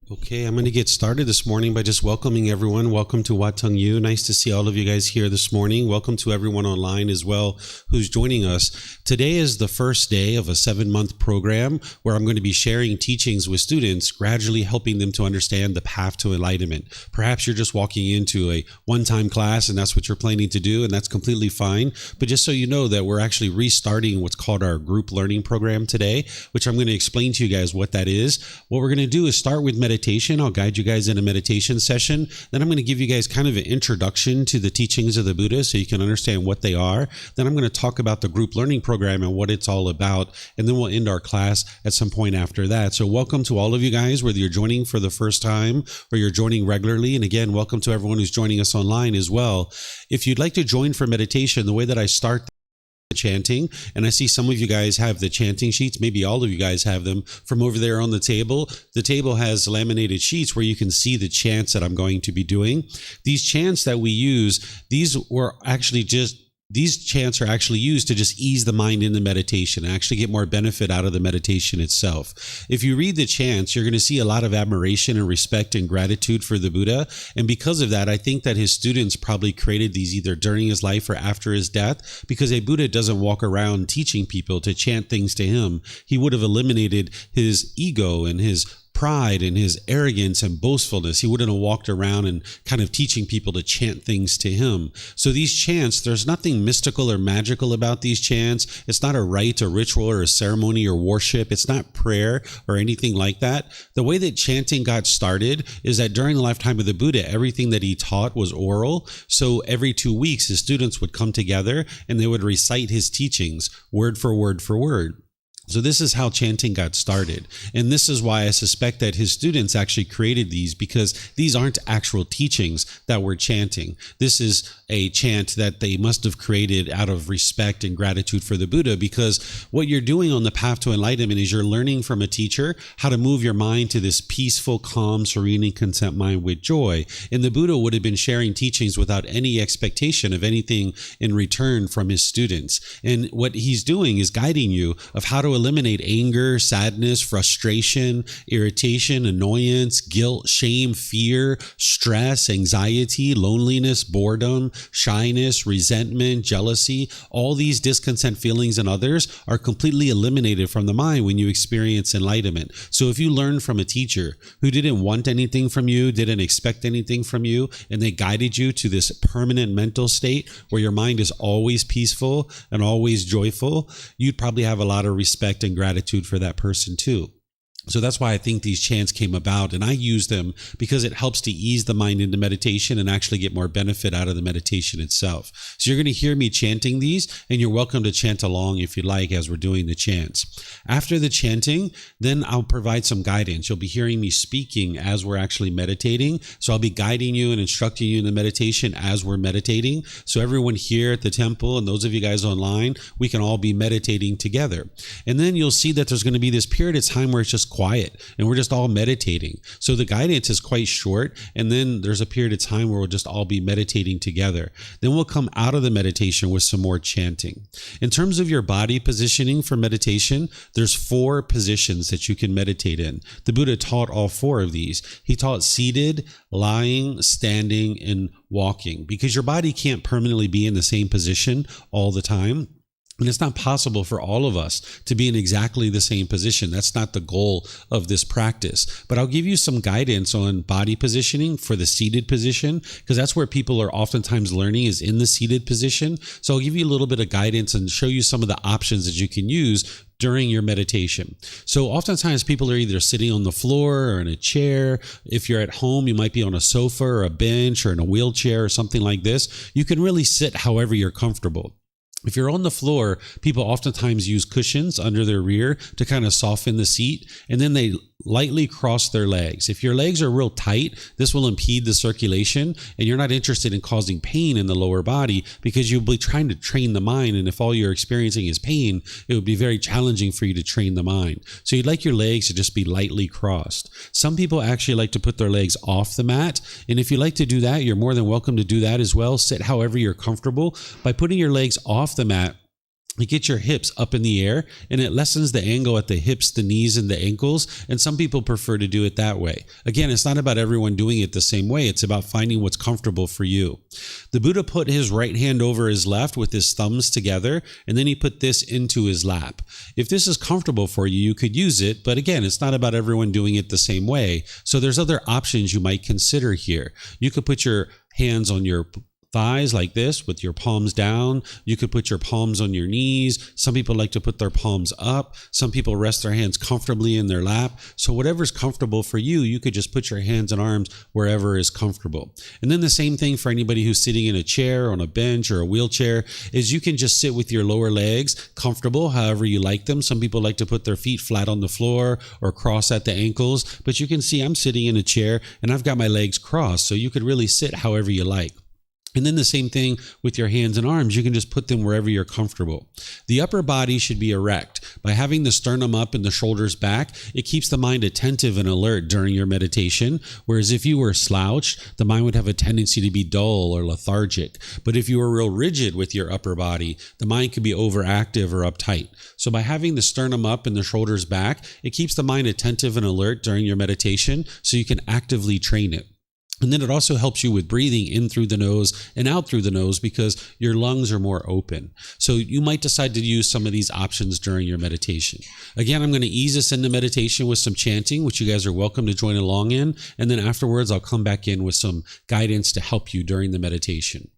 Okay, I'm going to get started this morning by just welcoming everyone. Welcome to Wat Tung. Nice to see all of you guys here this morning. Welcome to everyone online as well who's joining us. Today is the first day of a 7-month program where I'm going to be sharing teachings with students, gradually helping them to understand the path to enlightenment. Perhaps you're just walking into a one-time class and that's what you're planning to do, and that's completely fine. But just so you know that we're actually restarting what's called our group learning program today, which I'm going to explain to you guys what that is. What we're going to do is start with meditation. I'll guide you guys in a meditation session. Then I'm going to give you guys kind of an introduction to the teachings of the Buddha so you can understand what they are. Then I'm going to talk about the group learning program and what it's all about. And then we'll end our class at some point after that. So welcome to all of you guys, whether you're joining for the first time or you're joining regularly. And again, welcome to everyone who's joining us online as well. If you'd like to join for meditation, the way that I start chanting, and I see some of you guys have the chanting sheets, maybe all of you guys have them from over there on the table. The table has laminated sheets where you can see the chants that I'm going to be doing. These chants that we use, these chants are actually used to just ease the mind into meditation and actually get more benefit out of the meditation itself. If you read the chants, you're going to see a lot of admiration and respect and gratitude for the Buddha. And because of that, I think that his students probably created these either during his life or after his death, because a Buddha doesn't walk around teaching people to chant things to him. He would have eliminated his ego and his pride and his arrogance and boastfulness. He wouldn't have walked around and kind of teaching people to chant things to him. So these chants, there's nothing mystical or magical about these chants. It's not a rite or ritual or a ceremony or worship. It's not prayer or anything like that. The way that chanting got started is that during the lifetime of the Buddha, everything that he taught was oral. So every 2 weeks, his students would come together and they would recite his teachings word for word for word. So this is how chanting got started. And this is why I suspect that his students actually created these, because these aren't actual teachings that we're chanting. This is a chant that they must have created out of respect and gratitude for the Buddha, because what you're doing on the path to enlightenment is you're learning from a teacher how to move your mind to this peaceful, calm, serene, and content mind with joy. And the Buddha would have been sharing teachings without any expectation of anything in return from his students. And what he's doing is guiding you of how to eliminate anger, sadness, frustration, irritation, annoyance, guilt, shame, fear, stress, anxiety, loneliness, boredom, shyness, resentment, jealousy. All these discontent feelings and others are completely eliminated from the mind when you experience enlightenment. So if you learn from a teacher who didn't want anything from you, didn't expect anything from you, and they guided you to this permanent mental state where your mind is always peaceful and always joyful, you'd probably have a lot of respect and gratitude for that person too. So that's why I think these chants came about, and I use them because it helps to ease the mind into meditation and actually get more benefit out of the meditation itself. So you're going to hear me chanting these, and you're welcome to chant along if you like as we're doing the chants. After the chanting, then I'll provide some guidance. You'll be hearing me speaking as we're actually meditating. So I'll be guiding you and instructing you in the meditation as we're meditating. So everyone here at the temple and those of you guys online, we can all be meditating together. And then you'll see that there's going to be this period of time where it's just quiet and we're just all meditating. So the guidance is quite short, and then there's a period of time where we'll just all be meditating together. Then we'll come out of the meditation with some more chanting. In terms of your body positioning for meditation, there's 4 positions that you can meditate in. The Buddha taught all 4 of these. He taught seated, lying, standing, and walking, because your body can't permanently be in the same position all the time. And it's not possible for all of us to be in exactly the same position. That's not the goal of this practice. But I'll give you some guidance on body positioning for the seated position, because that's where people are oftentimes learning, is in the seated position. So I'll give you a little bit of guidance and show you some of the options that you can use during your meditation. So oftentimes people are either sitting on the floor or in a chair. If you're at home, you might be on a sofa or a bench or in a wheelchair or something like this. You can really sit however you're comfortable. If you're on the floor, people oftentimes use cushions under their rear to kind of soften the seat, and then they lightly cross their legs. If your legs are real tight, this will impede the circulation, and you're not interested in causing pain in the lower body because you'll be trying to train the mind. And if all you're experiencing is pain, it would be very challenging for you to train the mind. So you'd like your legs to just be lightly crossed. Some people actually like to put their legs off the mat. And if you like to do that, you're more than welcome to do that as well. Sit however you're comfortable. By putting your legs off the mat, You get your hips up in the air, and it lessens the angle at the hips, the knees, and the ankles. And some people prefer to do it that way. Again, it's not about everyone doing it the same way. It's about finding what's comfortable for you. The Buddha put his right hand over his left with his thumbs together, and then he put this into his lap. If this is comfortable for you, you could use it. But again, it's not about everyone doing it the same way. So there's other options you might consider here. You could put your hands on your thighs like this with your palms down. You could put your palms on your knees. Some people like to put their palms up. Some people rest their hands comfortably in their lap. So whatever's comfortable for you, you could just put your hands and arms wherever is comfortable. And then the same thing for anybody who's sitting in a chair, on a bench, or a wheelchair, is you can just sit with your lower legs comfortable however you like them. Some people like to put their feet flat on the floor or cross at the ankles, but you can see I'm sitting in a chair and I've got my legs crossed, so you could really sit however you like. And then the same thing with your hands and arms. You can just put them wherever you're comfortable. The upper body should be erect. By having the sternum up and the shoulders back, it keeps the mind attentive and alert during your meditation. Whereas if you were slouched, the mind would have a tendency to be dull or lethargic. But if you were real rigid with your upper body, the mind could be overactive or uptight. So by having the sternum up and the shoulders back, it keeps the mind attentive and alert during your meditation, so you can actively train it. And then it also helps you with breathing in through the nose and out through the nose because your lungs are more open. So you might decide to use some of these options during your meditation. Again, I'm going to ease us into meditation with some chanting, which you guys are welcome to join along in. And then afterwards, I'll come back in with some guidance to help you during the meditation.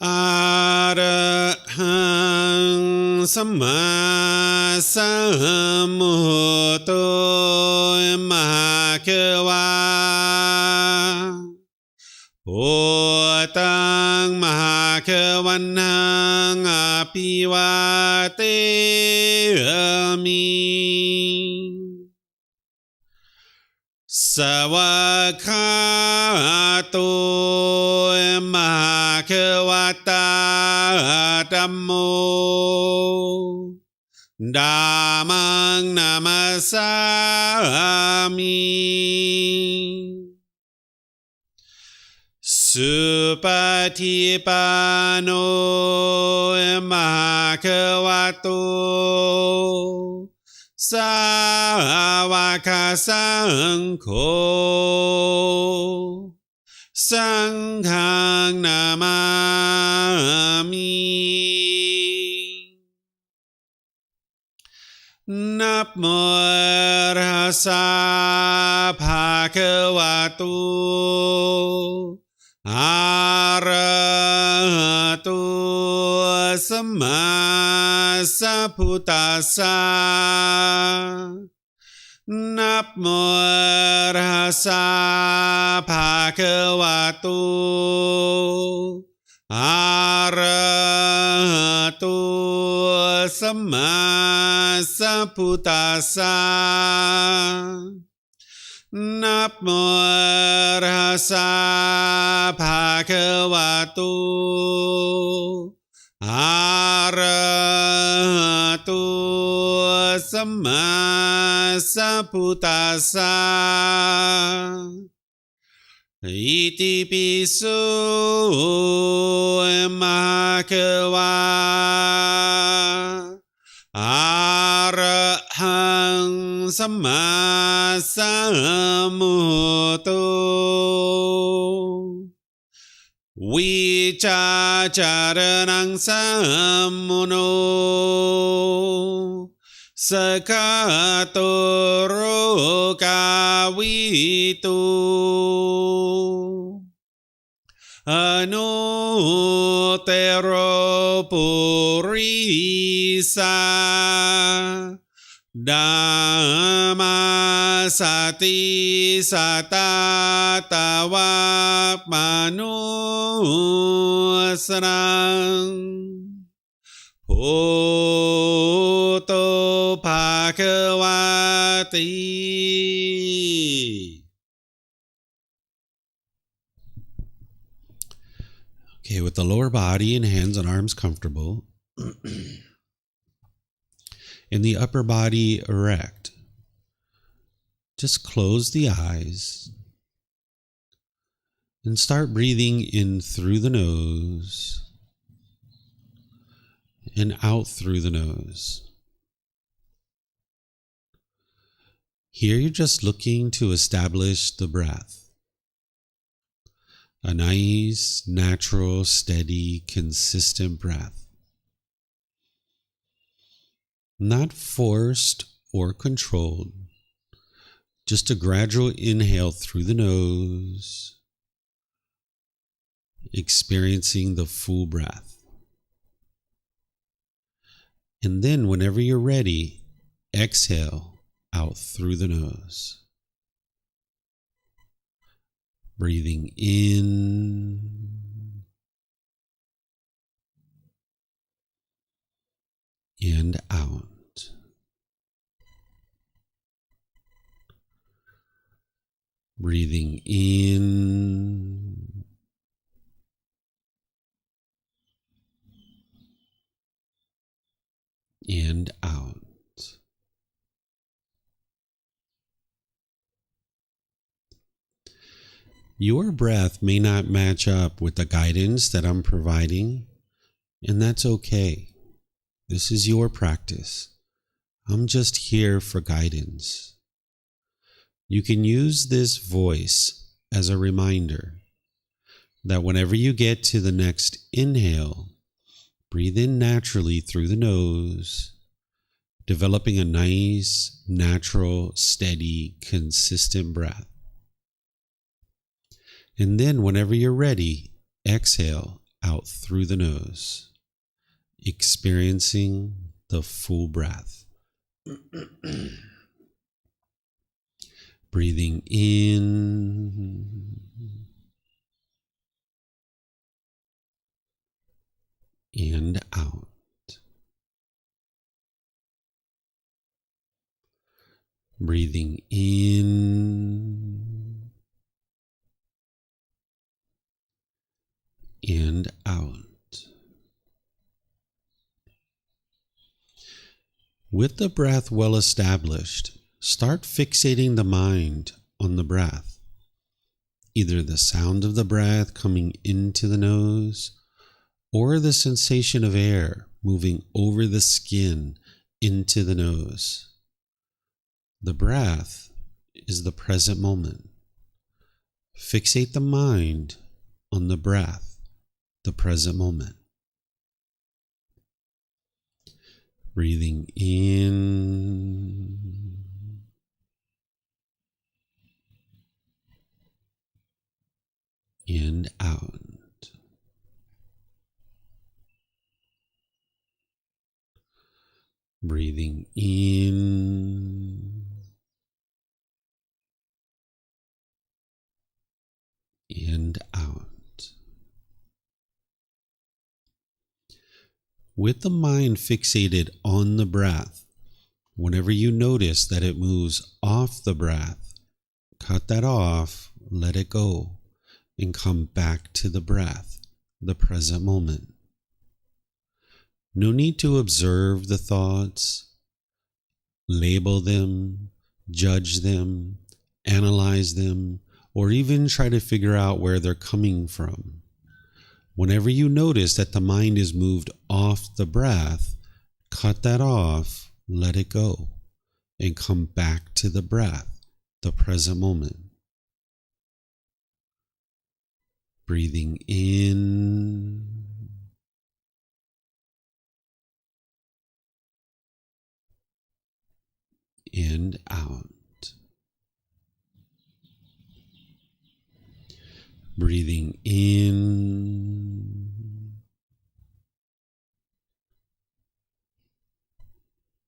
Arahang Samma Sambuddho Mahakawa Wat Tung Mahakawanang Apiwateyami Sawakato Mahakawata Dhammo Dhammang Namasami Supatipano Mahakawato Sawaka Sangho Sanghang Namami Namo Rasa Bhagavato Arahato Samma Sambuddhassa Namo Rasa Bhagavato Arahato Samma Sambuddhassa Namo Rasa Bhagavato Arahato Samma Sambuddhassa Iti piso Mahakawa Arahang Samma Sambuddho Vicacaranang Sammuno Sakatoro Kawitu Anutero Purisa Dhamma Sati Satatawak Manusrang Bhutto Bhagavati. Okay, with the lower body and hands and arms comfortable, and the upper body erect, just close the eyes And start breathing in through the nose and out through the nose. Here you're just looking to establish the breath. A nice, natural, steady, consistent breath. Not forced or controlled. Just a gradual inhale through the nose, experiencing the full breath. And then whenever you're ready, exhale out through the nose. Breathing in and out. Breathing in and out. Your breath may not match up with the guidance that I'm providing, and that's okay. This is your practice. I'm just here for guidance. You can use this voice as a reminder that whenever you get to the next inhale, breathe in naturally through the nose, developing a nice, natural, steady, consistent breath. And then whenever you're ready, exhale out through the nose, experiencing the full breath. Breathing in and out. Breathing in and out. With the breath well established, start fixating the mind on the breath, either the sound of the breath coming into the nose or the sensation of air moving over the skin into the nose. The breath is the present moment. Fixate the mind on the breath, the present moment. Breathing in and out. Breathing in and out. With the mind fixated on the breath, whenever you notice that it moves off the breath, cut that off, let it go, and come back to the breath, the present moment. No need to observe the thoughts, label them, judge them, analyze them, or even try to figure out where they're coming from. Whenever you notice that the mind is moved off the breath, cut that off, let it go, and come back to the breath, the present moment. Breathing in and out. Breathing in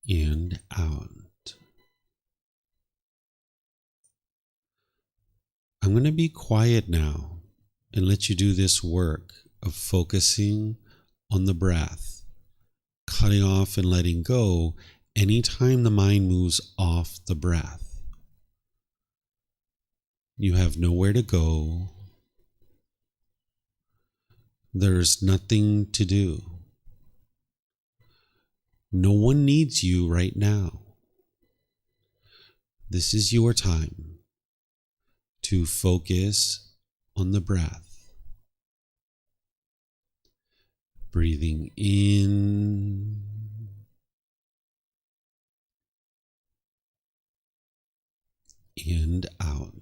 and out. I'm going to be quiet now and let you do this work of focusing on the breath, cutting off and letting go anytime the mind moves off the breath. You have nowhere to go. There's nothing to do. No one needs you right now. This is your time to focus on the breath. Breathing in and out.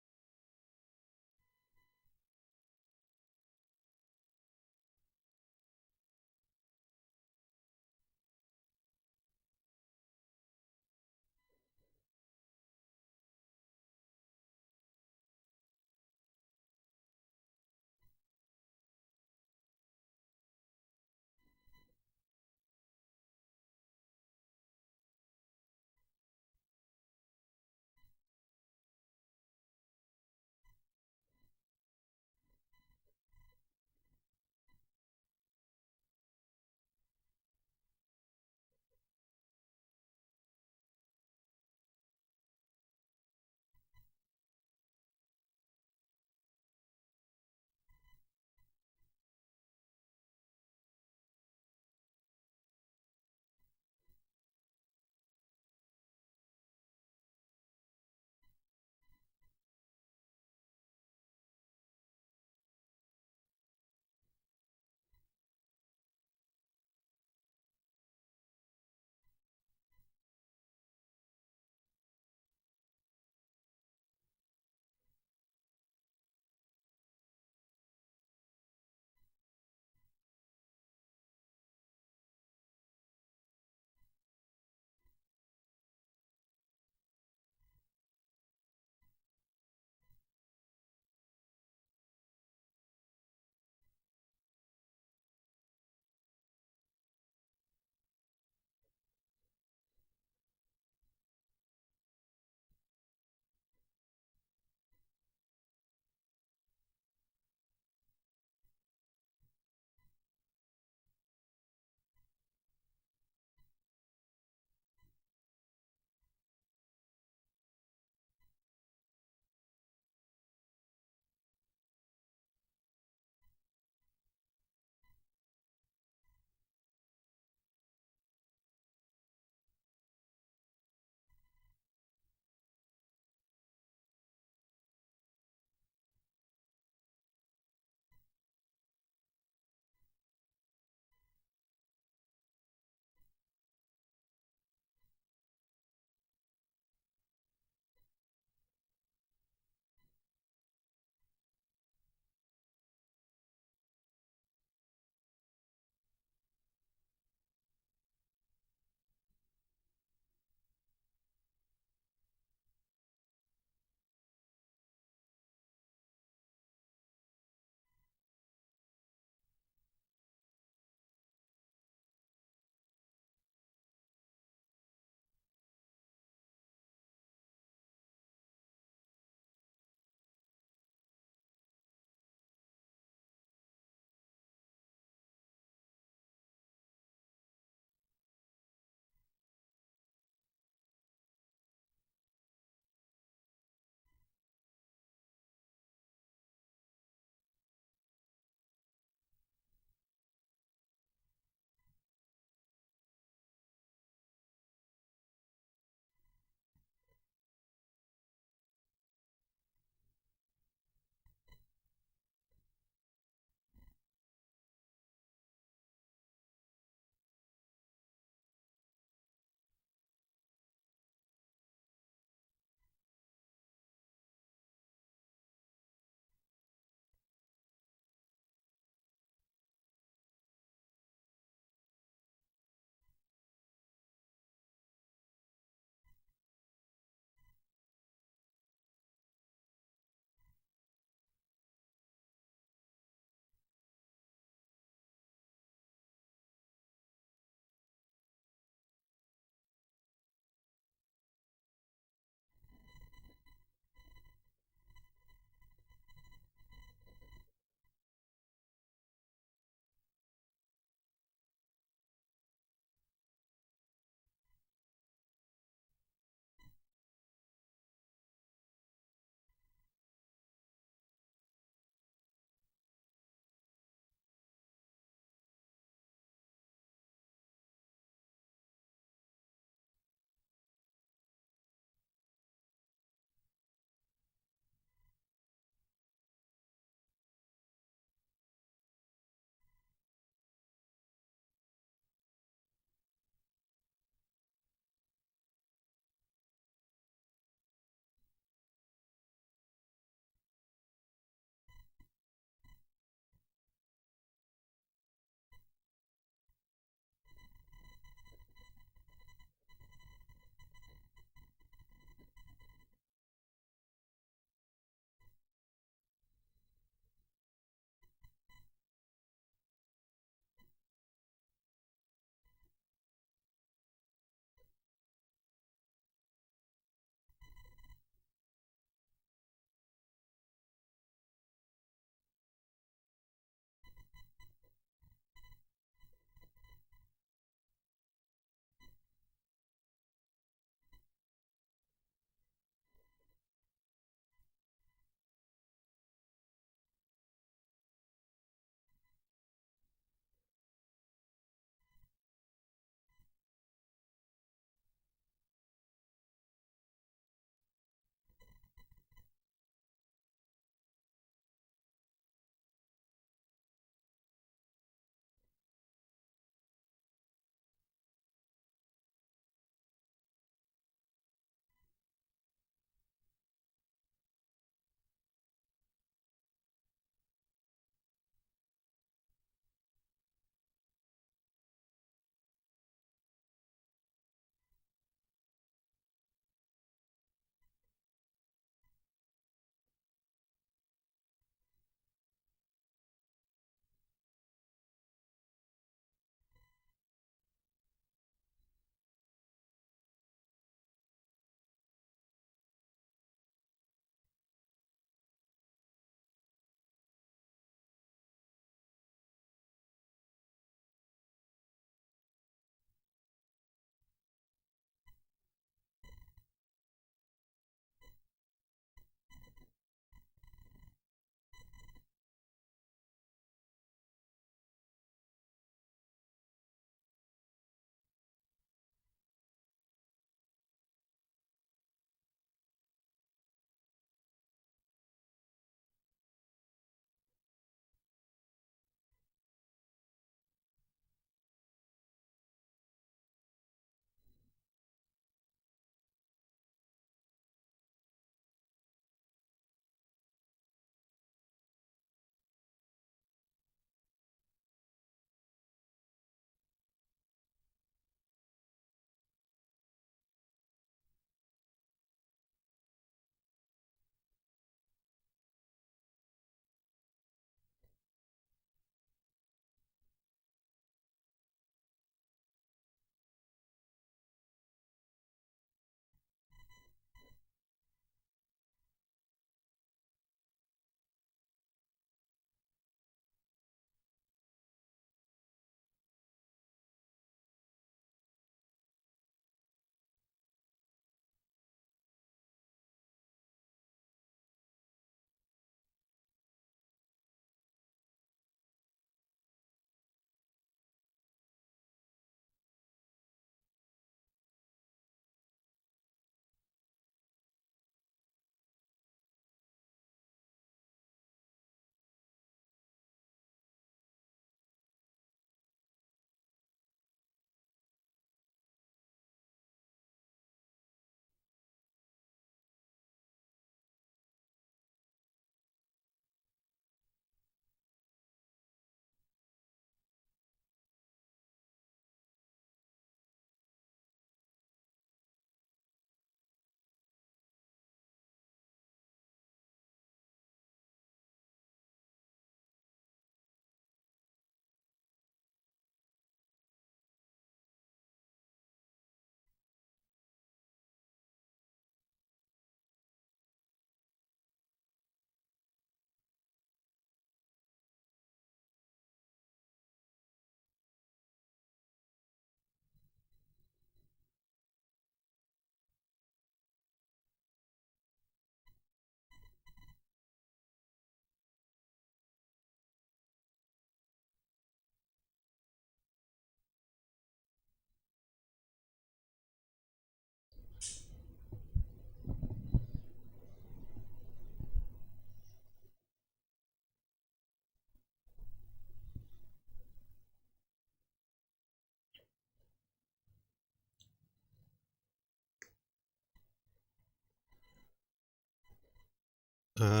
อะ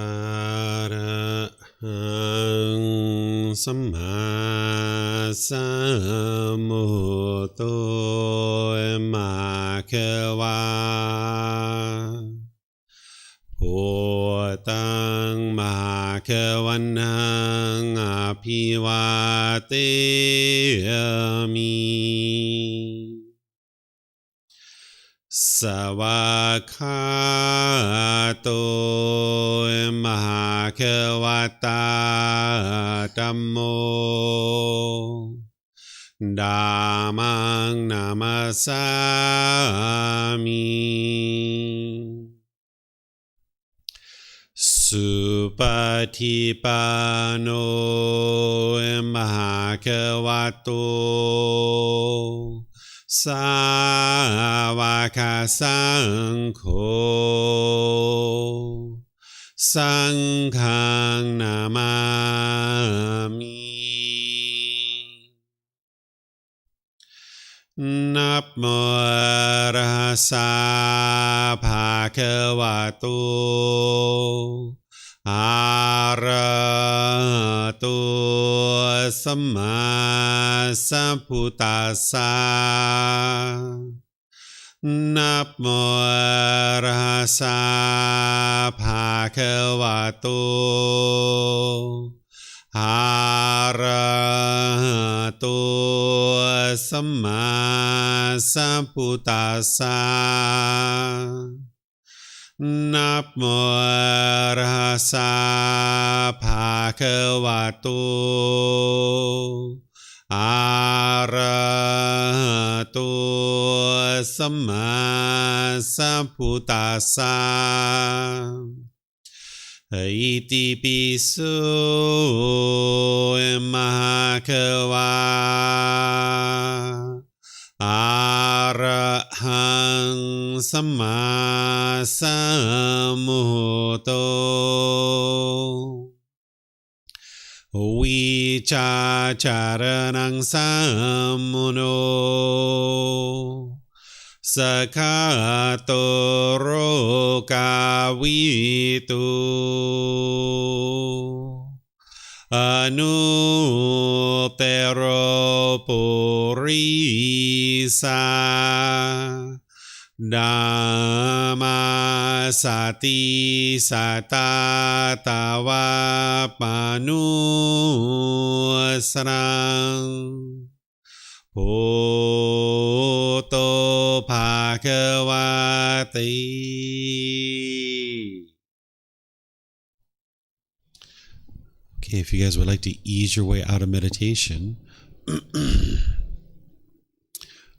ระหังสัมมาสัมพุทโธมะขวาพุทธังมะขวันนังอภิวาเทมิสวากขาโตมหาขวัตตาธัมโมธัมมังนามัสสามิสุปฏิปันโนมหาขวัตโตสาวกสังโฆสังฆังนามามินะโมตัสสะภะคะวะโตอะระหะโตสัมมาสัมพุทธัสสะนะโมตัสสะภะคะวะโตอะระหะโตสัมมาสัมพุทธัสสะนะโมตัสสะภะคะวะโตอะระหะโตสัมมาสัมพุทธัสสะอิติปิโสมหาขวาอะระหังสัมมาสัมพุทโธวิชาจารณังสัมมุโนสคาโตโรกาวิตุอนุเตโรปุริสาดัมมาสติสัตตาตาวาปานุสรังพุทโธภะคะวะติ Okay, if you guys would like to ease your way out of meditation,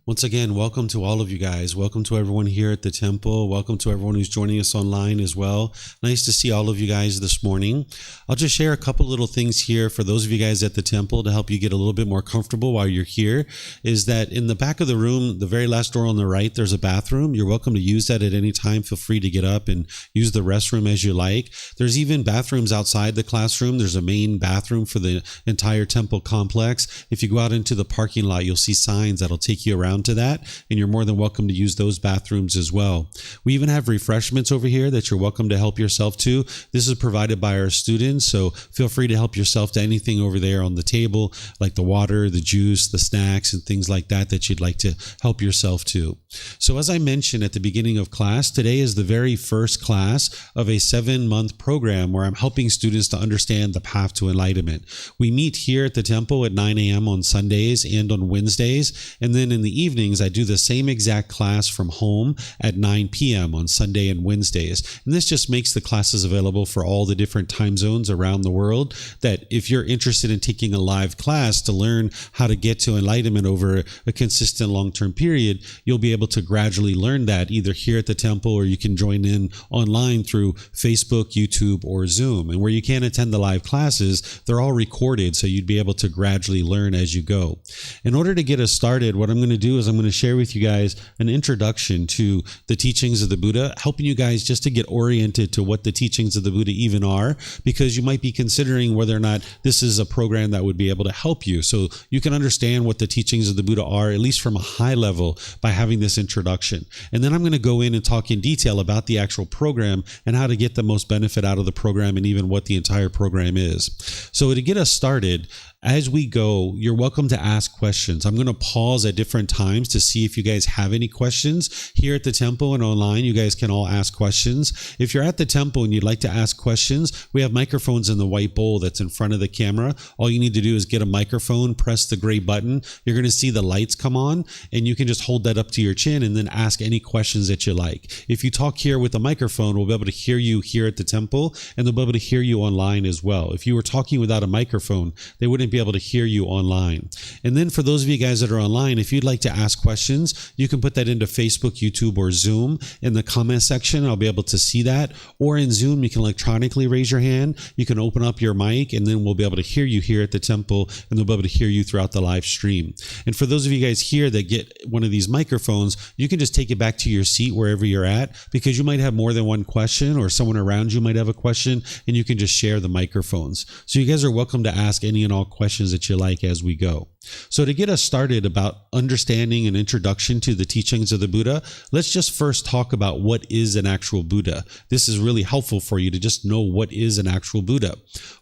once again, welcome to all of you guys. Welcome to everyone here at the temple. Welcome to everyone who's joining us online as well. Nice to see all of you guys this morning. I'll just share a couple little things here for those of you guys at the temple to help you get a little bit more comfortable while you're here. Is that in the back of the room, the very last door on the right, there's a bathroom. You're welcome to use that at any time. Feel free to get up and use the restroom as you like. There's even bathrooms outside the classroom. There's a main bathroom for the entire temple complex. If you go out into the parking lot, you'll see signs that'll take you around to that, and you're more than welcome to use those bathrooms as well. We even have refreshments over here that you're welcome to help yourself to. This is provided by our students, so feel free to help yourself to anything over there on the table, like the water, the juice, the snacks, and things like that that you'd like to help yourself to. So as I mentioned at the beginning of class, today is the very first class of a 7-month program where I'm helping students to understand the path to enlightenment. We meet here at the temple at 9 a.m. on Sundays and on Wednesdays, and then in the evenings, I do the same exact class from home at 9 p.m. on Sunday and Wednesdays. And this just makes the classes available for all the different time zones around the world, that if you're interested in taking a live class to learn how to get to enlightenment over a consistent long-term period, you'll be able to gradually learn that either here at the temple, or you can join in online through Facebook, YouTube, or Zoom. And where you can't attend the live classes, they're all recorded, so you'd be able to gradually learn as you go. In order to get us started, what I'm going to do is I'm going to share with you guys an introduction to the teachings of the Buddha, helping you guys just to get oriented to what the teachings of the Buddha even are, because you might be considering whether or not this is a program that would be able to help you. So you can understand what the teachings of the Buddha are, at least from a high level, by having this introduction. And then I'm going to go in and talk in detail about the actual program and how to get the most benefit out of the program and even what the entire program is. So to get us started, as we go, you're welcome to ask questions. I'm going to pause at different times to see if you guys have any questions. Here at the temple and online, you guys can all ask questions. If you're at the temple and you'd like to ask questions, we have microphones in the white bowl that's in front of the camera. All you need to do is get a microphone, press the gray button. You're going to see the lights come on, and you can just hold that up to your chin and then ask any questions that you like. If you talk here with a microphone, we'll be able to hear you here at the temple, and they'll be able to hear you online as well. If you were talking without a microphone, they wouldn't be able to hear you online. And then for those of you guys that are online, if you'd like to ask questions, you can put that into Facebook, YouTube, or Zoom in the comment section. I'll be able to see that. Or in Zoom, you can electronically raise your hand. You can open up your mic, and then we'll be able to hear you here at the temple, and they'll be able to hear you throughout the live stream. And for those of you guys here that get one of these microphones, you can just take it back to your seat wherever you're at, because you might have more than one question, or someone around you might have a question, and you can just share the microphones. So you guys are welcome to ask any and all questions that you like as we go. So to get us started about understanding an introduction to the teachings of the Buddha, let's just first talk about what is an actual Buddha. This is really helpful for you to just know what is an actual Buddha.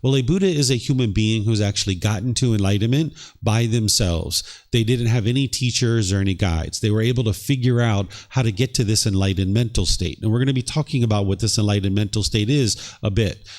Well, a Buddha is a human being who's actually gotten to enlightenment by themselves. They didn't have any teachers or any guides. They were able to figure out how to get to this enlightened mental state. And we're going to be talking about what this enlightened mental state is a bit.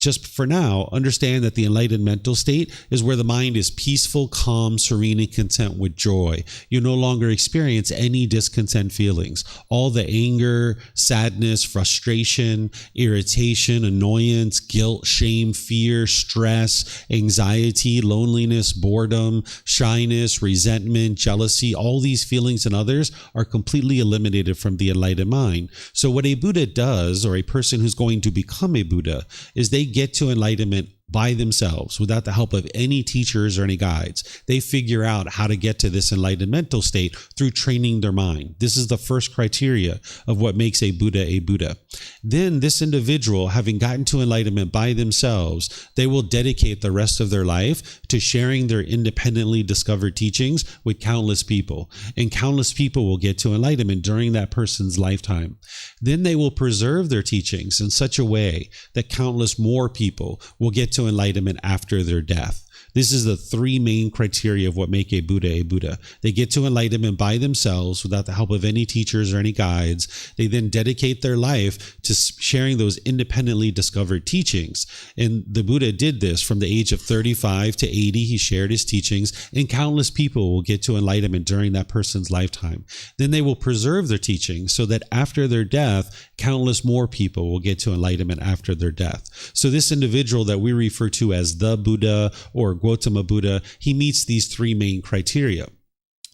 Just for now, understand that the enlightened mental state is where the mind is peaceful, calm, serene, and content with joy. You no longer experience any discontent feelings. All the anger, sadness, frustration, irritation, annoyance, guilt, shame, fear, stress, anxiety, loneliness, boredom, shyness, resentment, jealousy, all these feelings and others are completely eliminated from the enlightened mind. So what a Buddha does, or a person who's going to become a Buddha, is they get to enlightenment by themselves without the help of any teachers or any guides. They figure out how to get to this enlightened mental state through training their mind. This is the first criteria of what makes a Buddha a Buddha. Then this individual, having gotten to enlightenment by themselves, they will dedicate the rest of their life to sharing their independently discovered teachings with countless people. And countless people will get to enlightenment during that person's lifetime. Then they will preserve their teachings in such a way that countless more people will get to enlightenment after their death. This is the three main criteria of what make a Buddha a Buddha. They get to enlightenment by themselves without the help of any teachers or any guides. They then dedicate their life to sharing those independently discovered teachings. And the Buddha did this from the age of 35 to 80. He shared his teachings, and countless people will get to enlightenment during that person's lifetime. Then they will preserve their teachings so that after their death, countless more people will get to enlightenment after their death. So this individual that we refer to as the Buddha or Gotama Buddha, he meets these three main criteria.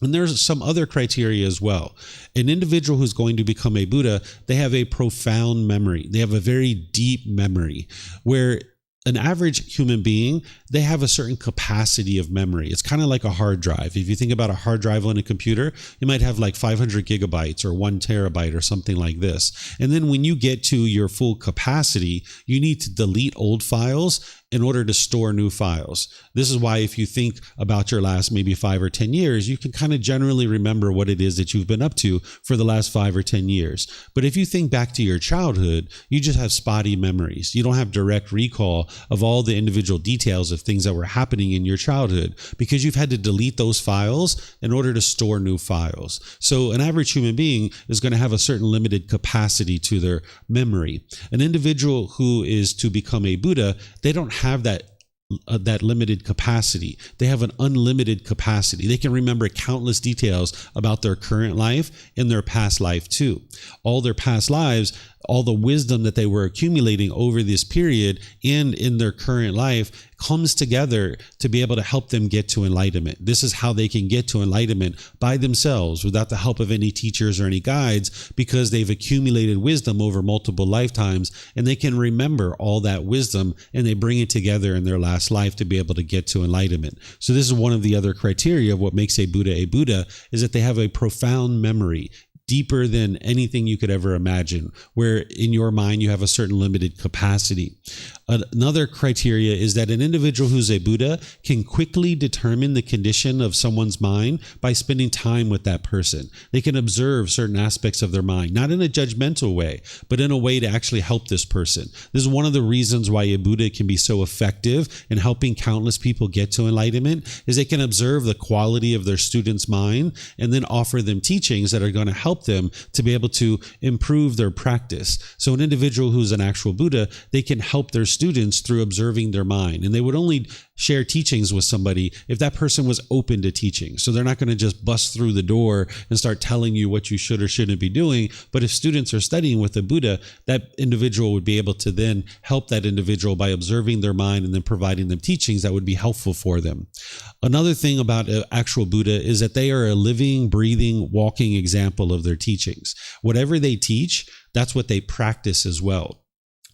And there's some other criteria as well. An individual who's going to become a Buddha, they have a profound memory. They have a very deep memory, where an average human being, they have a certain capacity of memory. It's kind of like a hard drive. If you think about a hard drive on a computer, you might have like 500 gigabytes or 1 terabyte or something like this. And then when you get to your full capacity, you need to delete old files in order to store new files. This is why if you think about your last maybe 5 or 10 years, you can kind of generally remember what it is that you've been up to for the last 5 or 10 years. But if you think back to your childhood, you just have spotty memories. You don't have direct recall of all the individual details of things that were happening in your childhood because you've had to delete those files in order to store new files. So an average human being is going to have a certain limited capacity to their memory. An individual who is to become a Buddha, they don't have that limited capacity. They have an unlimited capacity. They can remember countless details about their current life and their past life too. All their past lives, all the wisdom that they were accumulating over this period and in their current life comes together to be able to help them get to enlightenment. This is how they can get to enlightenment by themselves without the help of any teachers or any guides, because they've accumulated wisdom over multiple lifetimes and they can remember all that wisdom and they bring it together in their last life to be able to get to enlightenment. So this is one of the other criteria of what makes a Buddha, is that they have a profound memory, deeper than anything you could ever imagine, where in your mind you have a certain limited capacity. Another criteria is that an individual who's a Buddha can quickly determine the condition of someone's mind by spending time with that person. They can observe certain aspects of their mind, not in a judgmental way, but in a way to actually help this person. This is one of the reasons why a Buddha can be so effective in helping countless people get to enlightenment, is they can observe the quality of their student's mind and then offer them teachings that are going to help them to be able to improve their practice. So an individual who's an actual Buddha, they can help their students through observing their mind. And they would only share teachings with somebody if that person was open to teaching. So they're not going to just bust through the door and start telling you what you should or shouldn't be doing. But if students are studying with a Buddha, that individual would be able to then help that individual by observing their mind and then providing them teachings that would be helpful for them. Another thing about an actual Buddha is that they are a living, breathing, walking example of their teachings. Whatever they teach, that's what they practice as well.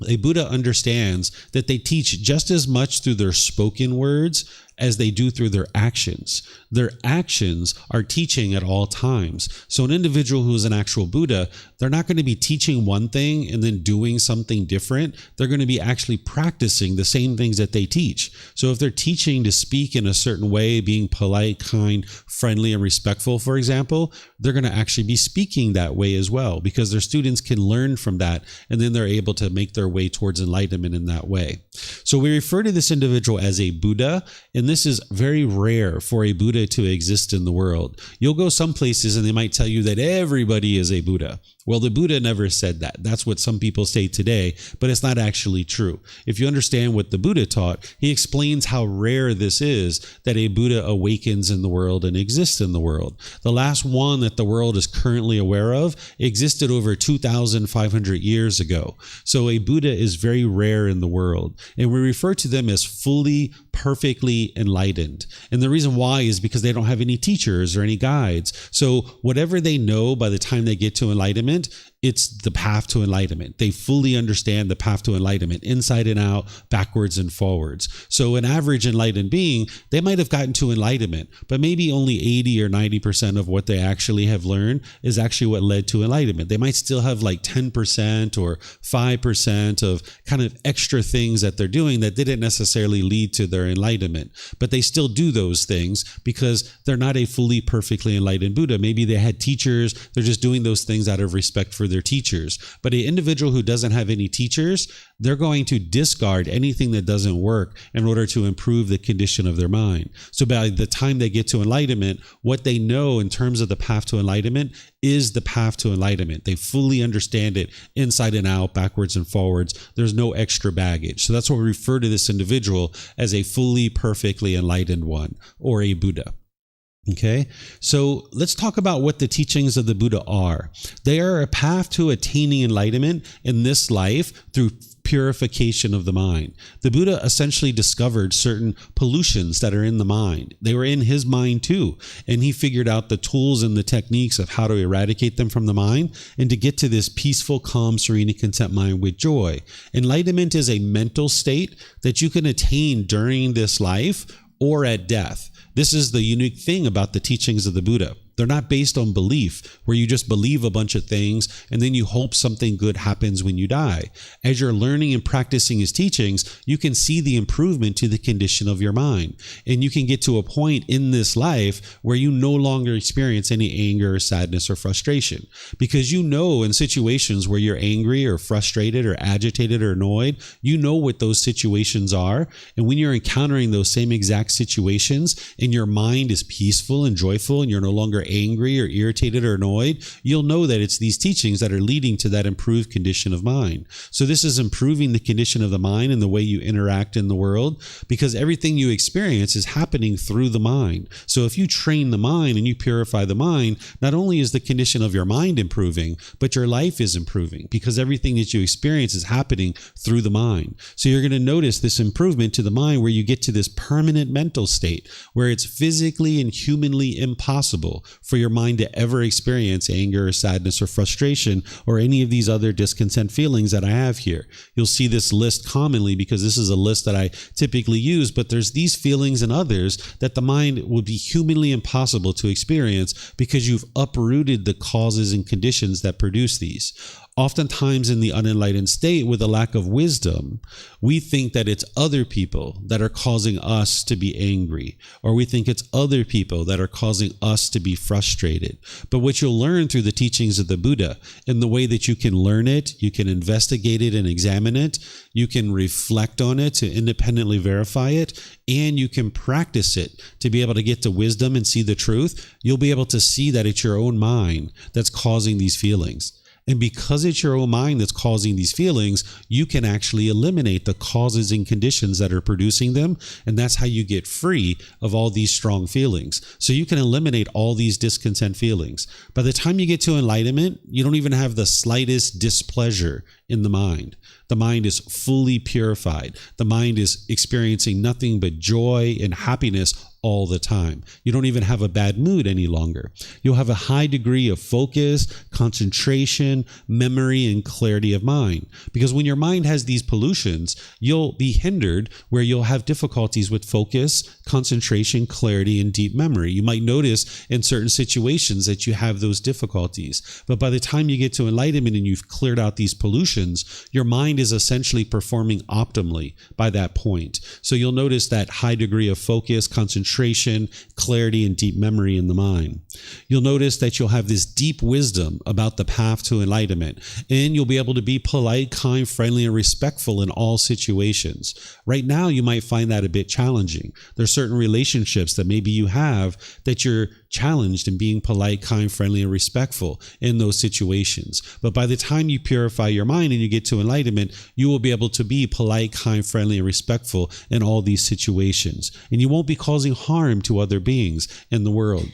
A Buddha understands that they teach just as much through their spoken words as they do through their actions. Their actions are teaching at all times. So an individual who is an actual Buddha, they're not going to be teaching one thing and then doing something different. They're going to be actually practicing the same things that they teach. So if they're teaching to speak in a certain way, being polite, kind, friendly, and respectful, for example, they're going to actually be speaking that way as well, because their students can learn from that, and then they're able to make their way towards enlightenment in that way. So we refer to this individual as a Buddha, and this is very rare for a Buddha to exist in the world. You'll go some places and they might tell you that everybody is a Buddha. Well, the Buddha never said that. That's what some people say today, but it's not actually true. If you understand what the Buddha taught, he explains how rare this is that a Buddha awakens in the world and exists in the world. The last one that the world is currently aware of existed over 2,500 years ago. So a Buddha is very rare in the world, and we refer to them as fully, perfectly enlightened. And the reason why is because they don't have any teachers or any guides. So whatever they know by the time they get to enlightenment, it's the path to enlightenment. They fully understand the path to enlightenment, inside and out, backwards and forwards. So an average enlightened being, they might have gotten to enlightenment, but maybe only 80 or 90% of what they actually have learned is actually what led to enlightenment. They might still have like 10% or 5% of kind of extra things that they're doing that didn't necessarily lead to their enlightenment, but they still do those things because they're not a fully, perfectly enlightened Buddha. Maybe they had teachers, they're just doing those things out of respect for their teachers. But an individual who doesn't have any teachers, they're going to discard anything that doesn't work in order to improve the condition of their mind. So by the time they get to enlightenment, what they know in terms of the path to enlightenment is the path to enlightenment. They fully understand it inside and out, backwards and forwards. There's no extra baggage. So that's why we refer to this individual as a fully, perfectly enlightened one, or a Buddha. Okay, so let's talk about what the teachings of the Buddha are. They are a path to attaining enlightenment in this life through purification of the mind. The Buddha essentially discovered certain pollutions that are in the mind. They were in his mind too, and he figured out the tools and the techniques of how to eradicate them from the mind and to get to this peaceful, calm, serene, and content mind with joy. Enlightenment is a mental state that you can attain during this life or at death. This is the unique thing about the teachings of the Buddha. They're not based on belief, where you just believe a bunch of things and then you hope something good happens when you die. As you're learning and practicing his teachings, you can see the improvement to the condition of your mind. And you can get to a point in this life where you no longer experience any anger or sadness or frustration. Because you know in situations where you're angry or frustrated or agitated or annoyed, you know what those situations are. And when you're encountering those same exact situations and your mind is peaceful and joyful and you're no longer angry or irritated or annoyed, you'll know that it's these teachings that are leading to that improved condition of mind. So this is improving the condition of the mind and the way you interact in the world, because everything you experience is happening through the mind. So if you train the mind and you purify the mind, not only is the condition of your mind improving, but your life is improving, because everything that you experience is happening through the mind. So you're going to notice this improvement to the mind where you get to this permanent mental state where it's physically and humanly impossible for your mind to ever experience anger or sadness or frustration or any of these other discontent feelings that I have here. You'll see this list commonly because this is a list that I typically use, but there's these feelings and others that the mind would be humanly impossible to experience because you've uprooted the causes and conditions that produce these. Oftentimes in the unenlightened state, with a lack of wisdom, we think that it's other people that are causing us to be angry, or we think it's other people that are causing us to be frustrated. But what you'll learn through the teachings of the Buddha, and the way that you can learn it, you can investigate it and examine it, you can reflect on it to independently verify it, and you can practice it to be able to get to wisdom and see the truth. You'll be able to see that it's your own mind that's causing these feelings. And because it's your own mind that's causing these feelings, you can actually eliminate the causes and conditions that are producing them. And that's how you get free of all these strong feelings. So you can eliminate all these discontent feelings. By the time you get to enlightenment, you don't even have the slightest displeasure in the mind. The mind is fully purified. The mind is experiencing nothing but joy and happiness all the time. You don't even have a bad mood any longer. You'll have a high degree of focus, concentration, memory, and clarity of mind. Because when your mind has these pollutions, you'll be hindered where you'll have difficulties with focus, concentration, clarity, and deep memory. You might notice in certain situations that you have those difficulties. But by the time you get to enlightenment and you've cleared out these pollutions, your mind is essentially performing optimally by that point. So you'll notice that high degree of focus, concentration, clarity, and deep memory in the mind. You'll notice that you'll have this deep wisdom about the path to enlightenment, and you'll be able to be polite, kind, friendly, and respectful in all situations. Right now, you might find that a bit challenging. There's certain relationships that maybe you have that you're challenged in being polite, kind, friendly, and respectful in those situations. But by the time you purify your mind and you get to enlightenment, you will be able to be polite, kind, friendly, and respectful in all these situations. And you won't be causing harm to other beings in the world.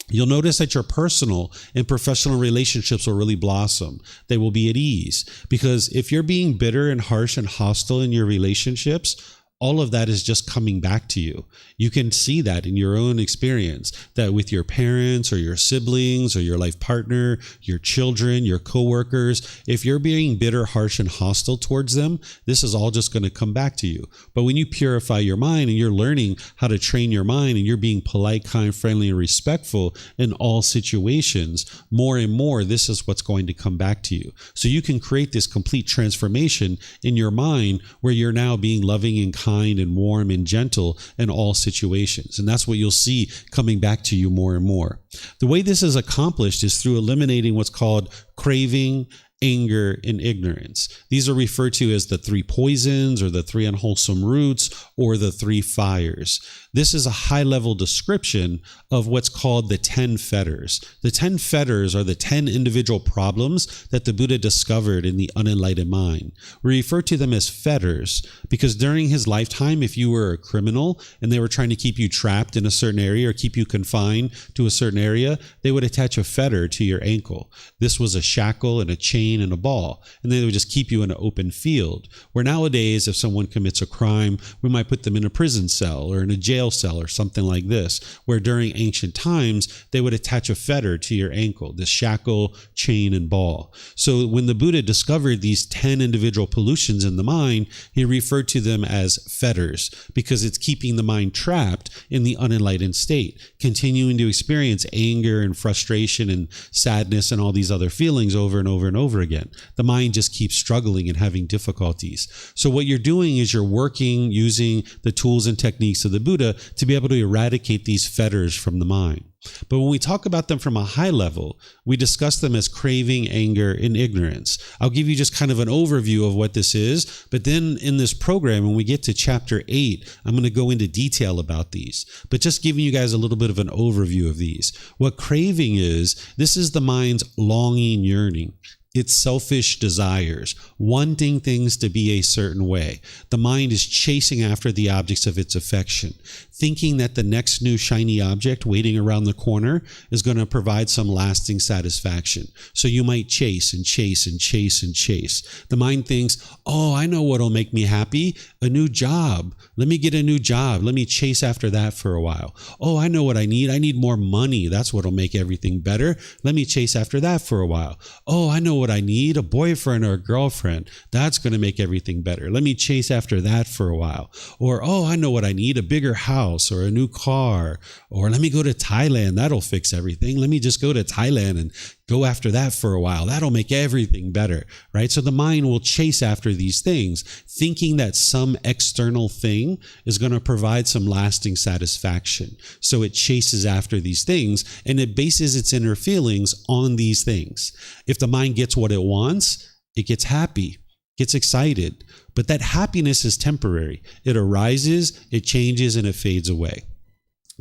You'll notice that your personal and professional relationships will really blossom. They will be at ease. Because if you're being bitter and harsh and hostile in your relationships, all of that is just coming back to you. You can see that in your own experience, that with your parents or your siblings or your life partner, your children, your coworkers, if you're being bitter, harsh, and hostile towards them, this is all just going to come back to you. But when you purify your mind and you're learning how to train your mind and you're being polite, kind, friendly, and respectful in all situations, more and more, this is what's going to come back to you. So you can create this complete transformation in your mind where you're now being loving and kind and warm and gentle in all situations. And that's what you'll see coming back to you more and more. The way this is accomplished is through eliminating what's called craving, anger, and ignorance. These are referred to as the 3 poisons or the 3 unwholesome roots or the 3 fires. This is a high-level description of what's called the 10 fetters. The 10 fetters are the 10 individual problems that the Buddha discovered in the unenlightened mind. We refer to them as fetters because during his lifetime, if you were a criminal and they were trying to keep you trapped in a certain area or keep you confined to a certain area, they would attach a fetter to your ankle. This was a shackle and a chain and a ball, and they would just keep you in an open field. Where nowadays, if someone commits a crime, we might put them in a prison cell or in a jail cell or something like this, where during ancient times, they would attach a fetter to your ankle, this shackle, chain, and ball. So when the Buddha discovered these 10 individual pollutions in the mind, he referred to them as fetters because it's keeping the mind trapped in the unenlightened state, continuing to experience anger and frustration and sadness and all these other feelings over and over and over over again. The mind just keeps struggling and having difficulties. So what you're doing is you're working using the tools and techniques of the Buddha to be able to eradicate these fetters from the mind. But when we talk about them from a high level, we discuss them as craving, anger, and ignorance. I'll give you just kind of an overview of what this is, but then in this program, when we get to chapter 8, I'm going to go into detail about these. But just giving you guys a little bit of an overview of these. What craving is, this is the mind's longing, yearning. It's selfish desires, wanting things to be a certain way. The mind is chasing after the objects of its affection, thinking that the next new shiny object waiting around the corner is going to provide some lasting satisfaction. So you might chase and chase and chase and chase. The mind thinks, oh, I know what'll make me happy. A new job. Let me get a new job. Let me chase after that for a while. Oh, I know what I need. I need more money. That's what'll make everything better. Let me chase after that for a while. Oh, I know what I need, a boyfriend or a girlfriend. That's going to make everything better. Let me chase after that for a while. Or, oh, I know what I need, a bigger house or a new car. Or let me go to Thailand. That'll fix everything. Let me just go to Thailand and go after that for a while. That'll make everything better, right? So the mind will chase after these things, thinking that some external thing is going to provide some lasting satisfaction. So it chases after these things and it bases its inner feelings on these things. If the mind gets what it wants, it gets happy, gets excited. But that happiness is temporary. It arises, it changes, and it fades away.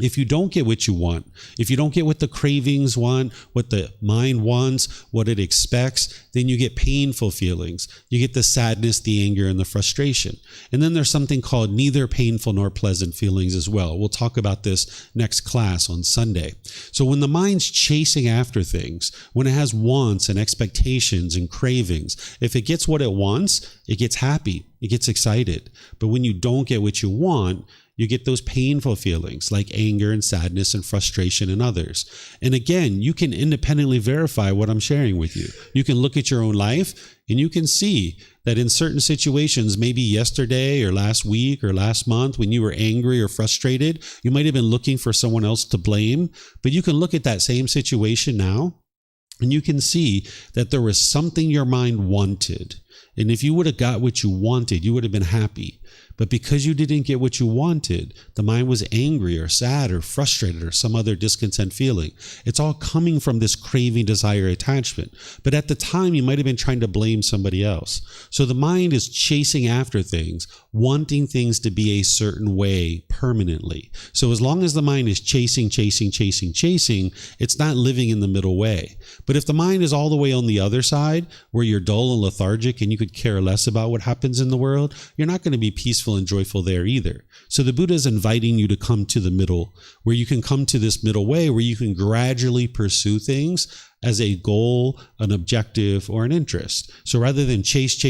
If you don't get what you want, if you don't get what the cravings want, what the mind wants, what it expects, then you get painful feelings. You get the sadness, the anger, and the frustration. And then there's something called neither painful nor pleasant feelings as well. We'll talk about this next class on Sunday. So when the mind's chasing after things, when it has wants and expectations and cravings, if it gets what it wants, it gets happy, it gets excited. But when you don't get what you want, you get those painful feelings like anger and sadness and frustration and others. And again, you can independently verify what I'm sharing with you. You can look at your own life and you can see that in certain situations, maybe yesterday or last week or last month, when you were angry or frustrated, you might have been looking for someone else to blame. But you can look at that same situation now and you can see that there was something your mind wanted. And if you would have got what you wanted, you would have been happy. But because you didn't get what you wanted, the mind was angry or sad or frustrated or some other discontent feeling. It's all coming from this craving, desire, attachment. But at the time, you might have been trying to blame somebody else. So the mind is chasing after things, wanting things to be a certain way permanently. So as long as the mind is chasing, it's not living in the middle way. But if the mind is all the way on the other side, where you're dull and lethargic and you could care less about what happens in the world, you're not going to be peaceful and joyful there either. So the Buddha is inviting you to come to the middle, where you can come to this middle way, where you can gradually pursue things as a goal, an objective, or an interest. So rather than chase,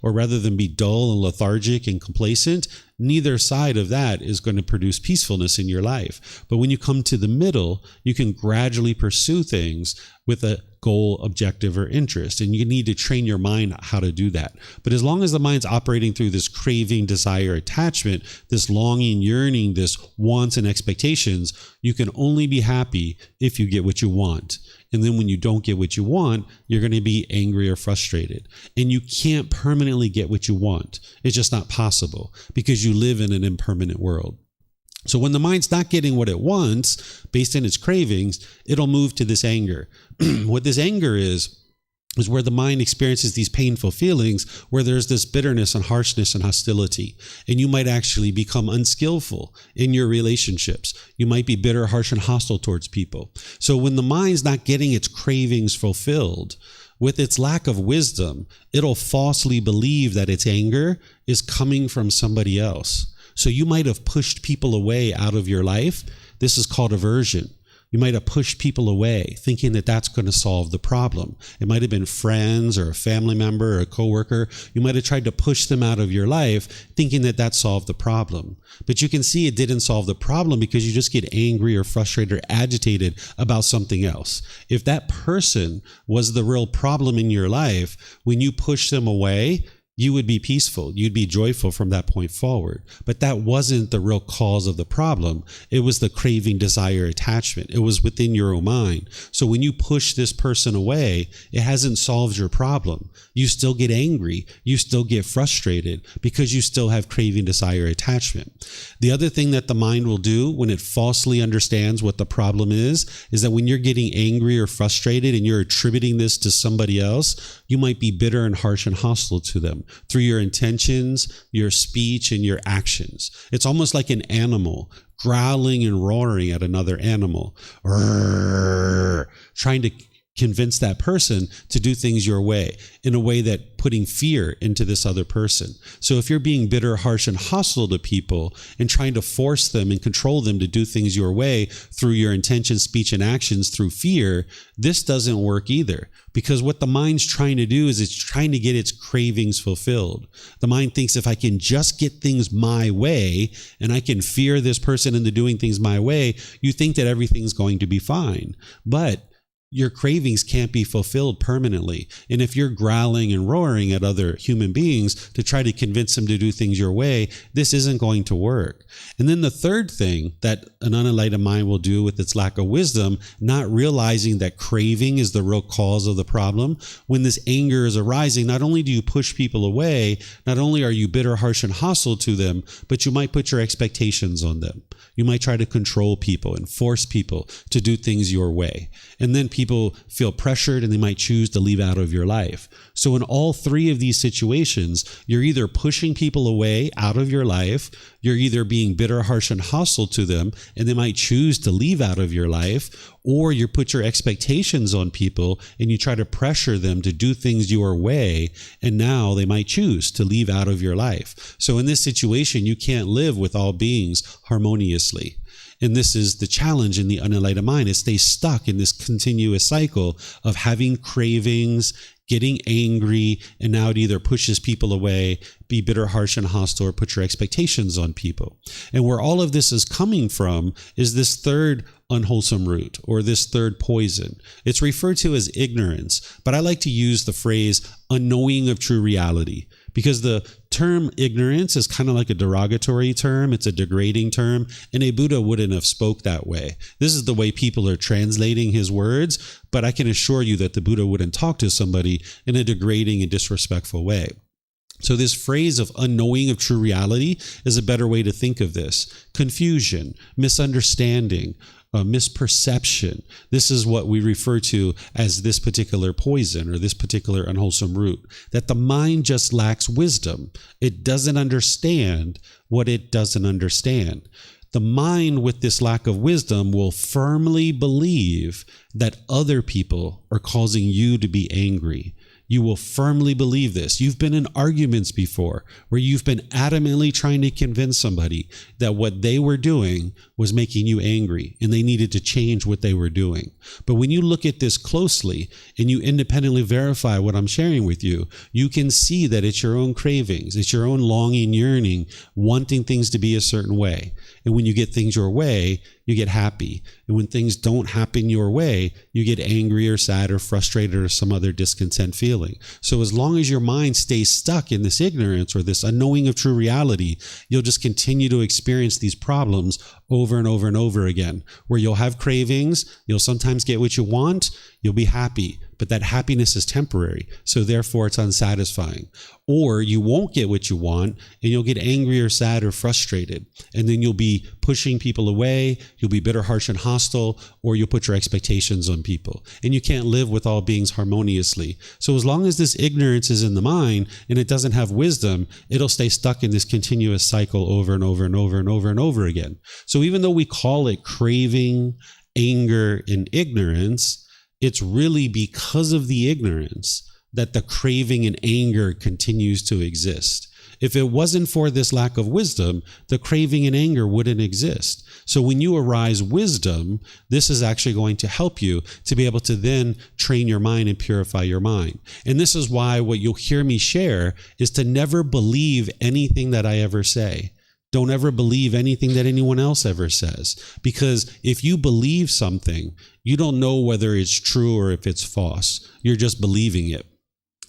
or rather than be dull and lethargic and complacent, neither side of that is going to produce peacefulness in your life. But when you come to the middle, you can gradually pursue things with a goal, objective, or interest. And you need to train your mind how to do that. But as long as the mind's operating through this craving, desire, attachment, this longing, yearning, this wants and expectations, you can only be happy if you get what you want. And then when you don't get what you want, you're going to be angry or frustrated. And you can't permanently get what you want. It's just not possible because you live in an impermanent world. So when the mind's not getting what it wants based on its cravings, it'll move to this anger. What this anger is where the mind experiences these painful feelings, where there's this bitterness and harshness and hostility. And you might actually become unskillful in your relationships. You might be bitter, harsh, and hostile towards people. So when the mind's not getting its cravings fulfilled, with its lack of wisdom, it'll falsely believe that its anger is coming from somebody else. So you might have pushed people away out of your life. This is called aversion. You might have pushed people away thinking that that's going to solve the problem. It might have been friends or a family member or a coworker. You might have tried to push them out of your life thinking that that solved the problem. But you can see it didn't solve the problem because you just get angry or frustrated or agitated about something else. If that person was the real problem in your life, when you push them away, you would be peaceful. You'd be joyful from that point forward. But that wasn't the real cause of the problem. It was the craving, desire, attachment. It was within your own mind. So when you push this person away, it hasn't solved your problem. You still get angry. You still get frustrated because you still have craving, desire, attachment. The other thing that the mind will do when it falsely understands what the problem is that when you're getting angry or frustrated and you're attributing this to somebody else, you might be bitter and harsh and hostile to them through your intentions, your speech, and your actions. It's almost like an animal growling and roaring at another animal, trying to convince that person to do things your way, in a way that putting fear into this other person. So if you're being bitter, harsh, and hostile to people and trying to force them and control them to do things your way through your intention, speech, and actions through fear, this doesn't work either. Because what the mind's trying to do is it's trying to get its cravings fulfilled. The mind thinks if I can just get things my way and I can fear this person into doing things my way, you think that everything's going to be fine. But your cravings can't be fulfilled permanently. And if you're growling and roaring at other human beings to try to convince them to do things your way, this isn't going to work. And then the third thing that an unenlightened mind will do with its lack of wisdom, not realizing that craving is the real cause of the problem, when this anger is arising, not only do you push people away, not only are you bitter, harsh, and hostile to them, but you might put your expectations on them. You might try to control people and force people to do things your way. And then people feel pressured and they might choose to leave out of your life. So in all three of these situations, you're either pushing people away out of your life, you're either being bitter, harsh, and hostile to them, and they might choose to leave out of your life, or you put your expectations on people and you try to pressure them to do things your way, and now they might choose to leave out of your life. So in this situation, you can't live with all beings harmoniously. And this is the challenge in the unenlightened mind. It stays stuck in this continuous cycle of having cravings, getting angry, and now it either pushes people away, be bitter, harsh, and hostile, or put your expectations on people. And where all of this is coming from is this third unwholesome root, or this third poison. It's referred to as ignorance, but I like to use the phrase unknowing of true reality, because the term ignorance is kind of like a derogatory term. It's a degrading term, and a Buddha wouldn't have spoke that way. This is the way people are translating his words, but I can assure you that the Buddha wouldn't talk to somebody in a degrading and disrespectful way. So this phrase of unknowing of true reality is a better way to think of this. Confusion, misunderstanding, misperception. This is what we refer to as this particular poison or this particular unwholesome root, that the mind just lacks wisdom. It doesn't understand what it doesn't understand. The mind with this lack of wisdom will firmly believe that other people are causing you to be angry. You will firmly believe this. You've been in arguments before where you've been adamantly trying to convince somebody that what they were doing was making you angry and they needed to change what they were doing. But when you look at this closely and you independently verify what I'm sharing with you, you can see that it's your own cravings. It's your own longing, yearning, wanting things to be a certain way. And when you get things your way, you get happy. And when things don't happen your way, you get angry or sad or frustrated or some other discontent feeling. So as long as your mind stays stuck in this ignorance or this unknowing of true reality, you'll just continue to experience these problems over and over and over again, where you'll have cravings, you'll sometimes get what you want, you'll be happy, but that happiness is temporary, so therefore it's unsatisfying. Or you won't get what you want, and you'll get angry or sad or frustrated, and then you'll be pushing people away, you'll be bitter, harsh, and hostile, or you'll put your expectations on people. And you can't live with all beings harmoniously. So as long as this ignorance is in the mind, and it doesn't have wisdom, it'll stay stuck in this continuous cycle over and over and over and over and over again. So even though we call it craving, anger, and ignorance, it's really because of the ignorance that the craving and anger continues to exist. If it wasn't for this lack of wisdom, the craving and anger wouldn't exist. So when you arise wisdom, this is actually going to help you to be able to then train your mind and purify your mind. And this is why what you'll hear me share is to never believe anything that I ever say. Don't ever believe anything that anyone else ever says. Because if you believe something, you don't know whether it's true or if it's false. You're just believing it.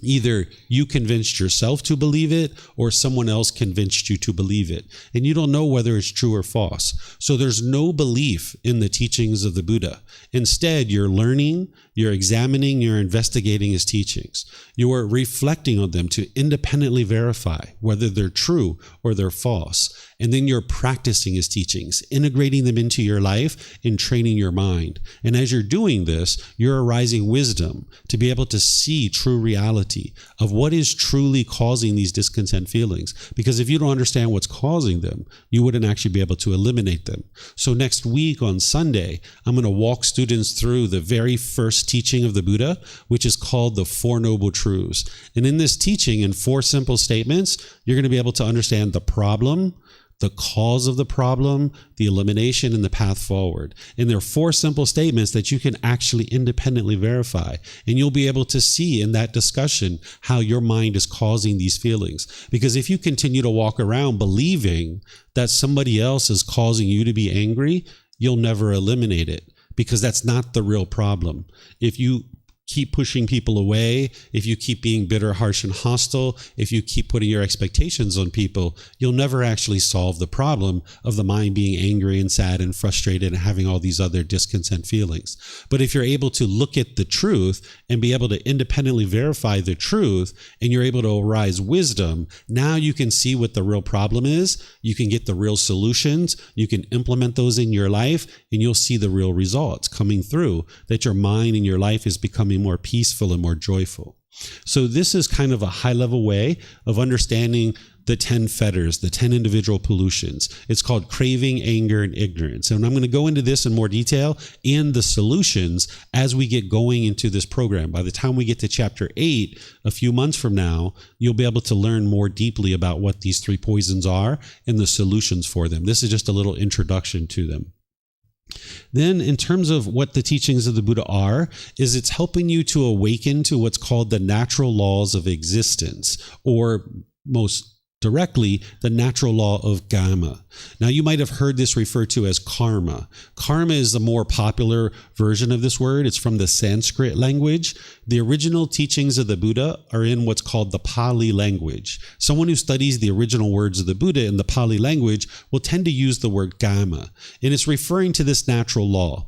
Either you convinced yourself to believe it or someone else convinced you to believe it. And you don't know whether it's true or false. So there's no belief in the teachings of the Buddha. Instead, you're learning, you're examining, you're investigating his teachings. You are reflecting on them to independently verify whether they're true or they're false. And then you're practicing his teachings, integrating them into your life and training your mind. And as you're doing this, you're arising wisdom to be able to see true reality of what is truly causing these discontent feelings. Because if you don't understand what's causing them, you wouldn't actually be able to eliminate them. So next week on Sunday, I'm going to walk students through the very first teaching of the Buddha, which is called the Four Noble Truths. And in this teaching, in 4 simple statements, you're going to be able to understand the problem, the cause of the problem, the elimination, and the path forward. And there are 4 simple statements that you can actually independently verify. And you'll be able to see in that discussion how your mind is causing these feelings. Because if you continue to walk around believing that somebody else is causing you to be angry, you'll never eliminate it, because that's not the real problem. If you keep pushing people away, if you keep being bitter, harsh, and hostile, if you keep putting your expectations on people, you'll never actually solve the problem of the mind being angry and sad and frustrated and having all these other discontent feelings. But if you're able to look at the truth and be able to independently verify the truth, and you're able to arise wisdom, now you can see what the real problem is, you can get the real solutions, you can implement those in your life, and you'll see the real results coming through, that your mind and your life is becoming more peaceful and more joyful. So this is kind of a high-level way of understanding the 10 fetters, the 10 individual pollutions. It's called craving, anger, and ignorance. And I'm going to go into this in more detail and the solutions as we get going into this program. By the time we get to chapter 8, a few months from now, you'll be able to learn more deeply about what these 3 poisons are and the solutions for them. This is just a little introduction to them. Then in terms of what the teachings of the Buddha are, is it's helping you to awaken to what's called the natural laws of existence, or most directly, the natural law of Gama. Now, you might have heard this referred to as karma. Karma is the more popular version of this word. It's from the Sanskrit language. The original teachings of the Buddha are in what's called the Pali language. Someone who studies the original words of the Buddha in the Pali language will tend to use the word Gama. And it's referring to this natural law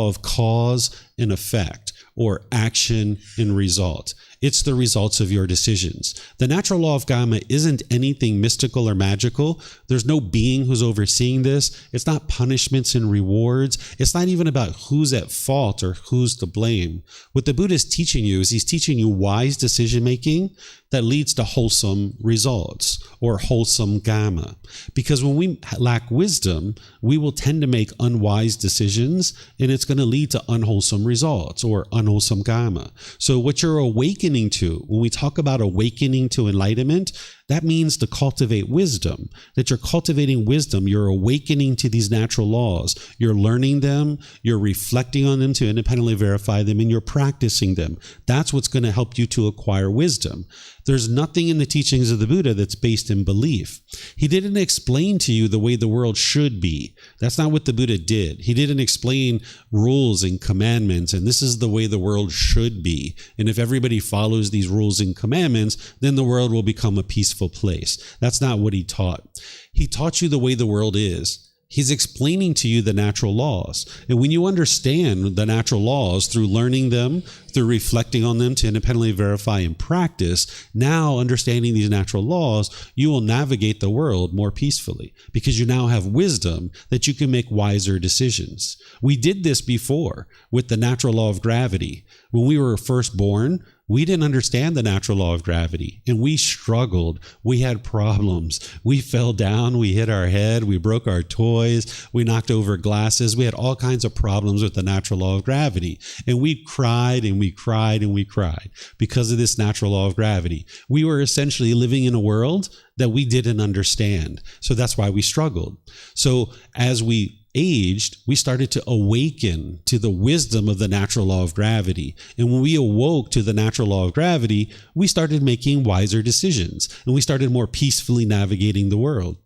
of cause and effect, or action and result. It's the results of your decisions. The natural law of Gama isn't anything mystical or magical. There's no being who's overseeing this. It's not punishments and rewards. It's not even about who's at fault or who's to blame. What the Buddha is teaching you is he's teaching you wise decision-making that leads to wholesome results, or wholesome Gama. Because when we lack wisdom, we will tend to make unwise decisions, and it's going to lead to unwholesome results, or unwholesome Gama. So what you're awakening to, when we talk about awakening to enlightenment, that means to cultivate wisdom, that you're cultivating wisdom, you're awakening to these natural laws, you're learning them, you're reflecting on them to independently verify them, and you're practicing them. That's what's going to help you to acquire wisdom. There's nothing in the teachings of the Buddha that's based in belief. He didn't explain to you the way the world should be. That's not what the Buddha did. He didn't explain rules and commandments, and this is the way the world should be. And if everybody follows these rules and commandments, then the world will become a peaceful place. That's not what he taught. He taught you the way the world is. He's explaining to you the natural laws. And when you understand the natural laws through learning them, through reflecting on them to independently verify and practice, now understanding these natural laws, you will navigate the world more peacefully, because you now have wisdom that you can make wiser decisions. We did this before with the natural law of gravity. When we were first born, we didn't understand the natural law of gravity, and we struggled. We had problems. We fell down. We hit our head. We broke our toys. We knocked over glasses. We had all kinds of problems with the natural law of gravity. And we cried and we cried and we cried because of this natural law of gravity. We were essentially living in a world that we didn't understand. So that's why we struggled. So as we aged, we started to awaken to the wisdom of the natural law of gravity. And when we awoke to the natural law of gravity, we started making wiser decisions, and we started more peacefully navigating the world.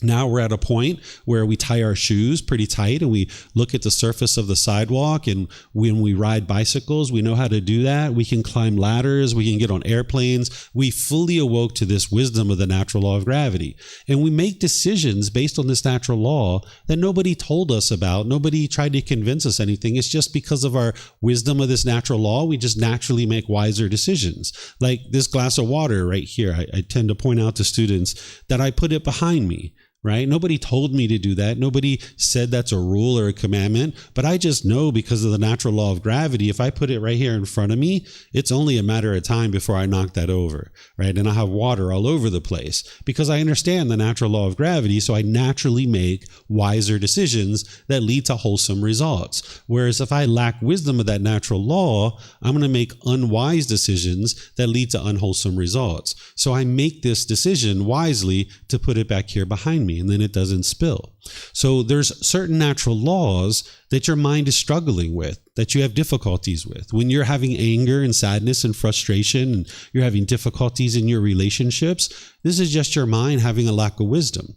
Now we're at a point where we tie our shoes pretty tight and we look at the surface of the sidewalk. And when we ride bicycles, we know how to do that. We can climb ladders. We can get on airplanes. We fully awoke to this wisdom of the natural law of gravity. And we make decisions based on this natural law that nobody told us about. Nobody tried to convince us anything. It's just because of our wisdom of this natural law, we just naturally make wiser decisions. Like this glass of water right here. I tend to point out to students that I put it behind me. Right? Nobody told me to do that. Nobody said that's a rule or a commandment, but I just know because of the natural law of gravity, if I put it right here in front of me, it's only a matter of time before I knock that over, right? And I have water all over the place because I understand the natural law of gravity. So I naturally make wiser decisions that lead to wholesome results. Whereas if I lack wisdom of that natural law, I'm going to make unwise decisions that lead to unwholesome results. So I make this decision wisely to put it back here behind me, and then it doesn't spill. So there's certain natural laws that your mind is struggling with, that you have difficulties with. When you're having anger and sadness and frustration and you're having difficulties in your relationships, this is just your mind having a lack of wisdom.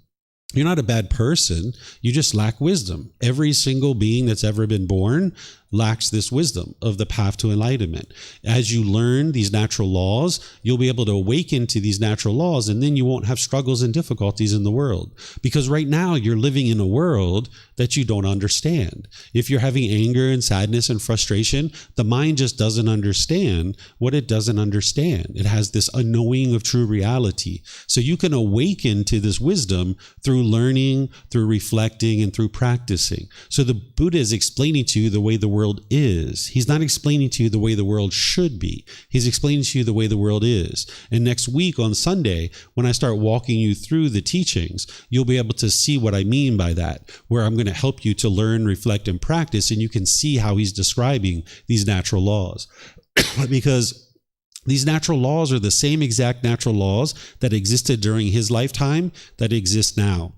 You're not a bad person. You just lack wisdom. Every single being that's ever been born lacks this wisdom of the path to enlightenment. As you learn these natural laws, you'll be able to awaken to these natural laws, and then you won't have struggles and difficulties in the world. Because right now you're living in a world that you don't understand. If you're having anger and sadness and frustration, the mind just doesn't understand what it doesn't understand. It has this unknowing of true reality. So you can awaken to this wisdom through learning, through reflecting, and through practicing. So the Buddha is explaining to you the way the world is. He's not explaining to you the way the world should be. He's explaining to you the way the world is. And next week on Sunday, when I start walking you through the teachings, you'll be able to see what I mean by that, where I'm going to help you to learn, reflect, and practice, and you can see how he's describing these natural laws. Because these natural laws are the same exact natural laws that existed during his lifetime that exist now.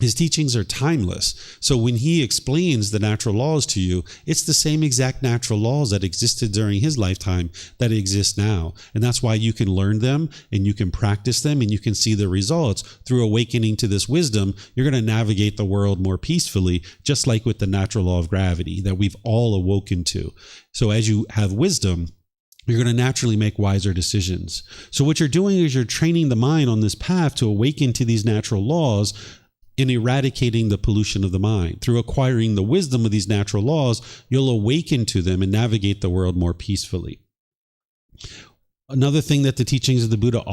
His teachings are timeless. So when he explains the natural laws to you, it's the same exact natural laws that existed during his lifetime that exist now. And that's why you can learn them and you can practice them and you can see the results through awakening to this wisdom. You're going to navigate the world more peacefully, just like with the natural law of gravity that we've all awoken to. So as you have wisdom, you're going to naturally make wiser decisions. So what you're doing is you're training the mind on this path to awaken to these natural laws in eradicating the pollution of the mind. Through acquiring the wisdom of these natural laws, you'll awaken to them and navigate the world more peacefully. Another thing that the teachings of the Buddha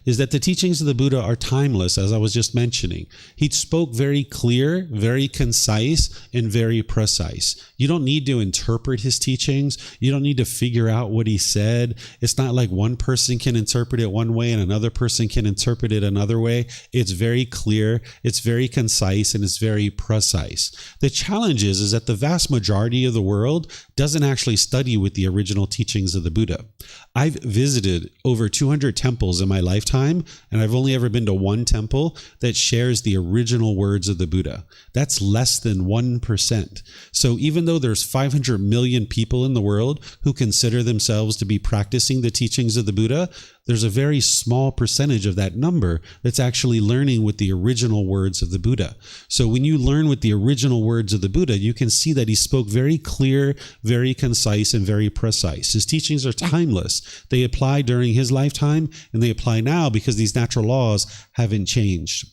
is that the teachings of the Buddha are timeless, as I was just mentioning. He spoke very clear, very concise, and very precise. You don't need to interpret his teachings. You don't need to figure out what he said. It's not like one person can interpret it one way and another person can interpret it another way. It's very clear, it's very concise, and it's very precise. The challenge is that the vast majority of the world doesn't actually study with the original teachings of the Buddha. I've visited over 200 temples in my lifetime, and I've only ever been to one temple that shares the original words of the Buddha. That's less than 1%. So even though there's 500 million people in the world who consider themselves to be practicing the teachings of the Buddha, there's a very small percentage of that number that's actually learning with the original words of the Buddha. So when you learn with the original words of the Buddha, you can see that he spoke very clear, very concise, and very precise. His teachings are timeless. They apply during his lifetime, and they apply now because these natural laws haven't changed.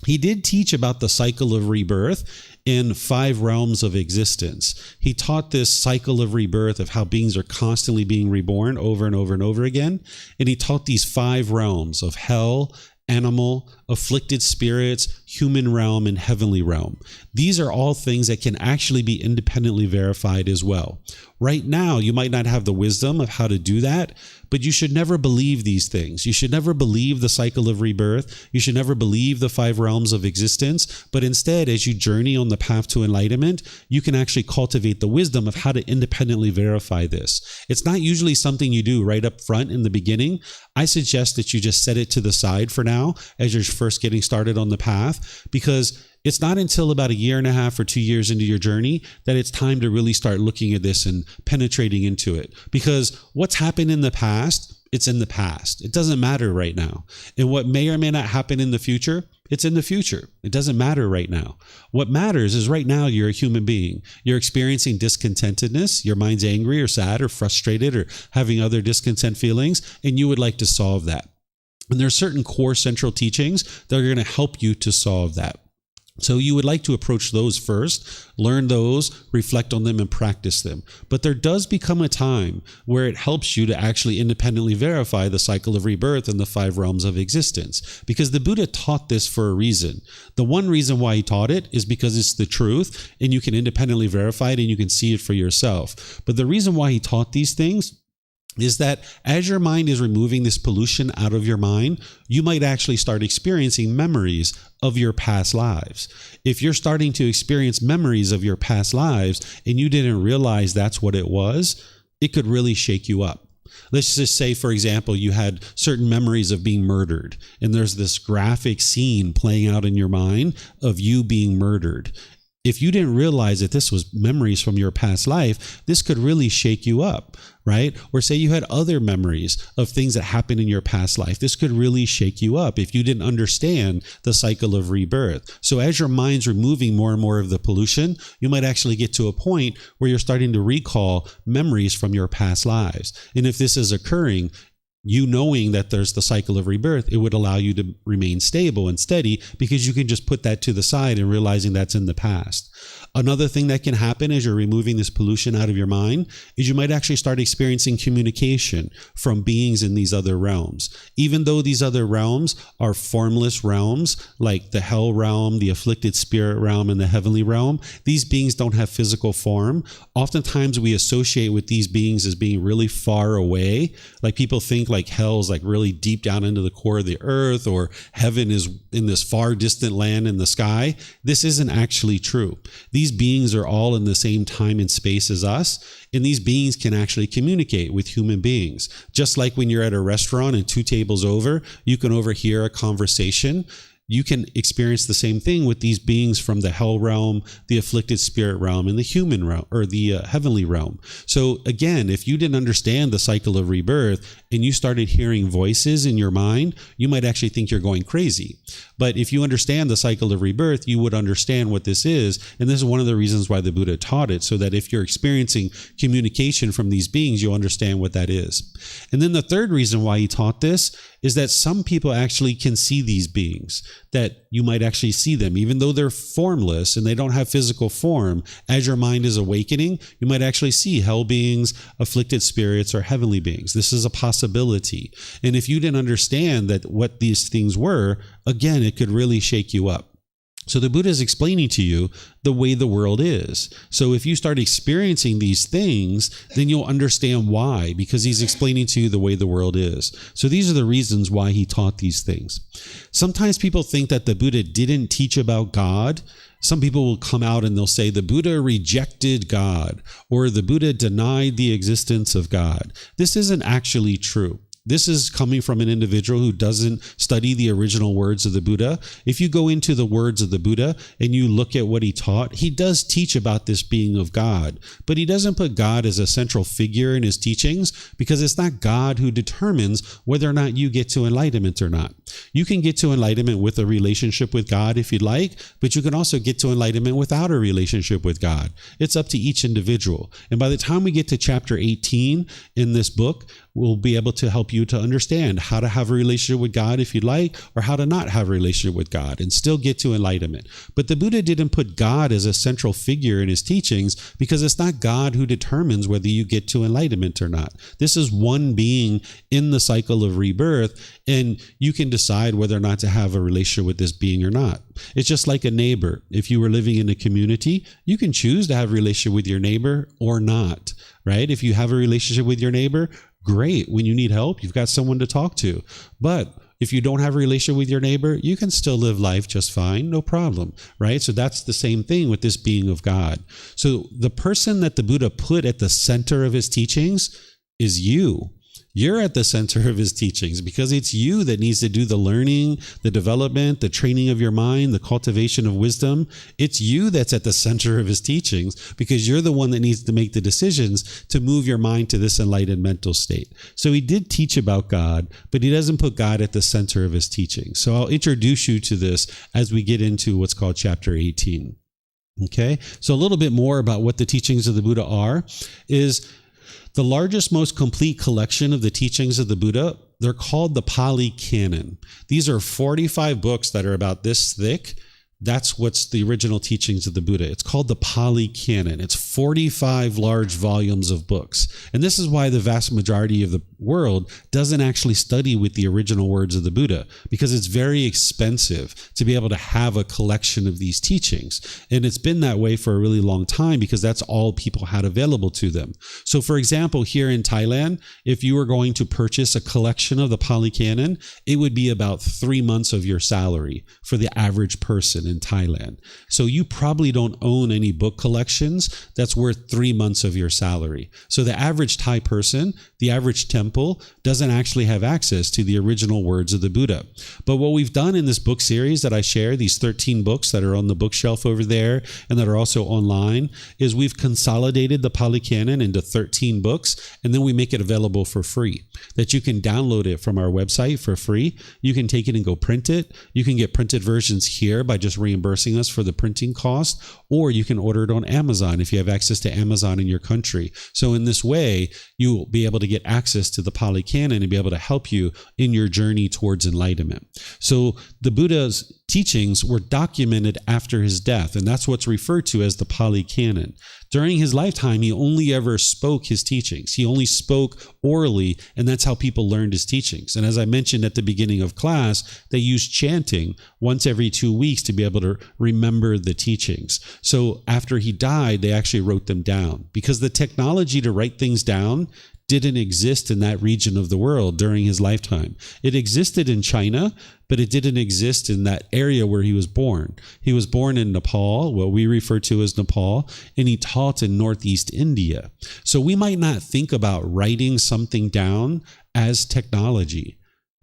He did teach about the cycle of rebirth in 5 realms of existence. He taught this cycle of rebirth of how beings are constantly being reborn over and over and over again. And he taught these 5 realms of hell, animal, afflicted spirits, human realm, and heavenly realm. These are all things that can actually be independently verified as well. Right now, you might not have the wisdom of how to do that, but you should never believe these things. You should never believe the cycle of rebirth. You should never believe the 5 realms of existence. But instead, as you journey on the path to enlightenment, you can actually cultivate the wisdom of how to independently verify this. It's not usually something you do right up front in the beginning. I suggest that you just set it to the side for now as you're first getting started on the path, because it's not until about 1.5 years or 2 years into your journey that it's time to really start looking at this and penetrating into it. Because what's happened in the past, it's in the past. It doesn't matter right now. And what may or may not happen in the future, It's in the future. It doesn't matter right now. What matters is right now you're a human being. You're experiencing discontentedness. Your mind's angry or sad or frustrated or having other discontent feelings, and you would like to solve that. And there are certain core central teachings that are going to help you to solve that. So you would like to approach those first, learn those, reflect on them, and practice them. But there does become a time where it helps you to actually independently verify the cycle of rebirth and the 5 realms of existence. Because the Buddha taught this for a reason. The one reason why he taught it is because it's the truth, and you can independently verify it, and you can see it for yourself. But the reason why he taught these things is that as your mind is removing this pollution out of your mind, you might actually start experiencing memories of your past lives. If you're starting to experience memories of your past lives and you didn't realize that's what it was, it could really shake you up. Let's just say, for example, you had certain memories of being murdered, and there's this graphic scene playing out in your mind of you being murdered. If you didn't realize that this was memories from your past life, this could really shake you up, right? Or say you had other memories of things that happened in your past life. This could really shake you up if you didn't understand the cycle of rebirth. So as your mind's removing more and more of the pollution, you might actually get to a point where you're starting to recall memories from your past lives. And if this is occurring, you knowing that there's the cycle of rebirth, it would allow you to remain stable and steady because you can just put that to the side and realizing that's in the past. Another thing that can happen as you're removing this pollution out of your mind is you might actually start experiencing communication from beings in these other realms. Even though these other realms are formless realms, like the hell realm, the afflicted spirit realm, and the heavenly realm, these beings don't have physical form. Oftentimes we associate with these beings as being really far away. Like people think like hell's like really deep down into the core of the earth, or heaven is in this far distant land in the sky. This isn't actually true. These beings are all in the same time and space as us, and these beings can actually communicate with human beings. Just like when you're at a restaurant and 2 tables over, you can overhear a conversation. You can experience the same thing with these beings from the hell realm, the afflicted spirit realm, and the human realm, or the heavenly realm. So again, if you didn't understand the cycle of rebirth and you started hearing voices in your mind, you might actually think you're going crazy. But if you understand the cycle of rebirth, you would understand what this is. And this is one of the reasons why the Buddha taught it, so that if you're experiencing communication from these beings, you'll understand what that is. And then the third reason why he taught this is that some people actually can see these beings, that you might actually see them, even though they're formless and they don't have physical form. As your mind is awakening, you might actually see hell beings, afflicted spirits, or heavenly beings. This is a possibility. And if you didn't understand that what these things were, again, it could really shake you up. So the Buddha is explaining to you the way the world is. So if you start experiencing these things, then you'll understand why, because he's explaining to you the way the world is. So these are the reasons why he taught these things. Sometimes people think that the Buddha didn't teach about God. Some people will come out and they'll say the Buddha rejected God, or the Buddha denied the existence of God. This isn't actually true. This is coming from an individual who doesn't study the original words of the Buddha. If you go into the words of the Buddha and you look at what he taught, he does teach about this being of God, but he doesn't put God as a central figure in his teachings, because it's not God who determines whether or not you get to enlightenment or not. You can get to enlightenment with a relationship with God if you'd like, but you can also get to enlightenment without a relationship with God. It's up to each individual. And by the time we get to chapter 18 in this book, we'll be able to help you to understand how to have a relationship with God if you'd like, or how to not have a relationship with God and still get to enlightenment. But the Buddha didn't put God as a central figure in his teachings, because it's not God who determines whether you get to enlightenment or not. This is one being in the cycle of rebirth, and you can decide whether or not to have a relationship with this being or not. It's just like a neighbor. If you were living in a community, you can choose to have a relationship with your neighbor or not, right? If you have a relationship with your neighbor, great. When you need help, you've got someone to talk to. But if you don't have a relationship with your neighbor, you can still live life just fine, no problem, right? So that's the same thing with this being of God. So the person that the Buddha put at the center of his teachings is you. You're at the center of his teachings because it's you that needs to do the learning, the development, the training of your mind, the cultivation of wisdom. It's you that's at the center of his teachings because you're the one that needs to make the decisions to move your mind to this enlightened mental state. So he did teach about God, but he doesn't put God at the center of his teachings. So I'll introduce you to this as we get into what's called chapter 18. Okay, so a little bit more about what the teachings of the Buddha are is the largest, most complete collection of the teachings of the Buddha. They're called the Pali Canon. These are 45 books that are about this thick. That's what's the original teachings of the Buddha. It's called the Pali Canon. It's 45 large volumes of books. And this is why the vast majority of the world doesn't actually study with the original words of the Buddha, because it's very expensive to be able to have a collection of these teachings. And it's been that way for a really long time because that's all people had available to them. So for example, here in Thailand, if you were going to purchase a collection of the Pali Canon, it would be about 3 months of your salary for the average person in Thailand. So you probably don't own any book collections that's worth 3 months of your salary. So the average Thai person, the average temple, doesn't actually have access to the original words of the Buddha. But what we've done in this book series that I share, these 13 books that are on the bookshelf over there and that are also online, is we've consolidated the Pali Canon into 13 books, and then we make it available for free, that you can download it from our website for free. You can take it and go print it. You can get printed versions here by just reimbursing us for the printing cost, or you can order it on Amazon if you have access to Amazon in your country. So in this way, you'll be able to get access to the Pali Canon and be able to help you in your journey towards enlightenment. So the Buddha's teachings were documented after his death, and that's what's referred to as the Pali Canon. During his lifetime, he only ever spoke his teachings. He only spoke orally, and that's how people learned his teachings. And as I mentioned at the beginning of class, they used chanting once every 2 weeks to be able to remember the teachings. So after he died, they actually wrote them down because the technology to write things down didn't exist in that region of the world during his lifetime. It existed in China, but it didn't exist in that area where he was born. He was born in Nepal, what we refer to as Nepal, and he taught in Northeast India. So we might not think about writing something down as technology,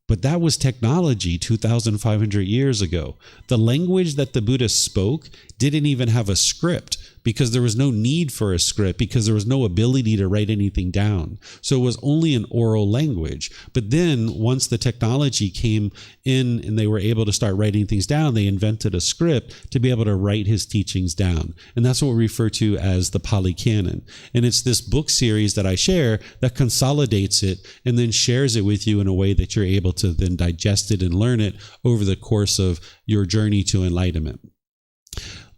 but that was technology 2,500 years ago. The language that the Buddha spoke didn't even have a script because there was no need for a script, because there was no ability to write anything down. So it was only an oral language. But then once the technology came in and they were able to start writing things down, they invented a script to be able to write his teachings down. And that's what we refer to as the Pali Canon. And it's this book series that I share that consolidates it and then shares it with you in a way that you're able to then digest it and learn it over the course of your journey to enlightenment.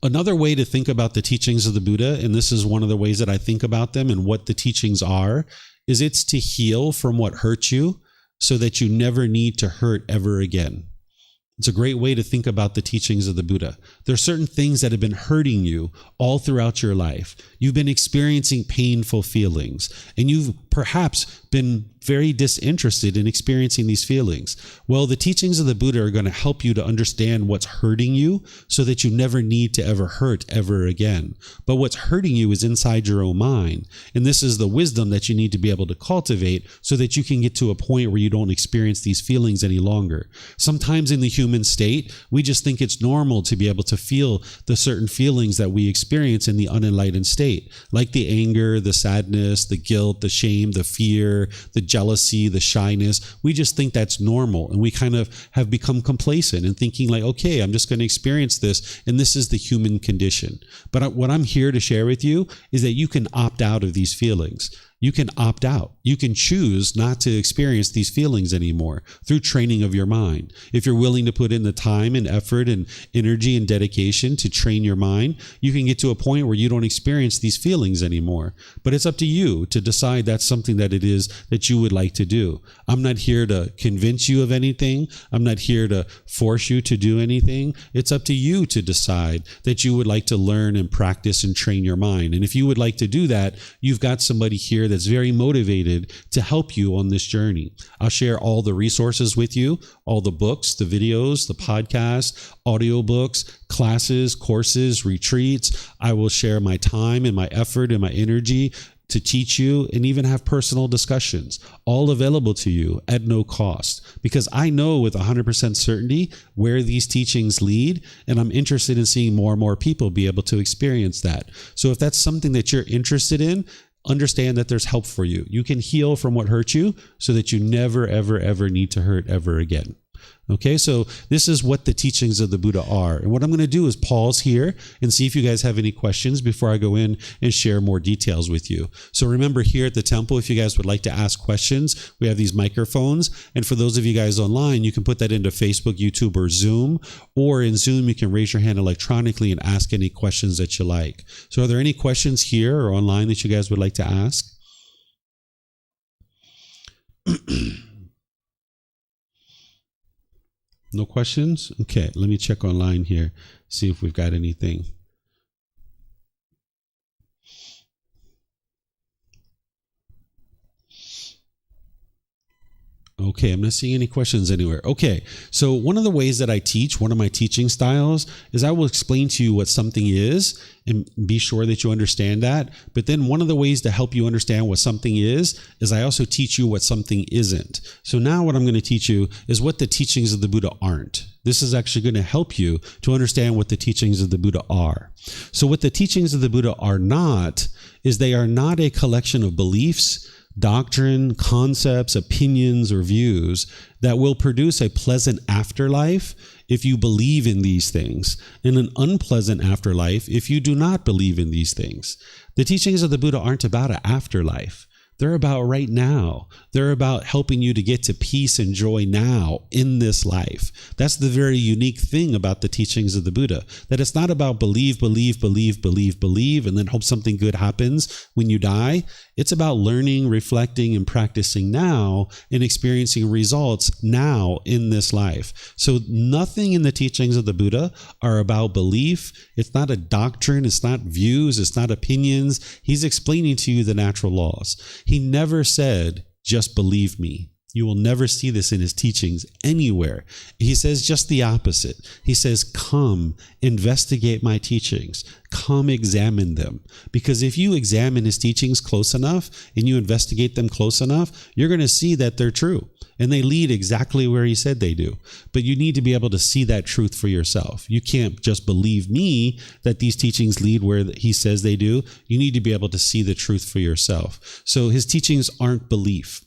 Another way to think about the teachings of the Buddha, and this is one of the ways that I think about them and what the teachings are, is it's to heal from what hurt you so that you never need to hurt ever again. It's a great way to think about the teachings of the Buddha. There are certain things that have been hurting you all throughout your life. You've been experiencing painful feelings, and you've perhaps been very disinterested in experiencing these feelings. Well, the teachings of the Buddha are going to help you to understand what's hurting you so that you never need to ever hurt ever again. But what's hurting you is inside your own mind. And this is the wisdom that you need to be able to cultivate so that you can get to a point where you don't experience these feelings any longer. Sometimes in the human state, we just think it's normal to be able to feel the certain feelings that we experience in the unenlightened state, like the anger, the sadness, the guilt, the shame, the fear, the jealousy, the shyness. We just think that's normal, and we kind of have become complacent and thinking like, okay, I'm just going to experience this, and this is the human condition. But what I'm here to share with you is that you can opt out of these feelings. You can opt out. You can choose not to experience these feelings anymore through training of your mind. If you're willing to put in the time and effort and energy and dedication to train your mind, you can get to a point where you don't experience these feelings anymore. But it's up to you to decide that's something that it is that you would like to do. I'm not here to convince you of anything. I'm not here to force you to do anything. It's up to you to decide that you would like to learn and practice and train your mind. And if you would like to do that, you've got somebody here that's very motivated to help you on this journey. I'll share all the resources with you, all the books, the videos, the podcasts, audiobooks, classes, courses, retreats. I will share my time and my effort and my energy to teach you, and even have personal discussions, all available to you at no cost. Because I know with 100% certainty where these teachings lead, and I'm interested in seeing more and more people be able to experience that. So if that's something that you're interested in, understand that there's help for you. You can heal from what hurt you so that you never, ever, ever need to hurt ever again. Okay, so this is what the teachings of the Buddha are. And what I'm going to do is pause here and see if you guys have any questions before I go in and share more details with you. So remember, here at the temple, if you guys would like to ask questions, we have these microphones. And for those of you guys online, you can put that into Facebook, YouTube, or Zoom. Or in Zoom, you can raise your hand electronically and ask any questions that you like. So are there any questions here or online that you guys would like to ask? No questions? Okay, let me check online here, see if we've got anything. Okay, I'm not seeing any questions anywhere. Okay, so one of the ways that I teach, one of my teaching styles, is I will explain to you what something is and be sure that you understand that. But then one of the ways to help you understand what something is I also teach you what something isn't. So now what I'm going to teach you is what the teachings of the Buddha aren't. This is actually going to help you to understand what the teachings of the Buddha are. So what the teachings of the Buddha are not is they are not a collection of beliefs, doctrine, concepts, opinions, or views that will produce a pleasant afterlife if you believe in these things, and an unpleasant afterlife if you do not believe in these things. The teachings of the Buddha aren't about an afterlife. They're about right now. They're about helping you to get to peace and joy now in this life. That's the very unique thing about the teachings of the Buddha, that it's not about believe, and then hope something good happens when you die. It's about learning, reflecting, and practicing now and experiencing results now in this life. So nothing in the teachings of the Buddha are about belief. It's not a doctrine. It's not views. It's not opinions. He's explaining to you the natural laws. He never said, just believe me. You will never see this in his teachings anywhere. He says just the opposite. He says, come, investigate my teachings. Come examine them. Because if you examine his teachings close enough and you investigate them close enough, you're going to see that they're true. And they lead exactly where he said they do. But you need to be able to see that truth for yourself. You can't just believe me that these teachings lead where he says they do. You need to be able to see the truth for yourself. So his teachings aren't belief.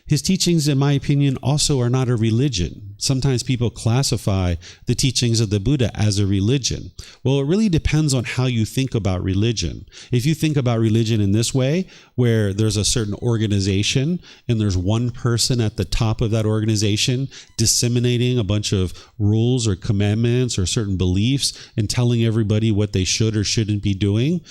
His teachings, in my opinion, also are not a religion. Sometimes people classify the teachings of the Buddha as a religion. Well, it really depends on how you think about religion. If you think about religion in this way, where there's a certain organization and there's one person at the top of that organization disseminating a bunch of rules or commandments or certain beliefs and telling everybody what they should or shouldn't be doing,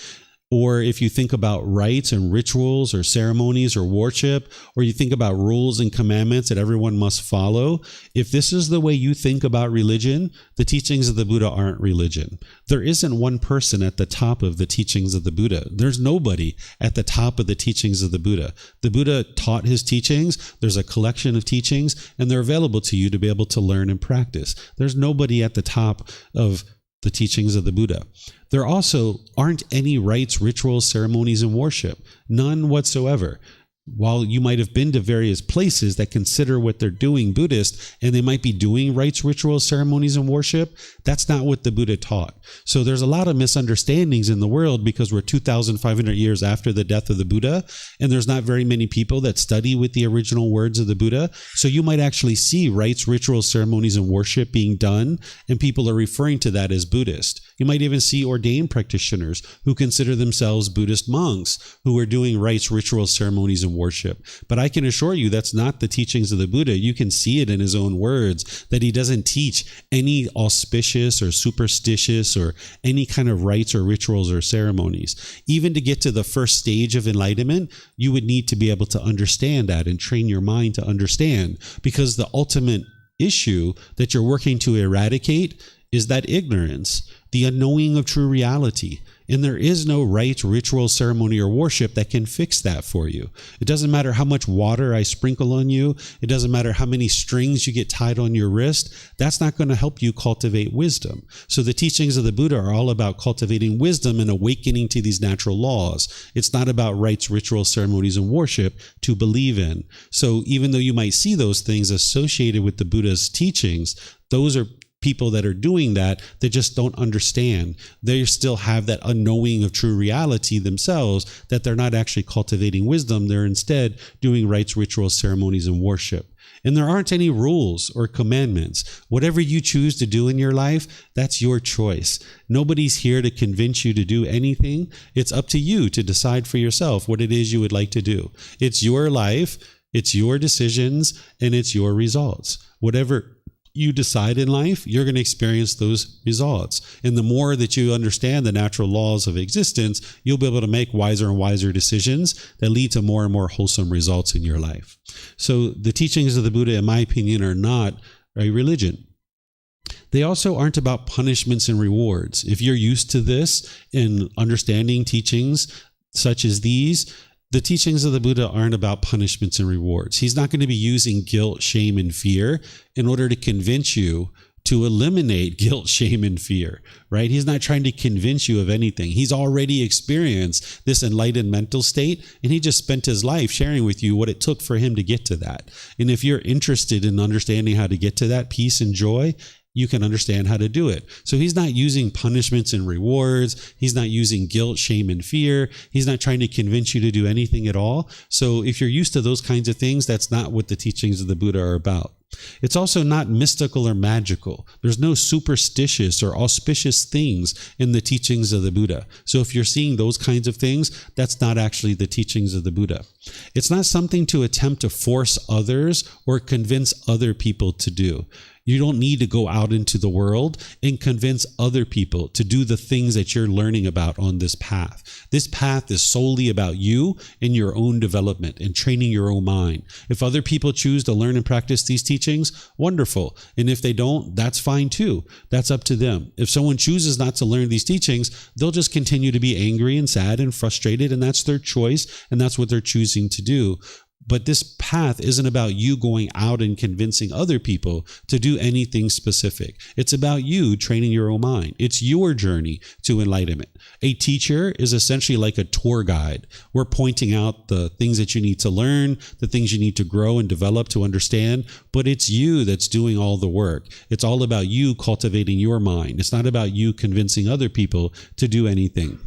or if you think about rites and rituals or ceremonies or worship, or you think about rules and commandments that everyone must follow, if this is the way you think about religion, the teachings of the Buddha aren't religion. There isn't one person at the top of the teachings of the Buddha. There's nobody at the top of the teachings of the Buddha. The Buddha taught his teachings. There's a collection of teachings, and they're available to you to be able to learn and practice. There's nobody at the top of the teachings of the Buddha. There also aren't any rites, rituals, ceremonies, and worship. None whatsoever. While you might have been to various places that consider what they're doing Buddhist, and they might be doing rites, rituals, ceremonies, and worship, that's not what the Buddha taught. So there's a lot of misunderstandings in the world because we're 2,500 years after the death of the Buddha, and there's not very many people that study with the original words of the Buddha. So you might actually see rites, rituals, ceremonies, and worship being done, and people are referring to that as Buddhist. You might even see ordained practitioners who consider themselves Buddhist monks who are doing rites, rituals, ceremonies, and worship. But I can assure you that's not the teachings of the Buddha. You can see it in his own words that he doesn't teach any auspicious or superstitious or any kind of rites or rituals or ceremonies. Even to get to the first stage of enlightenment, you would need to be able to understand that and train your mind to understand, because the ultimate issue that you're working to eradicate is that ignorance, the unknowing of true reality. And there is no rite, ritual, ceremony, or worship that can fix that for you. It doesn't matter how much water I sprinkle on you. It doesn't matter how many strings you get tied on your wrist. That's not going to help you cultivate wisdom. So the teachings of the Buddha are all about cultivating wisdom and awakening to these natural laws. It's not about rites, rituals, ceremonies, and worship to believe in. So even though you might see those things associated with the Buddha's teachings, those are people that are doing that just don't understand. They still have that unknowing of true reality themselves, that they're not actually cultivating wisdom. They're instead doing rites, rituals, ceremonies, and worship. And there aren't any rules or commandments. Whatever you choose to do in your life, that's your choice. Nobody's here to convince you to do anything. It's up to you to decide for yourself what it is you would like to do. It's your life, it's your decisions, and it's your results. Whatever you decide in life, you're going to experience those results. And the more that you understand the natural laws of existence, you'll be able to make wiser and wiser decisions that lead to more and more wholesome results in your life. So the teachings of the Buddha, in my opinion, are not a religion. They also aren't about punishments and rewards. If you're used to this in understanding teachings such as these, the teachings of the Buddha aren't about punishments and rewards. He's not going to be using guilt, shame, and fear in order to convince you to eliminate guilt, shame, and fear, right? He's not trying to convince you of anything. He's already experienced this enlightened mental state, and he just spent his life sharing with you what it took for him to get to that. And if you're interested in understanding how to get to that peace and joy, you can understand how to do it. So he's not using punishments and rewards. He's not using guilt, shame, and fear. He's not trying to convince you to do anything at all. So if you're used to those kinds of things, that's not what the teachings of the Buddha are about. It's also not mystical or magical. There's no superstitious or auspicious things in the teachings of the Buddha. So if you're seeing those kinds of things, that's not actually the teachings of the Buddha. It's not something to attempt to force others or convince other people to do. You don't need to go out into the world and convince other people to do the things that you're learning about on this path. This path is solely about you and your own development and training your own mind. If other people choose to learn and practice these teachings, wonderful. And if they don't, that's fine too. That's up to them. If someone chooses not to learn these teachings, they'll just continue to be angry and sad and frustrated, and that's their choice, and that's what they're choosing to do. But this path isn't about you going out and convincing other people to do anything specific. It's about you training your own mind. It's your journey to enlightenment. A teacher is essentially like a tour guide. We're pointing out the things that you need to learn, the things you need to grow and develop to understand, but it's you that's doing all the work. It's all about you cultivating your mind. It's not about you convincing other people to do anything.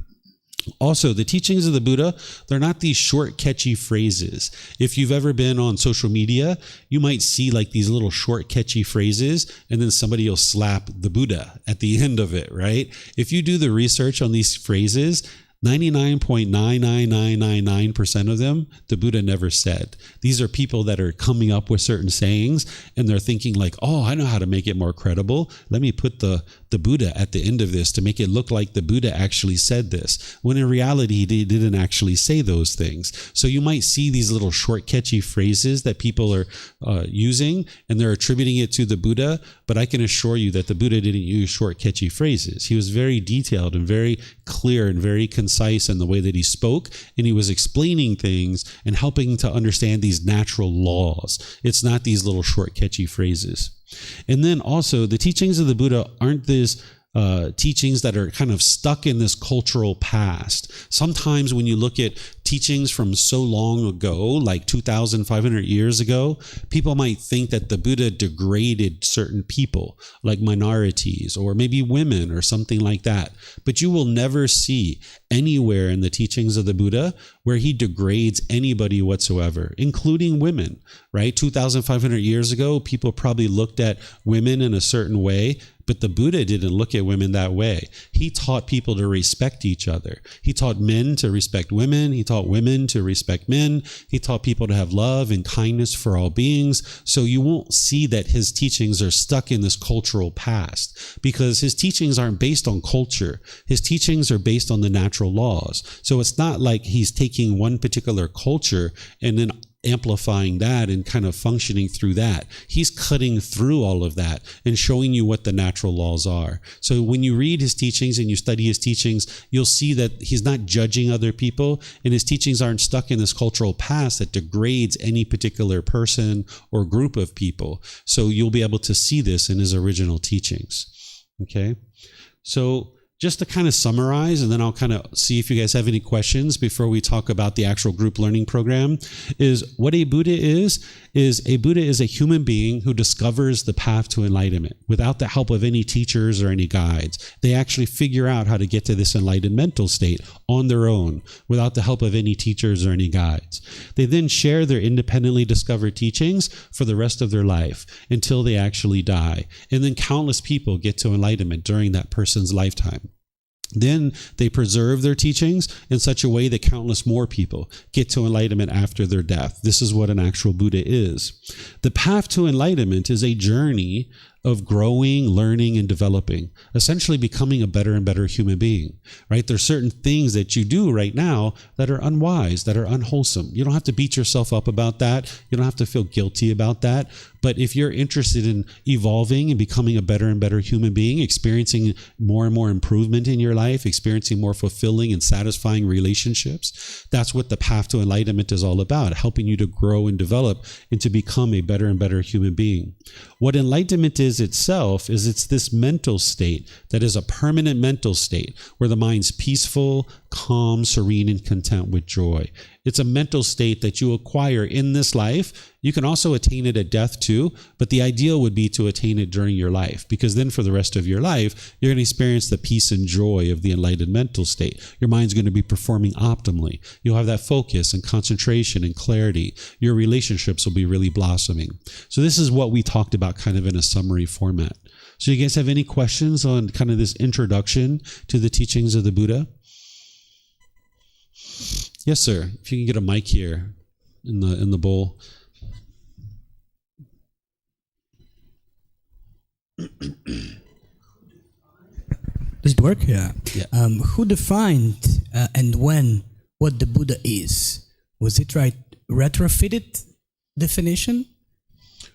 Also, the teachings of the Buddha, they're not these short, catchy phrases. If you've ever been on social media, you might see like these little short, catchy phrases, and then somebody will slap the Buddha at the end of it, right? If you do the research on these phrases, 99.99999% of them, the Buddha never said. These are people that are coming up with certain sayings, and they're thinking like, oh, I know how to make it more credible. Let me put the Buddha at the end of this to make it look like the Buddha actually said this, when in reality, he didn't actually say those things. So you might see these little short, catchy phrases that people are using, and they're attributing it to the Buddha, but I can assure you that the Buddha didn't use short, catchy phrases. He was very detailed and very clear and very concise in the way that he spoke, and he was explaining things and helping to understand these natural laws. It's not these little short, catchy phrases. And then also, the teachings of the Buddha aren't these teachings that are kind of stuck in this cultural past. Sometimes when you look at teachings from so long ago, like 2,500 years ago, people might think that the Buddha degraded certain people, like minorities or maybe women or something like that. But you will never see anywhere in the teachings of the Buddha where he degrades anybody whatsoever, including women, right? 2,500 years ago, people probably looked at women in a certain way, but the Buddha didn't look at women that way. He taught people to respect each other. He taught men to respect women. He taught women to respect men. He taught people to have love and kindness for all beings. So you won't see that his teachings are stuck in this cultural past, because his teachings aren't based on culture. His teachings are based on the natural laws. So it's not like he's taking one particular culture and then amplifying that and kind of functioning through that. He's cutting through all of that and showing you what the natural laws are. So when you read his teachings and you study his teachings, you'll see that he's not judging other people, and his teachings aren't stuck in this cultural past that degrades any particular person or group of people. So you'll be able to see this in his original teachings. Okay? So just to kind of summarize, and then I'll kind of see if you guys have any questions before we talk about the actual group learning program, is what a Buddha is a Buddha is a human being who discovers the path to enlightenment without the help of any teachers or any guides. They actually figure out how to get to this enlightened mental state on their own without the help of any teachers or any guides. They then share their independently discovered teachings for the rest of their life until they actually die. And then countless people get to enlightenment during that person's lifetime. Then they preserve their teachings in such a way that countless more people get to enlightenment after their death. This is what an actual Buddha is. The path to enlightenment is a journey of growing, learning, and developing, essentially becoming a better and better human being, right? There's certain things that you do right now that are unwise, that are unwholesome. You don't have to beat yourself up about that. You don't have to feel guilty about that. But if you're interested in evolving and becoming a better and better human being, experiencing more and more improvement in your life, experiencing more fulfilling and satisfying relationships, that's what the path to enlightenment is all about, helping you to grow and develop and to become a better and better human being. What enlightenment is itself is it's this mental state that is a permanent mental state where the mind's peaceful, calm, serene, and content with joy. It's a mental state that you acquire in this life. You can also attain it at death too, but the ideal would be to attain it during your life, because then for the rest of your life, you're going to experience the peace and joy of the enlightened mental state. Your mind's going to be performing optimally. You'll have that focus and concentration and clarity. Your relationships will be really blossoming. So this is what we talked about kind of in a summary format. So you guys have any questions on kind of this introduction to the teachings of the Buddha? Yes, sir. If you can get a mic here in the bowl. Does it work? Yeah. Who defined and when what the Buddha is? Was it retrofitted definition?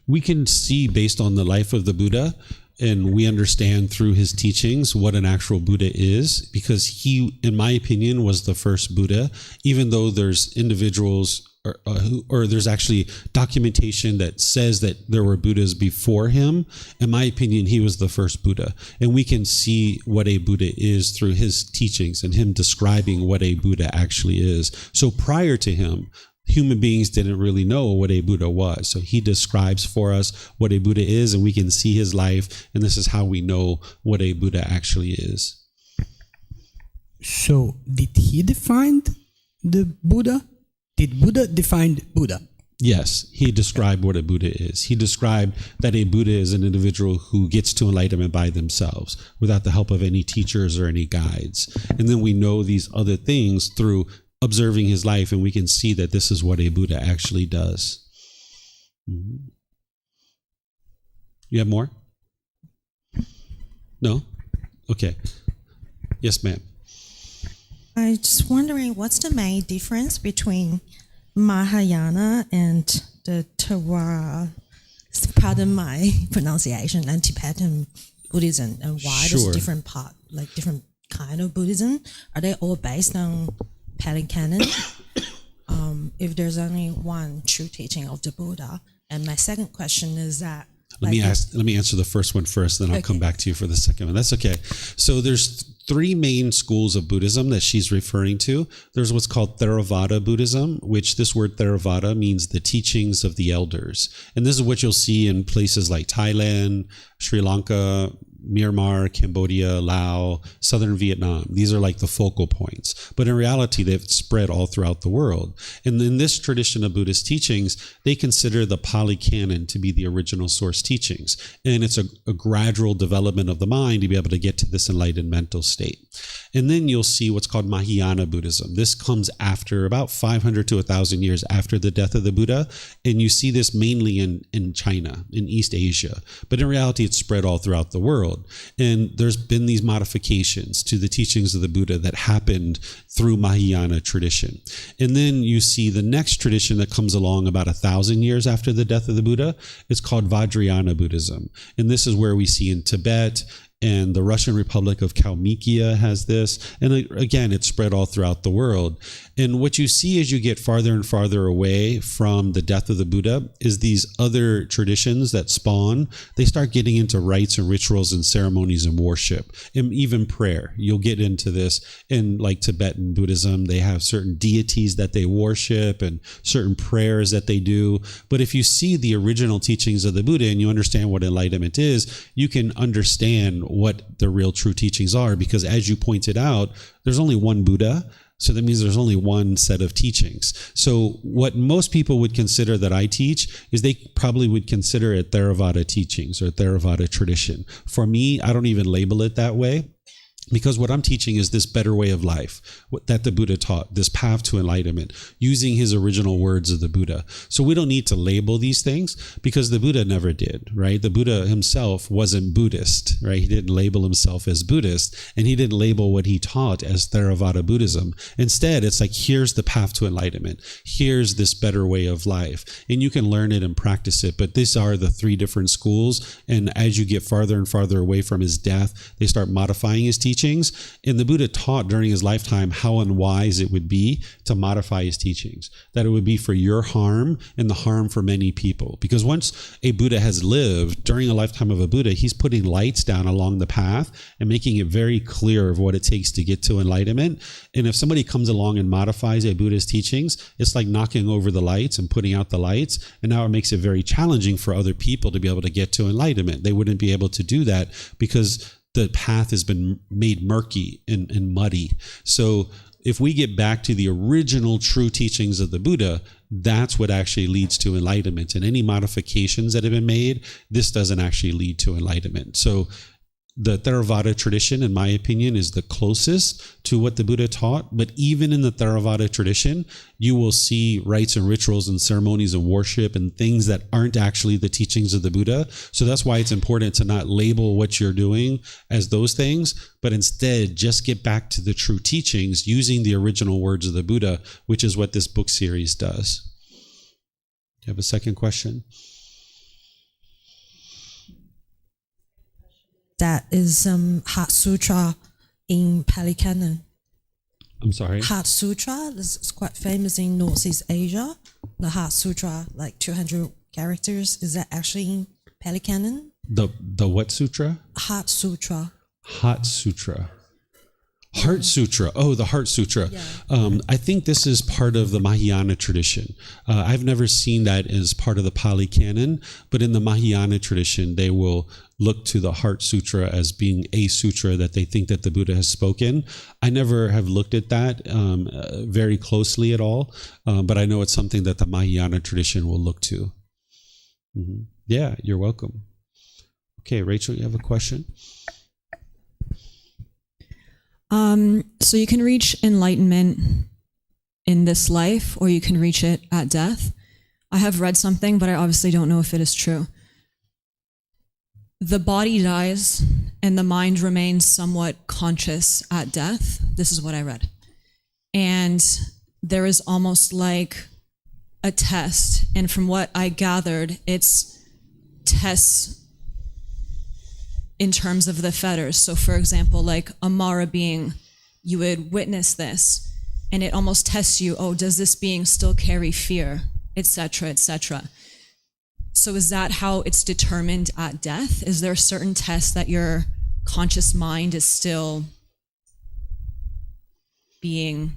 We can see based on the life of the Buddha, and we understand through his teachings what an actual Buddha is, because he, in my opinion, was the first Buddha, even though there's individuals or there's actually documentation that says that there were Buddhas before him. In my opinion, he was the first Buddha. And we can see what a Buddha is through his teachings and him describing what a Buddha actually is. So prior to him, human beings didn't really know what a Buddha was. So he describes for us what a Buddha is, and we can see his life, and this is how we know what a Buddha actually is. So did he define the Buddha? Did Buddha define Buddha? Yes, he described what a Buddha is. He described that a Buddha is an individual who gets to enlightenment by themselves without the help of any teachers or any guides. And then we know these other things through observing his life, and we can see that this is what a Buddha actually does. Mm-hmm. You have more? No? Okay. Yes, ma'am. I'm just wondering, what's the main difference between Mahayana and the Theravada, pardon my pronunciation, and Tibetan Buddhism, and why there's different different kind of Buddhism? Are they all based on Pali Canon? If there's only one true teaching of the Buddha? And my second question is that let me answer the first one first, then I'll come back to you for the second one. That's okay. So there's three main schools of Buddhism that she's referring to. There's what's called Theravada Buddhism, which this word Theravada means the teachings of the elders. And this is what you'll see in places like Thailand, Sri Lanka, Myanmar, Cambodia, Laos, southern Vietnam. These are like the focal points. But in reality, they've spread all throughout the world. And in this tradition of Buddhist teachings, they consider the Pali Canon to be the original source teachings. And it's a gradual development of the mind to be able to get to this enlightened mental state. And then you'll see what's called Mahayana Buddhism. This comes after about 500 to 1,000 years after the death of the Buddha. And you see this mainly in China, in East Asia. But in reality, it's spread all throughout the world. And there's been these modifications to the teachings of the Buddha that happened through Mahayana tradition. And then you see the next tradition that comes along about 1,000 years after the death of the Buddha. It's called Vajrayana Buddhism. And this is where we see in Tibet, and the Russian Republic of Kalmykia has this. And again, it's spread all throughout the world. And what you see as you get farther and farther away from the death of the Buddha is these other traditions that spawn. They start getting into rites and rituals and ceremonies and worship, and even prayer. You'll get into this in like Tibetan Buddhism. They have certain deities that they worship and certain prayers that they do. But if you see the original teachings of the Buddha and you understand what enlightenment is, you can understand what the real true teachings are, because as you pointed out, there's only one Buddha. So that means there's only one set of teachings. So what most people would consider that I teach is they probably would consider it Theravada teachings or Theravada tradition. For me, I don't even label it that way, because what I'm teaching is this better way of life that the Buddha taught, this path to enlightenment, using his original words of the Buddha. So we don't need to label these things, because the Buddha never did, right? The Buddha himself wasn't Buddhist, right? He didn't label himself as Buddhist, and he didn't label what he taught as Theravada Buddhism. Instead, it's like, here's the path to enlightenment. Here's this better way of life. And you can learn it and practice it, but these are the three different schools. And as you get farther and farther away from his death, they start modifying his teachings. And the Buddha taught during his lifetime how unwise it would be to modify his teachings, that it would be for your harm and the harm for many people. Because once a Buddha has lived during a lifetime of a Buddha, he's putting lights down along the path and making it very clear of what it takes to get to enlightenment. And if somebody comes along and modifies a Buddha's teachings, it's like knocking over the lights and putting out the lights. And now it makes it very challenging for other people to be able to get to enlightenment. They wouldn't be able to do that because the path has been made murky and muddy. So if we get back to the original true teachings of the Buddha, that's what actually leads to enlightenment. And any modifications that have been made, this doesn't actually lead to enlightenment. So the Theravada tradition, in my opinion, is the closest to what the Buddha taught. But even in the Theravada tradition, you will see rites and rituals and ceremonies and worship and things that aren't actually the teachings of the Buddha. So that's why it's important to not label what you're doing as those things, but instead just get back to the true teachings using the original words of the Buddha, which is what this book series does. Do you have a second question? That is Heart Sutra in Pali Canon. I'm sorry? Heart Sutra is quite famous in Northeast Asia. The Heart Sutra, like 200 characters. Is that actually in Pali Canon? The what sutra? Heart Sutra. Heart Sutra. Heart Sutra. Oh, the Heart Sutra. Yeah. I think this is part of the Mahayana tradition. I've never seen that as part of the Pali Canon, but in the Mahayana tradition, they will look to the Heart Sutra as being a sutra that they think that the Buddha has spoken. I never have looked at that very closely at all, but I know it's something that the Mahayana tradition will look to. Mm-hmm. Yeah, you're welcome. Okay, Rachel, you have a question? So you can reach enlightenment in this life, or you can reach it at death. I have read something, but I obviously don't know if it is true. The body dies and the mind remains somewhat conscious at death. This is what I read. And there is almost like a test. And from what I gathered, it's tests in terms of the fetters. So for example, like a Mara being, you would witness this and it almost tests you, oh, does this being still carry fear, etc., etc. So is that how it's determined at death? Is there a certain test that your conscious mind is still being?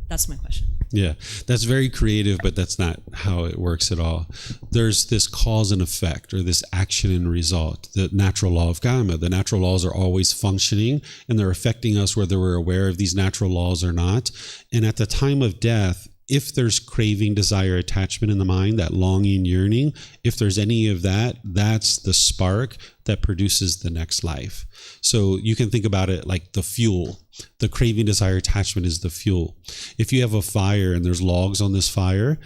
That's my question. Yeah, that's very creative, but that's not how it works at all. There's this cause and effect, or this action and result, the natural law of karma. The natural laws are always functioning, and they're affecting us whether we're aware of these natural laws or not. And at the time of death, if there's craving, desire, attachment in the mind, that longing, yearning, if there's any of that, that's the spark that produces the next life. So you can think about it like the fuel. The craving, desire, attachment is the fuel. If you have a fire and there's logs on this fire,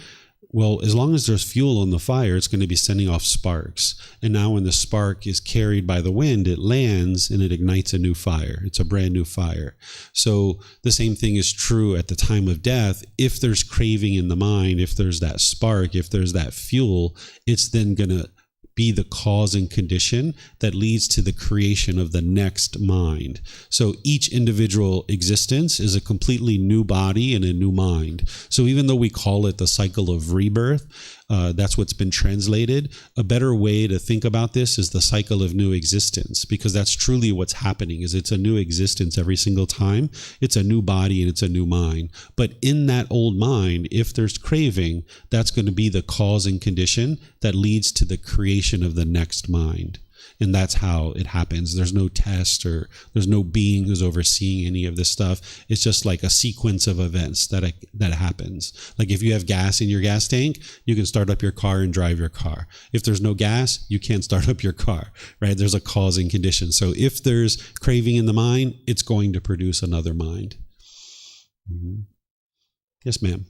well, as long as there's fuel on the fire, it's going to be sending off sparks. And now when the spark is carried by the wind, it lands and it ignites a new fire. It's a brand new fire. So the same thing is true at the time of death. If there's craving in the mind, if there's that spark, if there's that fuel, it's then going to be the cause and condition that leads to the creation of the next mind. So each individual existence is a completely new body and a new mind. So even though we call it the cycle of rebirth, that's what's been translated. A better way to think about this is the cycle of new existence, because that's truly what's happening. Is it's a new existence every single time. It's a new body and it's a new mind. But in that old mind, if there's craving, that's going to be the cause and condition that leads to the creation of the next mind. And that's how it happens. There's no test or there's no being who's overseeing any of this stuff. It's just like a sequence of events that happens. Like if you have gas in your gas tank, you can start up your car and drive your car. If there's no gas, you can't start up your car, right? There's a cause and condition. So if there's craving in the mind, it's going to produce another mind. Mm-hmm. Yes, ma'am.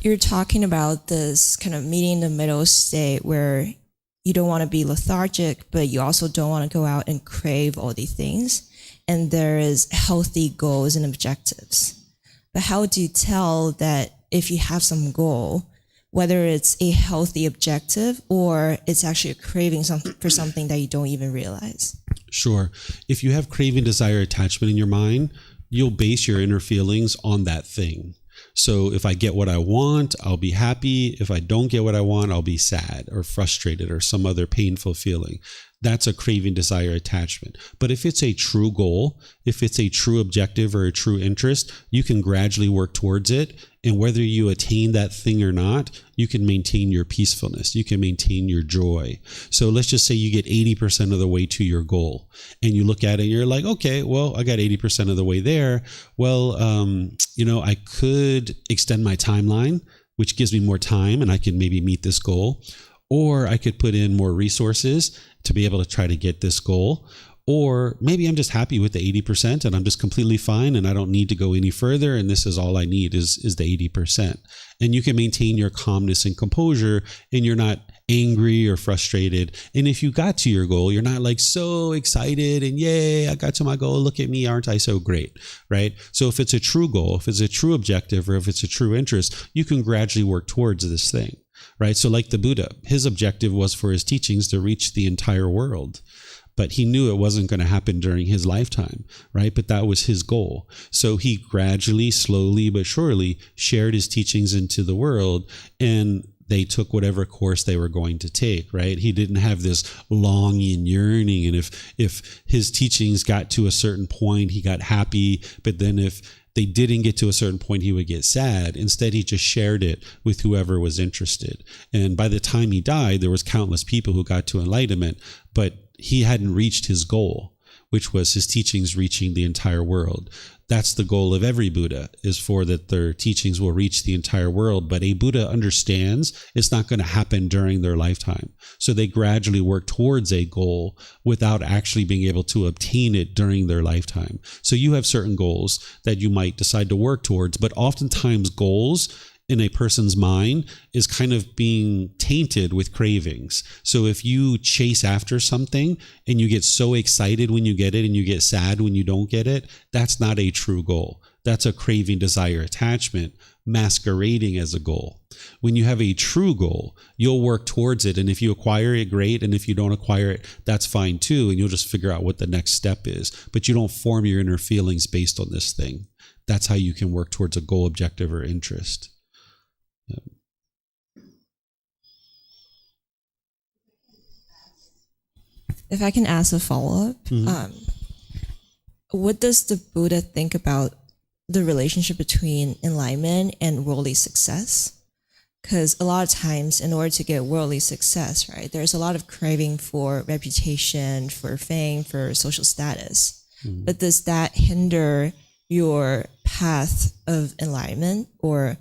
You're talking about this kind of meeting in the middle state where you don't want to be lethargic, but you also don't want to go out and crave all these things. And there is healthy goals and objectives. But how do you tell that if you have some goal, whether it's a healthy objective or it's actually a craving for something that you don't even realize? Sure. If you have craving, desire, attachment in your mind, you'll base your inner feelings on that thing. So if I get what I want, I'll be happy. If I don't get what I want, I'll be sad or frustrated or some other painful feeling. That's a craving, desire, attachment. But if it's a true goal, if it's a true objective or a true interest, you can gradually work towards it. And whether you attain that thing or not, you can maintain your peacefulness. You can maintain your joy. So let's just say you get 80% of the way to your goal and you look at it and you're like, okay, well, I got 80% of the way there. Well, I could extend my timeline, which gives me more time and I can maybe meet this goal. Or I could put in more resources to be able to try to get this goal. Or maybe I'm just happy with the 80% and I'm just completely fine and I don't need to go any further. And this is all I need is the 80%. And you can maintain your calmness and composure and you're not angry or frustrated. And if you got to your goal, you're not like so excited and yay, I got to my goal. Look at me. Aren't I so great? Right? So if it's a true goal, if it's a true objective, or if it's a true interest, you can gradually work towards this thing. Right? So like the Buddha, his objective was for his teachings to reach the entire world. But he knew it wasn't going to happen during his lifetime, right? But that was his goal. So he gradually, slowly, but surely shared his teachings into the world, and they took whatever course they were going to take, right? He didn't have this longing, yearning. And if his teachings got to a certain point, he got happy. But then if they didn't get to a certain point, he would get sad. Instead, he just shared it with whoever was interested. And by the time he died, there was countless people who got to enlightenment, but he hadn't reached his goal, which was his teachings reaching the entire world. That's the goal of every Buddha, is for that their teachings will reach the entire world. But a Buddha understands it's not going to happen during their lifetime. So they gradually work towards a goal without actually being able to obtain it during their lifetime. So you have certain goals that you might decide to work towards, but oftentimes goals in a person's mind is kind of being tainted with cravings. So if you chase after something and you get so excited when you get it and you get sad when you don't get it, that's not a true goal. That's a craving, desire, attachment masquerading as a goal. When you have a true goal, you'll work towards it. And if you acquire it, great. And if you don't acquire it, that's fine too. And you'll just figure out what the next step is. But you don't form your inner feelings based on this thing. That's how you can work towards a goal, objective, or interest. If I can ask a follow-up, what does the Buddha think about the relationship between enlightenment and worldly success? Because a lot of times, in order to get worldly success, right, there's a lot of craving for reputation, for fame, for social status. But does that hinder your path of enlightenment, or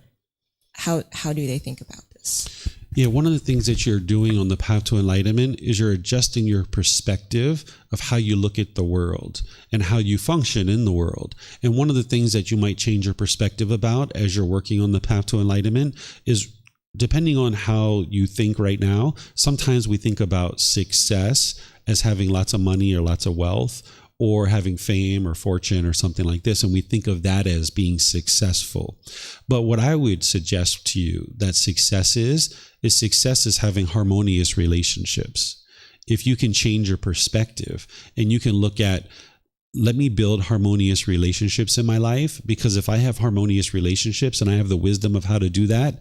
how do they think about this? Yeah, one of the things that you're doing on the path to enlightenment is you're adjusting your perspective of how you look at the world and how you function in the world. And one of the things that you might change your perspective about as you're working on the path to enlightenment is, depending on how you think right now, sometimes we think about success as having lots of money or lots of wealth, or having fame or fortune or something like this, and we think of that as being successful. But what I would suggest to you that success is having harmonious relationships. If you can change your perspective and you can look at, let me build harmonious relationships in my life, because if I have harmonious relationships and I have the wisdom of how to do that,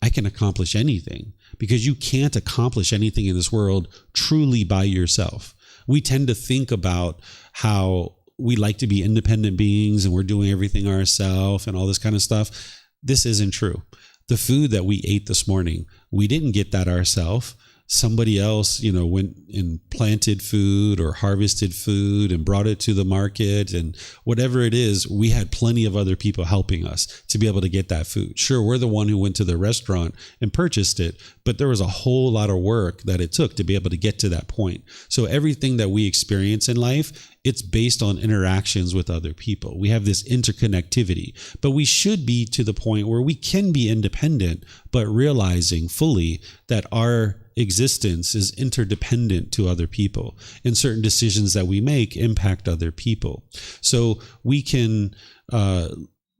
I can accomplish anything, because you can't accomplish anything in this world truly by yourself. We tend to think about how we like to be independent beings and we're doing everything ourselves and all this kind of stuff. This isn't true. The food that we ate this morning, we didn't get that ourselves. Somebody else, went and planted food or harvested food and brought it to the market, and whatever it is, we had plenty of other people helping us to be able to get that food. Sure, we're the one who went to the restaurant and purchased it, but there was a whole lot of work that it took to be able to get to that point. So everything that we experience in life, it's based on interactions with other people. We have this interconnectivity, but we should be to the point where we can be independent, but realizing fully that our existence is interdependent to other people, and certain decisions that we make impact other people. So we can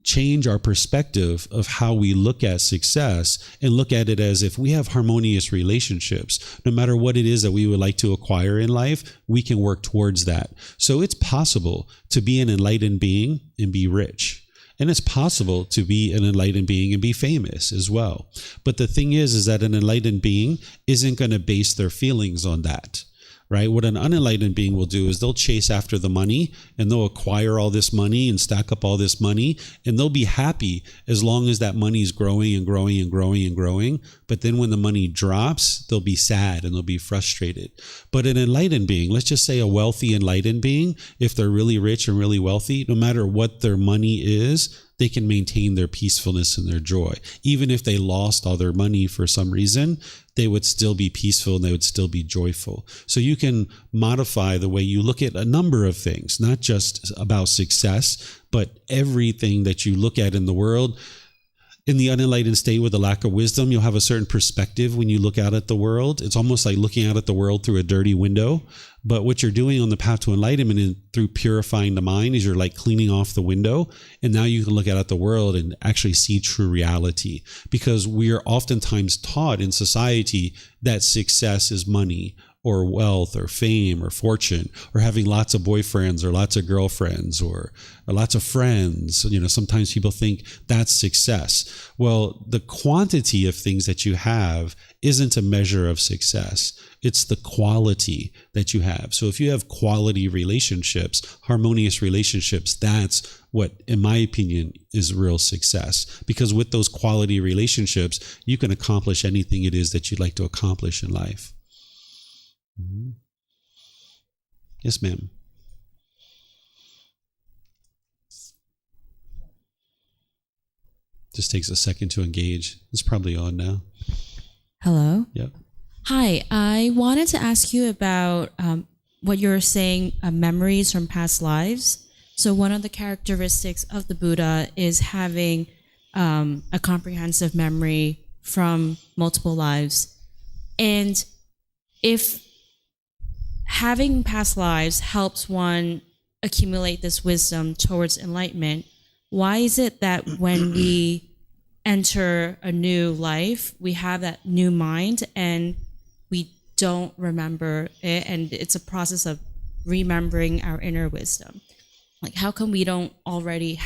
change our perspective of how we look at success and look at it as, if we have harmonious relationships, no matter what it is that we would like to acquire in life, we can work towards that. So it's possible to be an enlightened being and be rich. And it's possible to be an enlightened being and be famous as well. But the thing is that an enlightened being isn't going to base their feelings on that, right? What an unenlightened being will do is they'll chase after the money, and they'll acquire all this money and stack up all this money, and they'll be happy as long as that money is growing and growing and growing and growing. But then when the money drops, they'll be sad and they'll be frustrated. But an enlightened being, let's just say a wealthy enlightened being, if they're really rich and really wealthy, no matter what their money is, they can maintain their peacefulness and their joy. Even if they lost all their money for some reason, they would still be peaceful and they would still be joyful. So you can modify the way you look at a number of things, not just about success, but everything that you look at in the world. In the unenlightened state with a lack of wisdom, you'll have a certain perspective when you look out at the world. It's almost like looking out at the world through a dirty window. But what you're doing on the path to enlightenment and through purifying the mind is you're like cleaning off the window. And now you can look out at the world and actually see true reality. Because we are oftentimes taught in society that success is money, or wealth, or fame, or fortune, or having lots of boyfriends, or lots of girlfriends, or lots of friends. Sometimes people think that's success. Well, the quantity of things that you have isn't a measure of success. It's the quality that you have. So if you have quality relationships, harmonious relationships, that's what, in my opinion, is real success. Because with those quality relationships, you can accomplish anything it is that you'd like to accomplish in life. Mm-hmm. Yes, ma'am. Just takes a second to engage. It's probably on now. Hello. Yep. Hi. I wanted to ask you about what you were saying, memories from past lives. So one of the characteristics of the Buddha is having a comprehensive memory from multiple lives. And if having past lives helps one accumulate this wisdom towards enlightenment, why is it that when we enter a new life, we have that new mind and we don't remember it, and it's a process of remembering our inner wisdom? Like, how come we don't already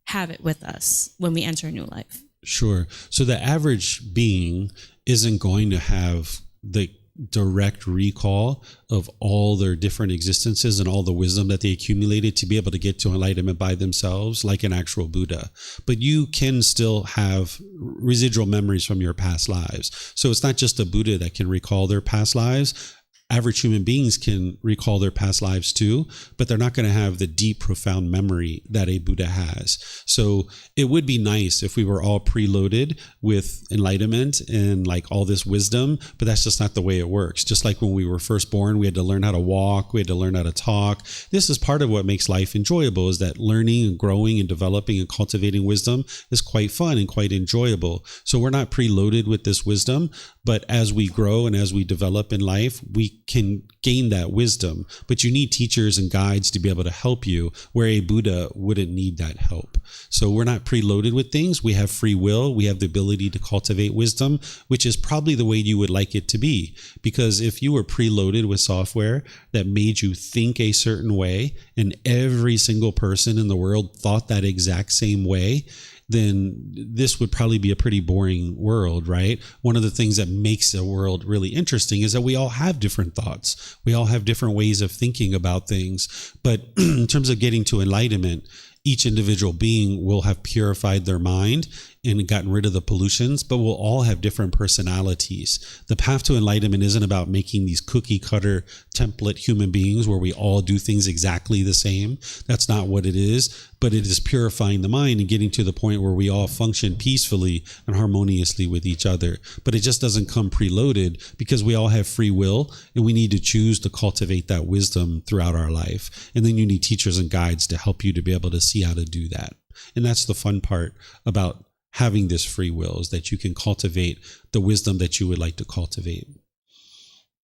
have it with us when we enter a new life? Sure. So the average being isn't going to have the direct recall of all their different existences and all the wisdom that they accumulated to be able to get to enlightenment by themselves, like an actual Buddha. But you can still have residual memories from your past lives. So it's not just a Buddha that can recall their past lives. Average human beings can recall their past lives too, but they're not going to have the deep, profound memory that a Buddha has. So it would be nice if we were all preloaded with enlightenment and like all this wisdom, but that's just not the way it works. Just like when we were first born, we had to learn how to walk, we had to learn how to talk. This is part of what makes life enjoyable, is that learning and growing and developing and cultivating wisdom is quite fun and quite enjoyable. So we're not preloaded with this wisdom, but as we grow and as we develop in life, we can gain that wisdom. But you need teachers and guides to be able to help you, where a Buddha wouldn't need that help. So we're not preloaded with things. We have free will. We have the ability to cultivate wisdom, which is probably the way you would like it to be. Because if you were preloaded with software that made you think a certain way, and every single person in the world thought that exact same way, then this would probably be a pretty boring world, right? One of the things that makes a world really interesting is that we all have different thoughts. We all have different ways of thinking about things. But in terms of getting to enlightenment, each individual being will have purified their mind and gotten rid of the pollutions, but we'll all have different personalities. The path to enlightenment isn't about making these cookie cutter template human beings where we all do things exactly the same. That's not what it is, but it is purifying the mind and getting to the point where we all function peacefully and harmoniously with each other. But it just doesn't come preloaded, because we all have free will and we need to choose to cultivate that wisdom throughout our life. And then you need teachers and guides to help you to be able to see how to do that. And that's the fun part about having this free will, is that you can cultivate the wisdom that you would like to cultivate.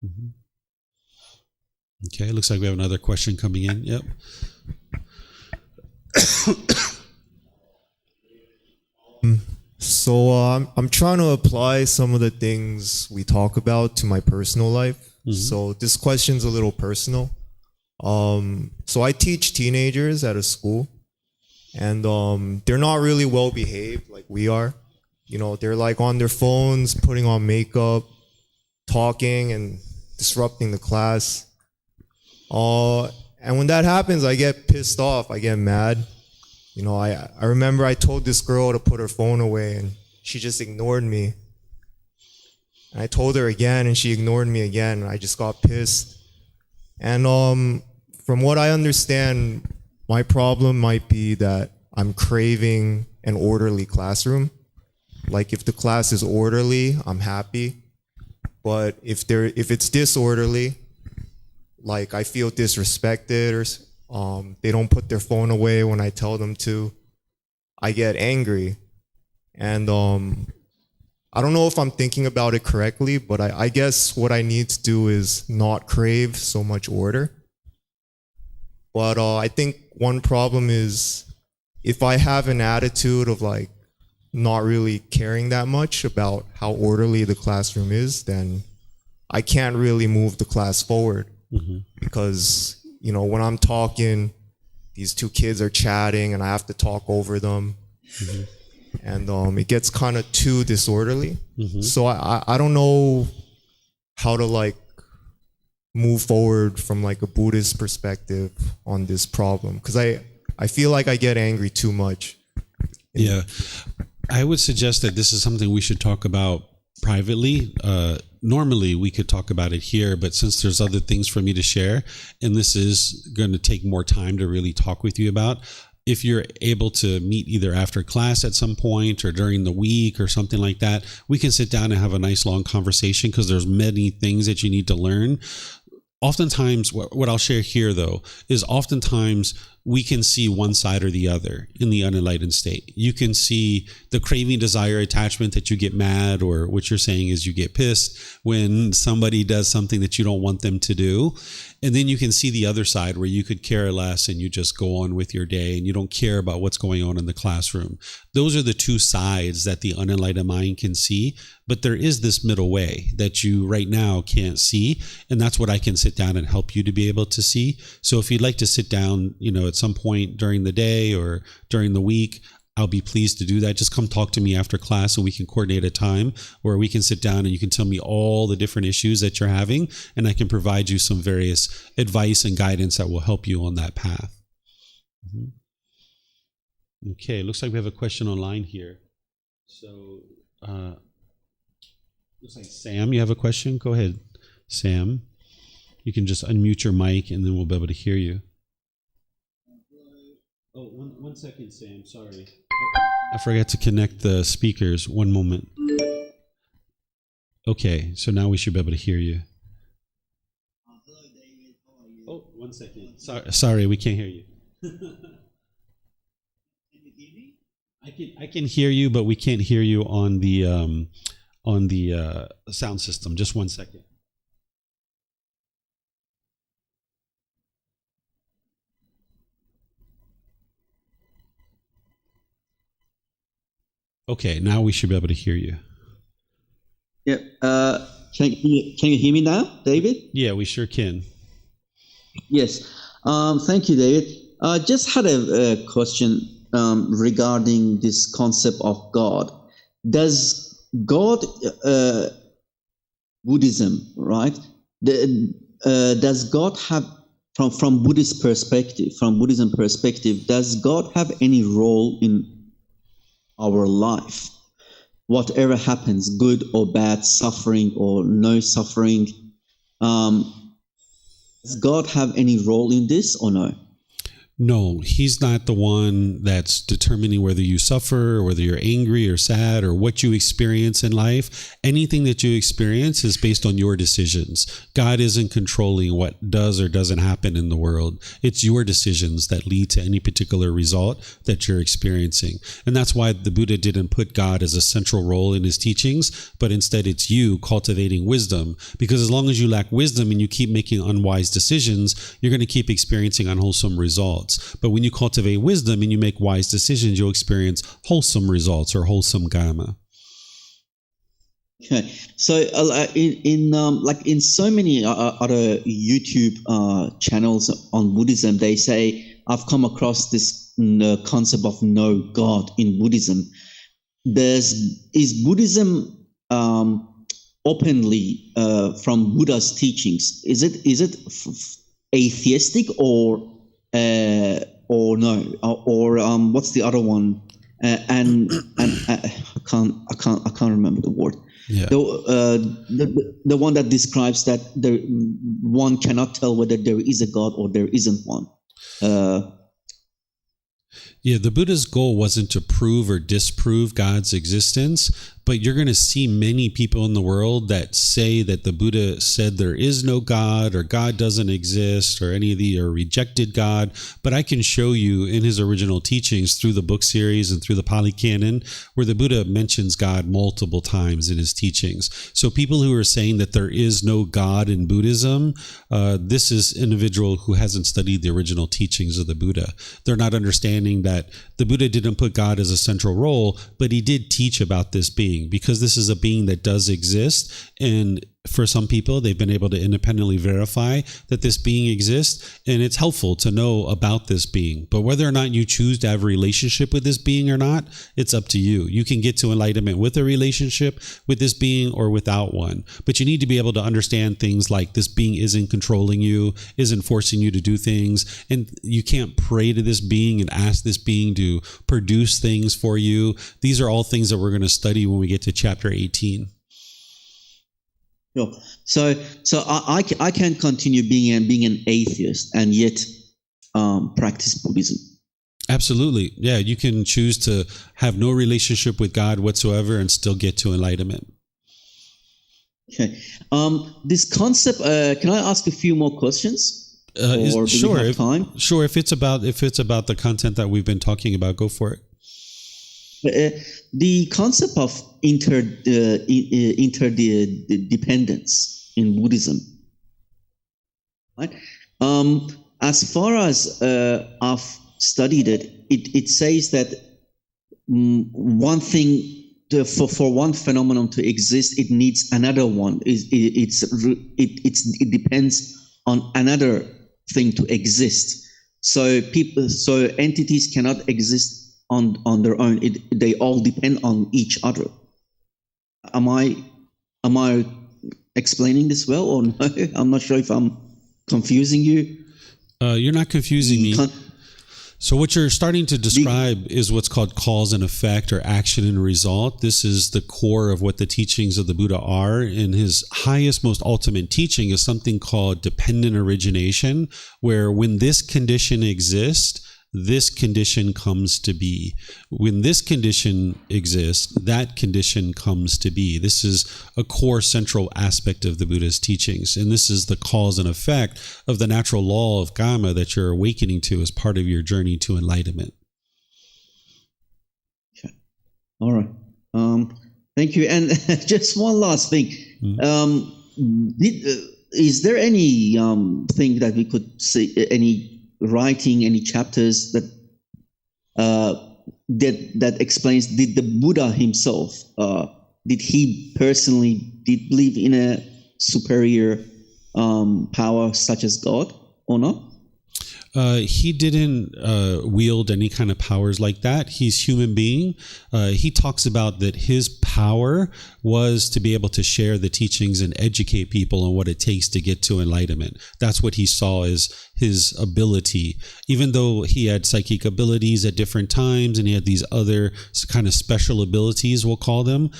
Mm-hmm. Okay, looks like we have another question coming in. Yep. So I'm trying to apply some of the things we talk about to my personal life. Mm-hmm. So this question's a little personal. So I teach teenagers at a school. And they're not really well behaved like we are. You know, they're like on their phones, putting on makeup, talking and disrupting the class. And when that happens, I get pissed off. I get mad. You know, I remember I told this girl to put her phone away and she just ignored me. And I told her again and she ignored me again. And I just got pissed. And from what I understand, my problem might be that I'm craving an orderly classroom. Like if the class is orderly, I'm happy. But if it's disorderly, like I feel disrespected, or they don't put their phone away when I tell them to, I get angry. And I don't know if I'm thinking about it correctly, but I guess what I need to do is not crave so much order. But I think one problem is if I have an attitude of like not really caring that much about how orderly the classroom is, then I can't really move the class forward. Mm-hmm. Because, you know, when I'm talking, these two kids are chatting and I have to talk over them. Mm-hmm. And it gets kind of too disorderly. Mm-hmm. So I don't know how to like move forward from like a Buddhist perspective on this problem, because I feel like I get angry too much. Yeah, I would suggest that this is something we should talk about privately. Normally we could talk about it here, but since there's other things for me to share, and this is going to take more time to really talk with you about, if you're able to meet either after class at some point or during the week or something like that, we can sit down and have a nice long conversation, because there's many things that you need to learn. Oftentimes, what I'll share here, though, is oftentimes we can see one side or the other in the unenlightened state. You can see the craving, desire, attachment that you get mad, or what you're saying is you get pissed when somebody does something that you don't want them to do. And then you can see the other side where you could care less and you just go on with your day and you don't care about what's going on in the classroom. Those are the two sides that the unenlightened mind can see. But there is this middle way that you right now can't see. And that's what I can sit down and help you to be able to see. So if you'd like to sit down, you know, at some point during the day or during the week, I'll be pleased to do that. Just come talk to me after class and we can coordinate a time where we can sit down and you can tell me all the different issues that you're having, and I can provide you some various advice and guidance that will help you on that path. Okay, looks like we have a question online here. So, looks like Sam, you have a question? Go ahead, Sam. You can just unmute your mic and then we'll be able to hear you. Oh, one second, Sam. Sorry. I forgot to connect the speakers. One moment. Okay, so now we should be able to hear you. Hello, David. How are you? Oh, 1 second. Sorry, we can't hear you. Can you hear me? I can hear you, but we can't hear you on the sound system. Just 1 second. Okay, now we should be able to hear you. Yeah. Can you hear me now, David? Yeah, we sure can. Yes. Thank you, David. Just had a question regarding this concept of God. Does God, Buddhism, right? Does God have, from Buddhist perspective, from Buddhism perspective, does God have any role in our life? Whatever happens, good or bad, suffering or no suffering, does God have any role in this or no? No, he's not the one that's determining whether you suffer or whether you're angry or sad or what you experience in life. Anything that you experience is based on your decisions. God isn't controlling what does or doesn't happen in the world. It's your decisions that lead to any particular result that you're experiencing. And that's why the Buddha didn't put God as a central role in his teachings, but instead it's you cultivating wisdom. Because as long as you lack wisdom and you keep making unwise decisions, you're going to keep experiencing unwholesome results. But when you cultivate wisdom and you make wise decisions, you'll experience wholesome results or wholesome karma. Okay, so in so many other YouTube channels on Buddhism, they say I've come across this concept of no God in Buddhism. Is Buddhism openly from Buddha's teachings? Is it atheistic or no, or what's the other one? And I can't remember the word. Yeah. The one that describes that one cannot tell whether there is a God or there isn't one. Yeah, the Buddha's goal wasn't to prove or disprove God's existence, but you're going to see many people in the world that say that the Buddha said there is no God or God doesn't exist or any of the or rejected God. But I can show you in his original teachings through the book series and through the Pali Canon where the Buddha mentions God multiple times in his teachings. So people who are saying that there is no God in Buddhism, this is an individual who hasn't studied the original teachings of the Buddha. They're not understanding that the Buddha didn't put God as a central role, but he did teach about this being, because this is a being that does exist. And for some people, they've been able to independently verify that this being exists, and it's helpful to know about this being. But whether or not you choose to have a relationship with this being or not, it's up to you. You can get to enlightenment with a relationship with this being or without one. But you need to be able to understand things like this being isn't controlling you, isn't forcing you to do things, and you can't pray to this being and ask this being to produce things for you. These are all things that we're going to study when we get to chapter 18. Sure. So I can continue being an atheist and yet practice Buddhism. Absolutely. Yeah, you can choose to have no relationship with God whatsoever and still get to enlightenment. Okay. This concept, can I ask a few more questions? Sure. Time? Sure. If it's about the content that we've been talking about, go for it. The concept of interdependence in Buddhism, right? As far as I've studied it says that one thing for one phenomenon to exist, it needs another one. It depends on another thing to exist. So entities cannot exist on their own. They all depend on each other. Am I explaining this well or no? I'm not sure if I'm confusing you. You're not confusing me. So what you're starting to describe is what's called cause and effect, or action and result. This is the core of what the teachings of the Buddha are. And his highest, most ultimate teaching is something called dependent origination, where when this condition exists, this condition comes to be. When this condition exists, that condition comes to be. This is a core central aspect of the Buddha's teachings. And this is the cause and effect of the natural law of karma that you're awakening to as part of your journey to enlightenment. Okay. All right. Thank you. And just one last thing. Is there any thing that we could say, any writing, any chapters that explains, did the Buddha himself, did he personally believe in a superior power such as God or not? He didn't wield any kind of powers like that. He's human being. He talks about that his power was to be able to share the teachings and educate people on what it takes to get to enlightenment. That's what he saw as his ability. Even though he had psychic abilities at different times and he had these other kind of special abilities, we'll call them,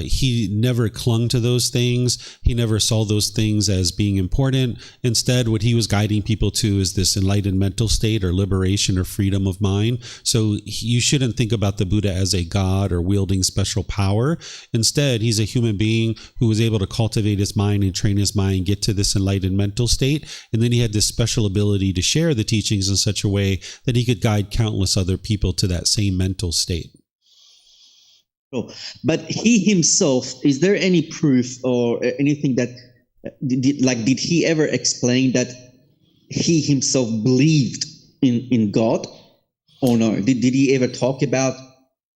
he never clung to those things. He never saw those things as being important. Instead, what he was guiding people to is this enlightened mental state, or liberation, or freedom of mind. So you shouldn't think about the Buddha as a god or wielding special power. Instead, he's a human being who was able to cultivate his mind and train his mind, get to this enlightened mental state. And then he had this special ability to share the teachings in such a way that he could guide countless other people to that same mental state. Oh, but he himself, is there any proof or anything that, did he ever explain that he himself believed in God or no? Did he ever talk about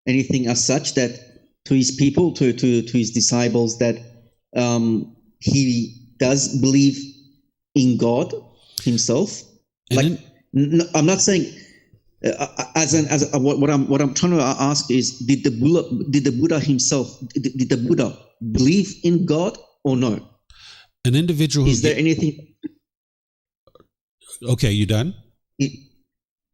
anything as such, that to his people, to his disciples, that he does believe in God himself? I'm not saying what I'm trying to ask is, did the Buddha himself, did the Buddha believe in God or no? An individual who, is there anything? Okay, you done?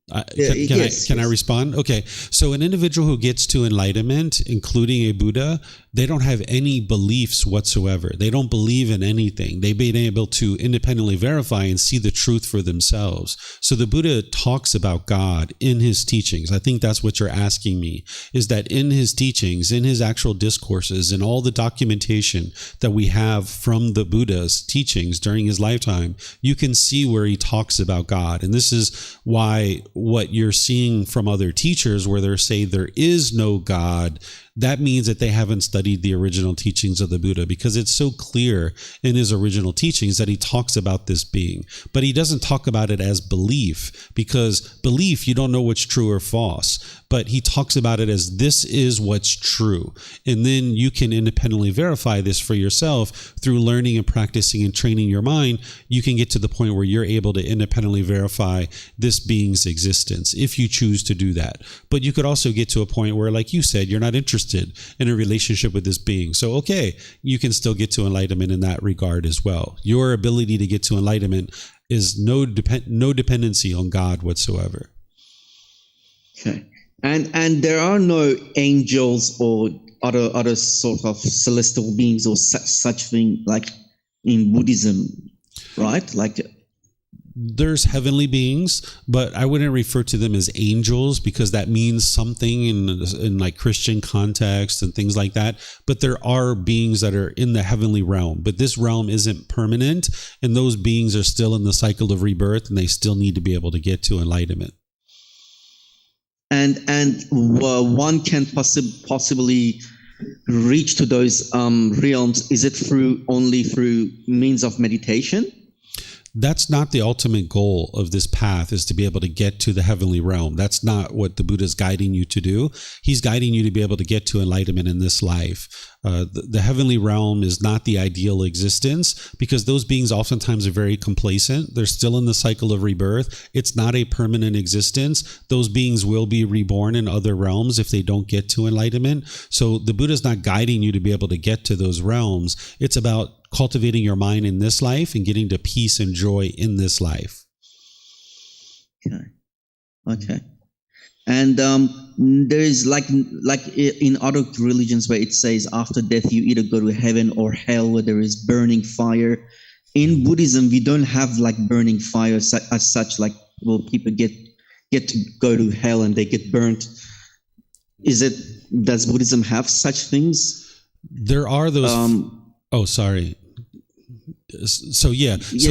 Can I respond? Okay, so an individual who gets to enlightenment, including a Buddha, they don't have any beliefs whatsoever. They don't believe in anything. They've been able to independently verify and see the truth for themselves. So the Buddha talks about God in his teachings. I think that's what you're asking me, is that in his teachings, in his actual discourses, and all the documentation that we have from the Buddha's teachings during his lifetime, you can see where he talks about God. And this is why what you're seeing from other teachers where they say there is no God, that means that they haven't studied the original teachings of the Buddha, because it's so clear in his original teachings that he talks about this being. But he doesn't talk about it as belief, because belief, you don't know what's true or false. But he talks about it as this is what's true. And then you can independently verify this for yourself through learning and practicing and training your mind. You can get to the point where you're able to independently verify this being's existence, if you choose to do that. But you could also get to a point where, like you said, you're not interested in a relationship with this being. So, okay, you can still get to enlightenment in that regard as well. Your ability to get to enlightenment is no dependency on God whatsoever. Okay. And there are no angels or other sort of celestial beings or such thing like in Buddhism, right? Like there's heavenly beings, but I wouldn't refer to them as angels, because that means something in like Christian context and things like that. But there are beings that are in the heavenly realm, but this realm isn't permanent, and those beings are still in the cycle of rebirth, and they still need to be able to get to enlightenment. And one can possibly reach to those realms. Is it only through means of meditation? That's not the ultimate goal of this path, is to be able to get to the heavenly realm. That's not what the Buddha is guiding you to do. He's guiding you to be able to get to enlightenment in this life. The heavenly realm is not the ideal existence, because those beings oftentimes are very complacent. They're still in the cycle of rebirth. It's not a permanent existence. Those beings will be reborn in other realms if they don't get to enlightenment. So the Buddha is not guiding you to be able to get to those realms. It's about cultivating your mind in this life and getting to peace and joy in this life. Okay. And there is like in other religions where it says after death you either go to heaven or hell, where there is burning fire. In Buddhism, we don't have like burning fire as such. Like, well, people get to go to hell and they get burnt. Does Buddhism have such things? There are those. Oh, sorry. So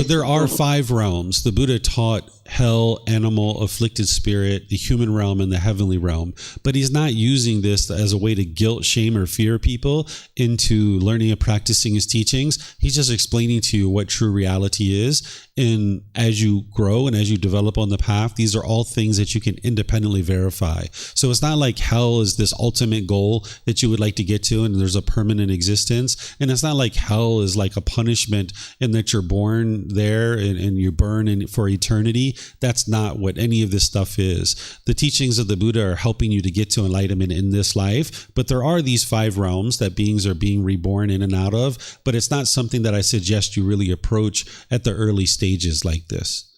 there are 5 realms. The Buddha taught hell, animal, afflicted spirit, the human realm, and the heavenly realm. But he's not using this as a way to guilt, shame, or fear people into learning and practicing his teachings. He's just explaining to you what true reality is. And as you grow and as you develop on the path, these are all things that you can independently verify. So it's not like hell is this ultimate goal that you would like to get to and there's a permanent existence. And it's not like hell is like a punishment and that you're born there and you burn for eternity. That's not what any of this stuff is. The teachings of the Buddha are helping you to get to enlightenment in this life, but there are these 5 realms that beings are being reborn in and out of, but it's not something that I suggest you really approach at the early stages like this.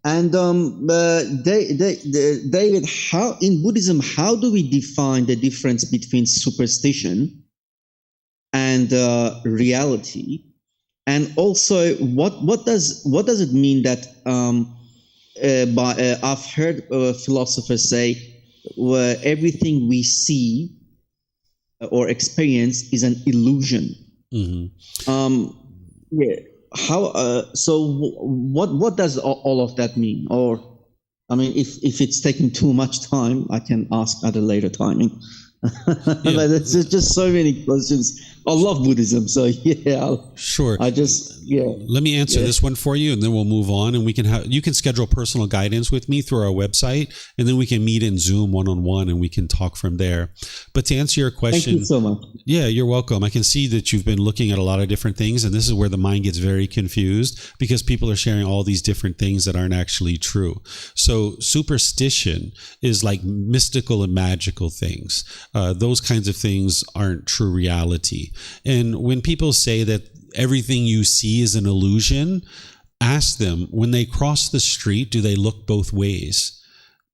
And David, how in Buddhism, how do we define the difference between superstition and reality? And also, what does it mean that I've heard philosophers say everything we see or experience is an illusion. Mm-hmm. So what does all of that mean? Or, I mean, if it's taking too much time, I can ask at a later timing. But there's just so many questions. I love Buddhism, so sure. Let me answer this one for you, and then we'll move on. And you can schedule personal guidance with me through our website, and then we can meet in Zoom one-on-one, and we can talk from there. But to answer your question, thank you so much. Yeah, you're welcome. I can see that you've been looking at a lot of different things, and this is where the mind gets very confused because people are sharing all these different things that aren't actually true. So superstition is like mystical and magical things. Those kinds of things aren't true reality. And when people say that everything you see is an illusion, ask them, when they cross the street, do they look both ways?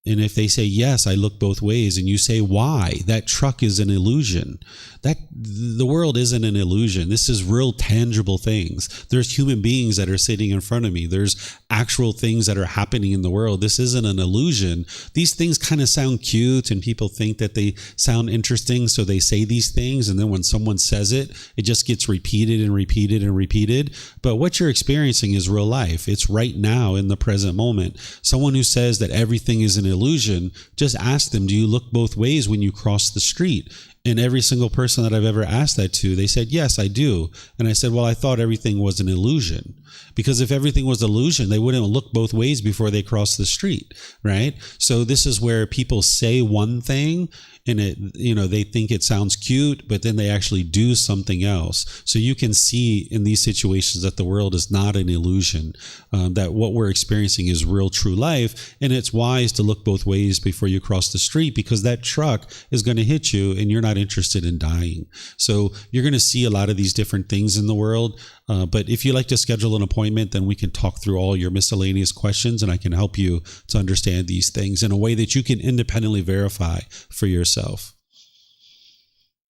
And if they say, yes, I look both ways, and you say, why? That truck is an illusion. That the world isn't an illusion. This is real tangible things. There's human beings that are sitting in front of me. There's actual things that are happening in the world. This isn't an illusion. These things kind of sound cute and people think that they sound interesting, so they say these things. And then when someone says it, it just gets repeated and repeated and repeated. But what you're experiencing is real life. It's right now in the present moment. Someone who says that everything is an illusion, just ask them, do you look both ways when you cross the street? And every single person that I've ever asked that to, they said, yes, I do. And I said, well, I thought everything was an illusion. Because if everything was illusion, they wouldn't look both ways before they crossed the street, right? So this is where people say one thing and they think it sounds cute, but then they actually do something else. So you can see in these situations that the world is not an illusion, that what we're experiencing is real, true life. And it's wise to look both ways before you cross the street, because that truck is going to hit you and you're not interested in dying. So you're going to see a lot of these different things in the world. But if you like to schedule an appointment, then we can talk through all your miscellaneous questions and I can help you to understand these things in a way that you can independently verify for yourself.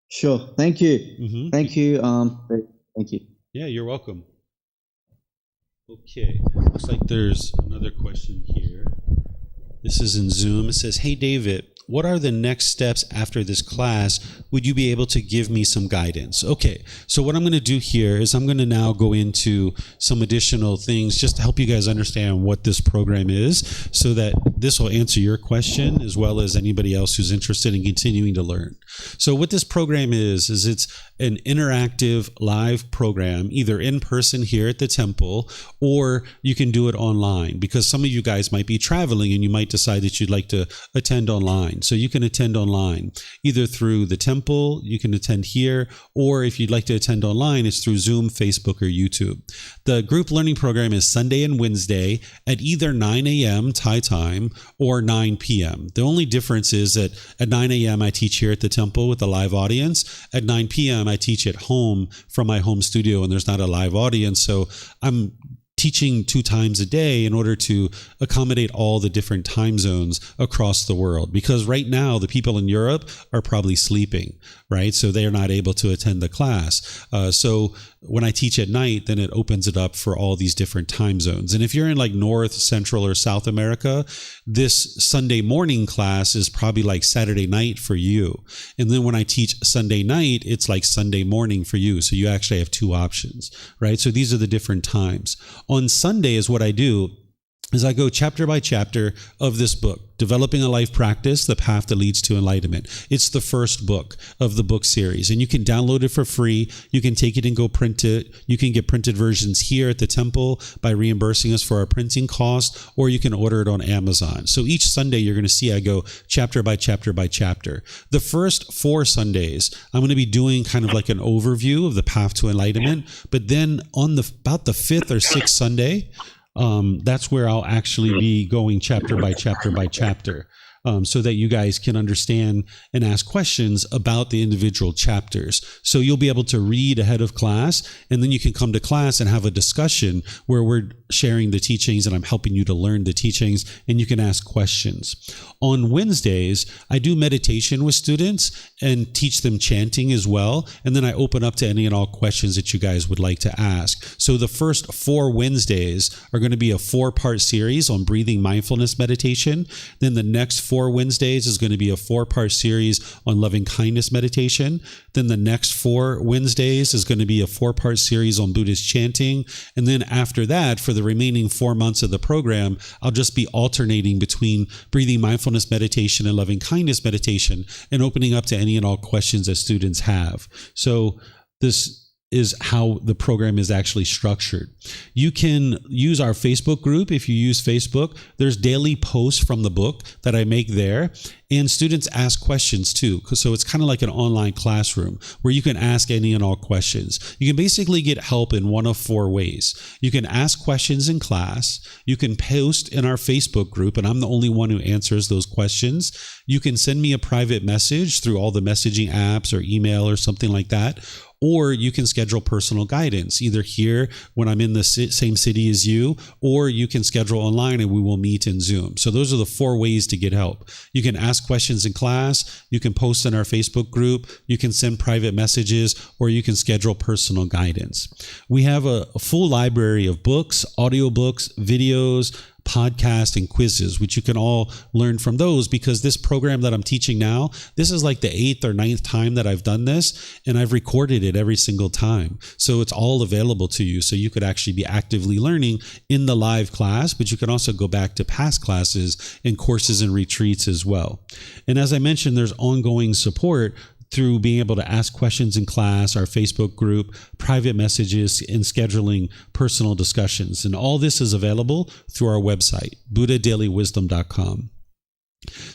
Sure. Thank you. Mm-hmm. Thank you. Thank you. Yeah, you're welcome. Okay. Looks like there's another question here. This is in Zoom. It says, hey, David, what are the next steps after this class? Would you be able to give me some guidance? Okay, so what I'm going to do here is I'm going to now go into some additional things just to help you guys understand what this program is, so that this will answer your question as well as anybody else who's interested in continuing to learn. So what this program is it's an interactive live program, either in person here at the temple, or you can do it online, because some of you guys might be traveling and you might decide that you'd like to attend online. So you can attend online either through the temple, you can attend here, or if you'd like to attend online, it's through Zoom, Facebook, or YouTube. The group learning program is Sunday and Wednesday at either 9 a.m. Thai time or 9 p.m. The only difference is that at 9 a.m. I teach here at the temple with a live audience. At 9 p.m. I teach at home from my home studio, and there's not a live audience. So I'm teaching 2 times a day in order to accommodate all the different time zones across the world. Because right now, the people in Europe are probably sleeping, right? So they're not able to attend the class. So when I teach at night, then it opens it up for all these different time zones. And if you're in like North, Central, or South America, this Sunday morning class is probably like Saturday night for you. And then when I teach Sunday night, it's like Sunday morning for you. So you actually have 2 options, right? So these are the different times. On Sunday is what I do is I go chapter by chapter of this book, Developing a Life Practice, The Path That Leads to Enlightenment. It's the first book of the book series, and you can download it for free. You can take it and go print it. You can get printed versions here at the temple by reimbursing us for our printing cost, or you can order it on Amazon. So each Sunday you're going to see I go chapter by chapter by chapter. The first 4 Sundays, I'm going to be doing kind of like an overview of the path to enlightenment, but then on about the 5th or 6th Sunday, that's where I'll actually be going chapter by chapter by chapter. So that you guys can understand and ask questions about the individual chapters. So you'll be able to read ahead of class, and then you can come to class and have a discussion where we're sharing the teachings and I'm helping you to learn the teachings, and you can ask questions. On Wednesdays, I do meditation with students and teach them chanting as well, and then I open up to any and all questions that you guys would like to ask. So the first 4 Wednesdays are going to be a 4-part series on breathing mindfulness meditation. Then the next 4 Wednesdays is going to be a 4-part series on loving kindness meditation. Then the next 4 Wednesdays is going to be a 4-part series on Buddhist chanting. And then after that, for the remaining 4 months of the program, I'll just be alternating between breathing mindfulness meditation and loving kindness meditation, and opening up to any and all questions that students have. So this is how the program is actually structured. You can use our Facebook group. If you use Facebook, there's daily posts from the book that I make there, and students ask questions too. So it's kind of like an online classroom where you can ask any and all questions. You can basically get help in one of 4 ways. You can ask questions in class. You can post in our Facebook group, and I'm the only one who answers those questions. You can send me a private message through all the messaging apps or email or something like that. Or you can schedule personal guidance, either here when I'm in the same city as you, or you can schedule online and we will meet in Zoom. So those are the 4 ways to get help. You can ask questions in class, you can post in our Facebook group, you can send private messages, or you can schedule personal guidance. We have a full library of books, audiobooks, videos, podcast, and quizzes, which you can all learn from those, because this program that I'm teaching now, this is like the 8th or 9th time that I've done this, and I've recorded it every single time. So it's all available to you. So you could actually be actively learning in the live class, but you can also go back to past classes and courses and retreats as well. And as I mentioned, there's ongoing support through being able to ask questions in class, our Facebook group, private messages, and scheduling personal discussions. And all this is available through our website, buddhadailywisdom.com.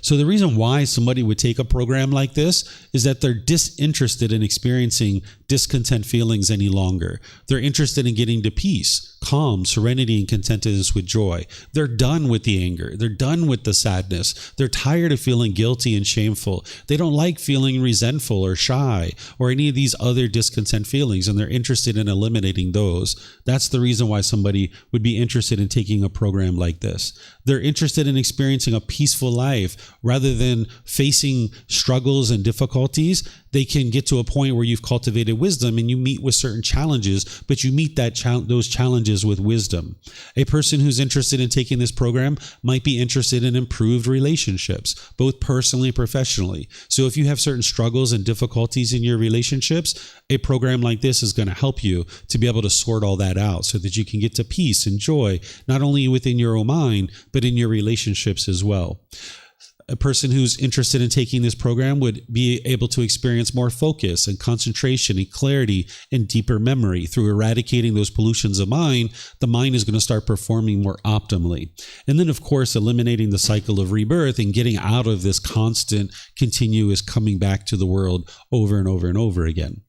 So the reason why somebody would take a program like this is that they're disinterested in experiencing discontent feelings any longer. They're interested in getting to peace, calm, serenity, and contentedness with joy. They're done with the anger. They're done with the sadness. They're tired of feeling guilty and shameful. They don't like feeling resentful or shy or any of these other discontent feelings, and they're interested in eliminating those. That's the reason why somebody would be interested in taking a program like this. They're interested in experiencing a peaceful life rather than facing struggles and difficulties. They can get to a point where you've cultivated wisdom and you meet with certain challenges, but you meet those challenges with wisdom. A person who's interested in taking this program might be interested in improved relationships, both personally and professionally. So if you have certain struggles and difficulties in your relationships, a program like this is going to help you to be able to sort all that out so that you can get to peace and joy, not only within your own mind, but in your relationships as well. A person who's interested in taking this program would be able to experience more focus and concentration and clarity and deeper memory. Through eradicating those pollutions of mind, the mind is going to start performing more optimally. And then, of course, eliminating the cycle of rebirth and getting out of this constant, continuous coming back to the world over and over and over again.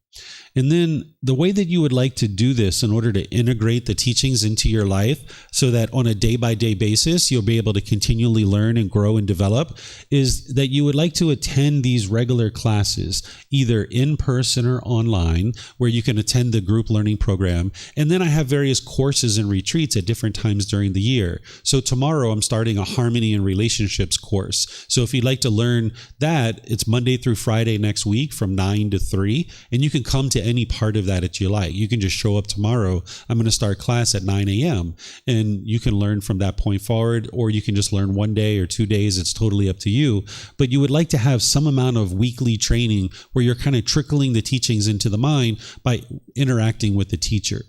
And then the way that you would like to do this in order to integrate the teachings into your life so that on a day-by-day basis, you'll be able to continually learn and grow and develop is that you would like to attend these regular classes, either in person or online, where you can attend the group learning program. And then I have various courses and retreats at different times during the year. So tomorrow I'm starting a Harmony and Relationships course. So if you'd like to learn that, it's Monday through Friday next week from 9 to 3, and you can come to any part of that that you like. You can just show up tomorrow. I'm going to start class at 9 a.m. and you can learn from that point forward, or you can just learn 1 day or 2 days. It's totally up to you. But you would like to have some amount of weekly training where you're kind of trickling the teachings into the mind by interacting with the teacher.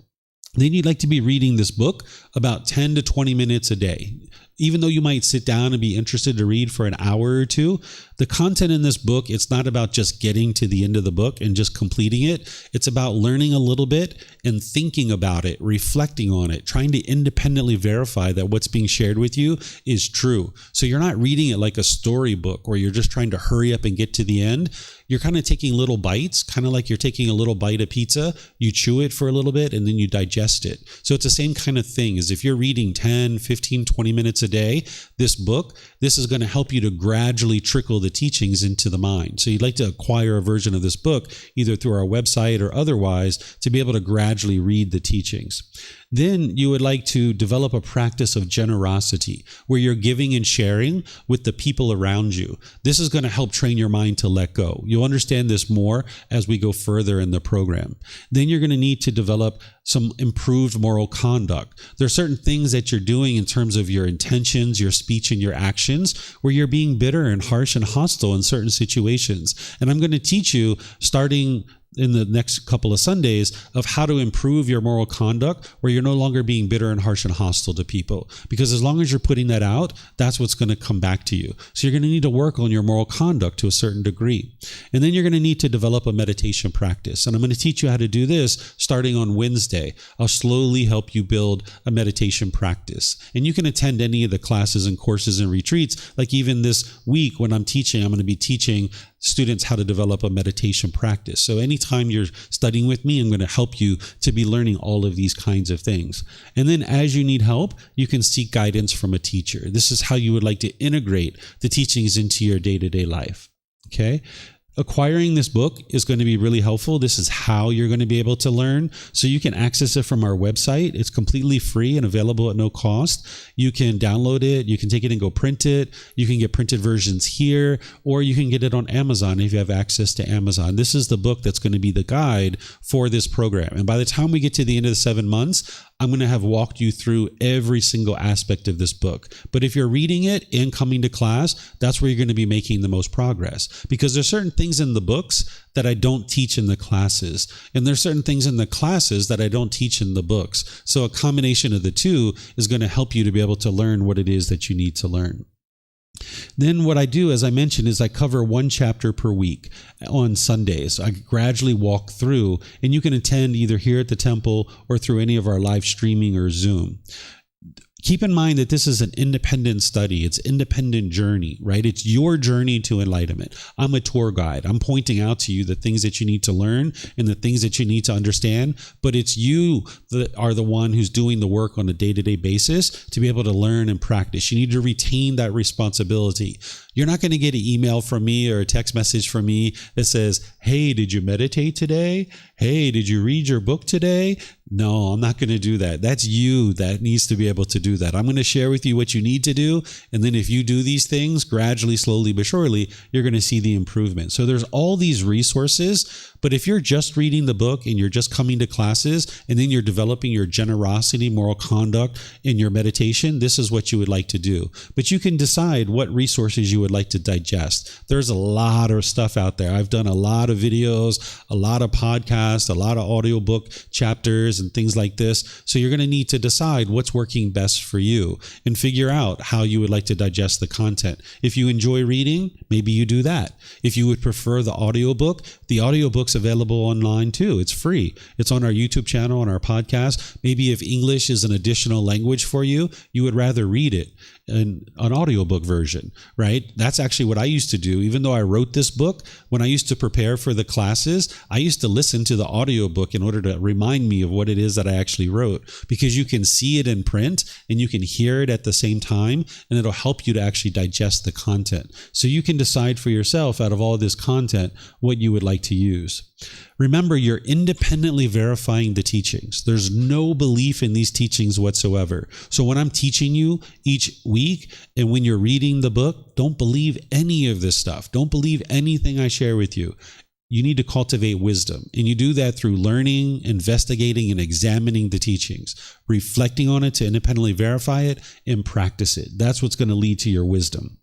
Then you'd like to be reading this book about 10 to 20 minutes a day. Even though you might sit down and be interested to read for an hour or two, the content in this book, it's not about just getting to the end of the book and just completing it. It's about learning a little bit and thinking about it, reflecting on it, trying to independently verify that what's being shared with you is true. So you're not reading it like a storybook where you're just trying to hurry up and get to the end. You're kind of taking little bites, kind of like you're taking a little bite of pizza. You chew it for a little bit and then you digest it. So it's the same kind of thing as if you're reading 10, 15, 20 minutes a day, this book, this is going to help you to gradually trickle the teachings into the mind. So you'd like to acquire a version of this book, either through our website or otherwise, to be able to gradually read the teachings. Then you would like to develop a practice of generosity where you're giving and sharing with the people around you. This is going to help train your mind to let go. You'll understand this more as we go further in the program. Then you're going to need to develop some improved moral conduct. There are certain things that you're doing in terms of your intentions, your speech, and your actions where you're being bitter and harsh and hostile in certain situations. And I'm going to teach you, starting in the next couple of Sundays, of how to improve your moral conduct where you're no longer being bitter and harsh and hostile to people. Because as long as you're putting that out, that's what's going to come back to you. So you're going to need to work on your moral conduct to a certain degree. And then you're going to need to develop a meditation practice. And I'm going to teach you how to do this starting on Wednesday. I'll slowly help you build a meditation practice. And you can attend any of the classes and courses and retreats. Like even this week when I'm teaching, I'm going to be teaching students how to develop a meditation practice. So anytime you're studying with me, I'm going to help you to be learning all of these kinds of things. And then as you need help, you can seek guidance from a teacher. This is how you would like to integrate the teachings into your day-to-day life. Okay? Acquiring this book is going to be really helpful. This is how you're going to be able to learn. So you can access it from our website. It's completely free and available at no cost. You can download it. You can take it and go print it. You can get printed versions here, or you can get it on Amazon if you have access to Amazon. This is the book that's going to be the guide for this program. And by the time we get to the end of the 7 months, I'm going to have walked you through every single aspect of this book. But if you're reading it and coming to class, that's where you're going to be making the most progress. Because there's certain things in the books that I don't teach in the classes. And there's certain things in the classes that I don't teach in the books. So a combination of the two is going to help you to be able to learn what it is that you need to learn. Then what I do, as I mentioned, is I cover 1 chapter per week on Sundays. I gradually walk through, and you can attend either here at the temple or through any of our live streaming or Zoom. Keep in mind that this is an independent study. It's an independent journey, right? It's your journey to enlightenment. I'm a tour guide. I'm pointing out to you the things that you need to learn and the things that you need to understand, but it's you that are the one who's doing the work on a day-to-day basis to be able to learn and practice. You need to retain that responsibility. You're not going to get an email from me or a text message from me that says, hey, did you meditate today? Hey, did you read your book today? No, I'm not going to do that. That's you that needs to be able to do that. I'm going to share with you what you need to do. And then if you do these things gradually, slowly, but surely, you're going to see the improvement. So there's all these resources. But if you're just reading the book and you're just coming to classes and then you're developing your generosity, moral conduct in your meditation, this is what you would like to do. But you can decide what resources you would like to digest. There's a lot of stuff out there. I've done a lot of videos, a lot of podcasts, a lot of audiobook chapters and things like this. So you're going to need to decide what's working best for you and figure out how you would like to digest the content. If you enjoy reading, maybe you do that. If you would prefer the audiobook's available online too. It's free. It's on our YouTube channel, on our podcast. Maybe if English is an additional language for you, you would rather read it in an audiobook version, right? That's actually what I used to do. Even though I wrote this book, when I used to prepare for the classes, I used to listen to the audiobook in order to remind me of what it is that I actually wrote, because you can see it in print and you can hear it at the same time, and it'll help you to actually digest the content. So you can decide for yourself out of all this content what you would like to use. Remember, you're independently verifying the teachings. There's no belief in these teachings whatsoever. So when I'm teaching you each week and when you're reading the book, don't believe any of this stuff. Don't believe anything I share with you. You need to cultivate wisdom. And you do that through learning, investigating, and examining the teachings, reflecting on it to independently verify it and practice it. That's what's going to lead to your wisdom.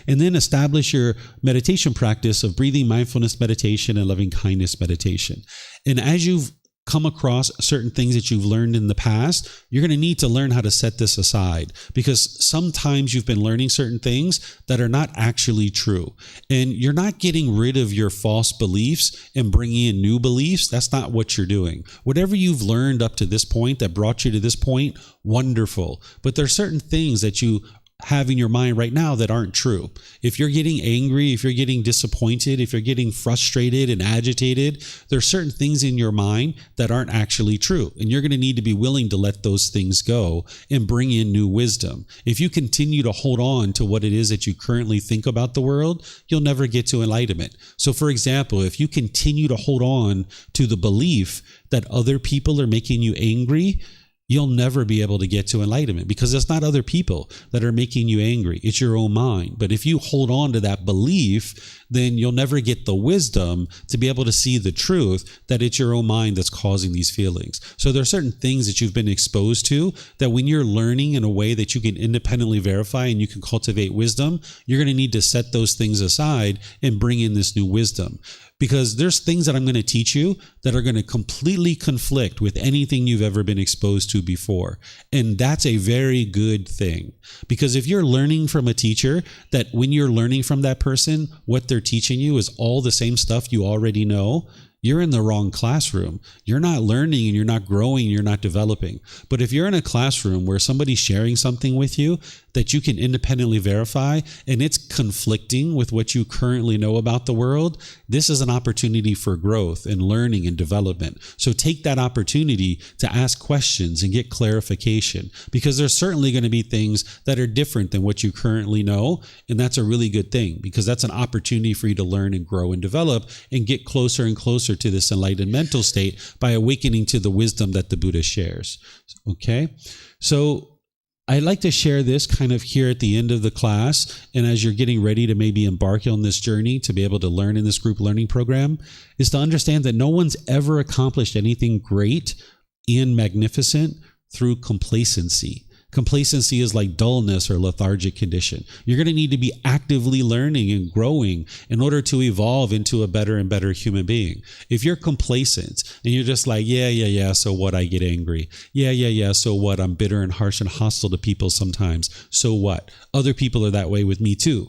And then establish your meditation practice of breathing mindfulness meditation and loving kindness meditation. And as you've come across certain things that you've learned in the past, you're going to need to learn how to set this aside, because sometimes you've been learning certain things that are not actually true. And you're not getting rid of your false beliefs and bringing in new beliefs. That's not what you're doing. Whatever you've learned up to this point that brought you to this point, wonderful. But there are certain things that you have in your mind right now that aren't true. If you're getting angry, if you're getting disappointed, if you're getting frustrated and agitated, there are certain things in your mind that aren't actually true. And you're going to need to be willing to let those things go and bring in new wisdom. If you continue to hold on to what it is that you currently think about the world, you'll never get to enlightenment. So for example, if you continue to hold on to the belief that other people are making you angry, you'll never be able to get to enlightenment, because it's not other people that are making you angry. It's your own mind. But if you hold on to that belief, then you'll never get the wisdom to be able to see the truth that it's your own mind that's causing these feelings. So there are certain things that you've been exposed to that when you're learning in a way that you can independently verify and you can cultivate wisdom, you're going to need to set those things aside and bring in this new wisdom. Because there's things that I'm going to teach you that are going to completely conflict with anything you've ever been exposed to before. And that's a very good thing. Because if you're learning from a teacher, that when you're learning from that person, what they're teaching you is all the same stuff you already know, you're in the wrong classroom. You're not learning and you're not growing, and you're not developing. But if you're in a classroom where somebody's sharing something with you that you can independently verify and it's conflicting with what you currently know about the world, this is an opportunity for growth and learning and development. So take that opportunity to ask questions and get clarification, because there's certainly going to be things that are different than what you currently know. And that's a really good thing, because that's an opportunity for you to learn and grow and develop and get closer and closer to this enlightened mental state by awakening to the wisdom that the Buddha shares. Okay? So I'd like to share this kind of here at the end of the class, and as you're getting ready to maybe embark on this journey to be able to learn in this group learning program, is to understand that no one's ever accomplished anything great and magnificent through complacency. Complacency is like dullness or lethargic condition. You're going to need to be actively learning and growing in order to evolve into a better and better human being. If you're complacent and you're just like, yeah, so what, I get angry. Yeah, so what, I'm bitter and harsh and hostile to people sometimes. So what? Other people are that way with me too.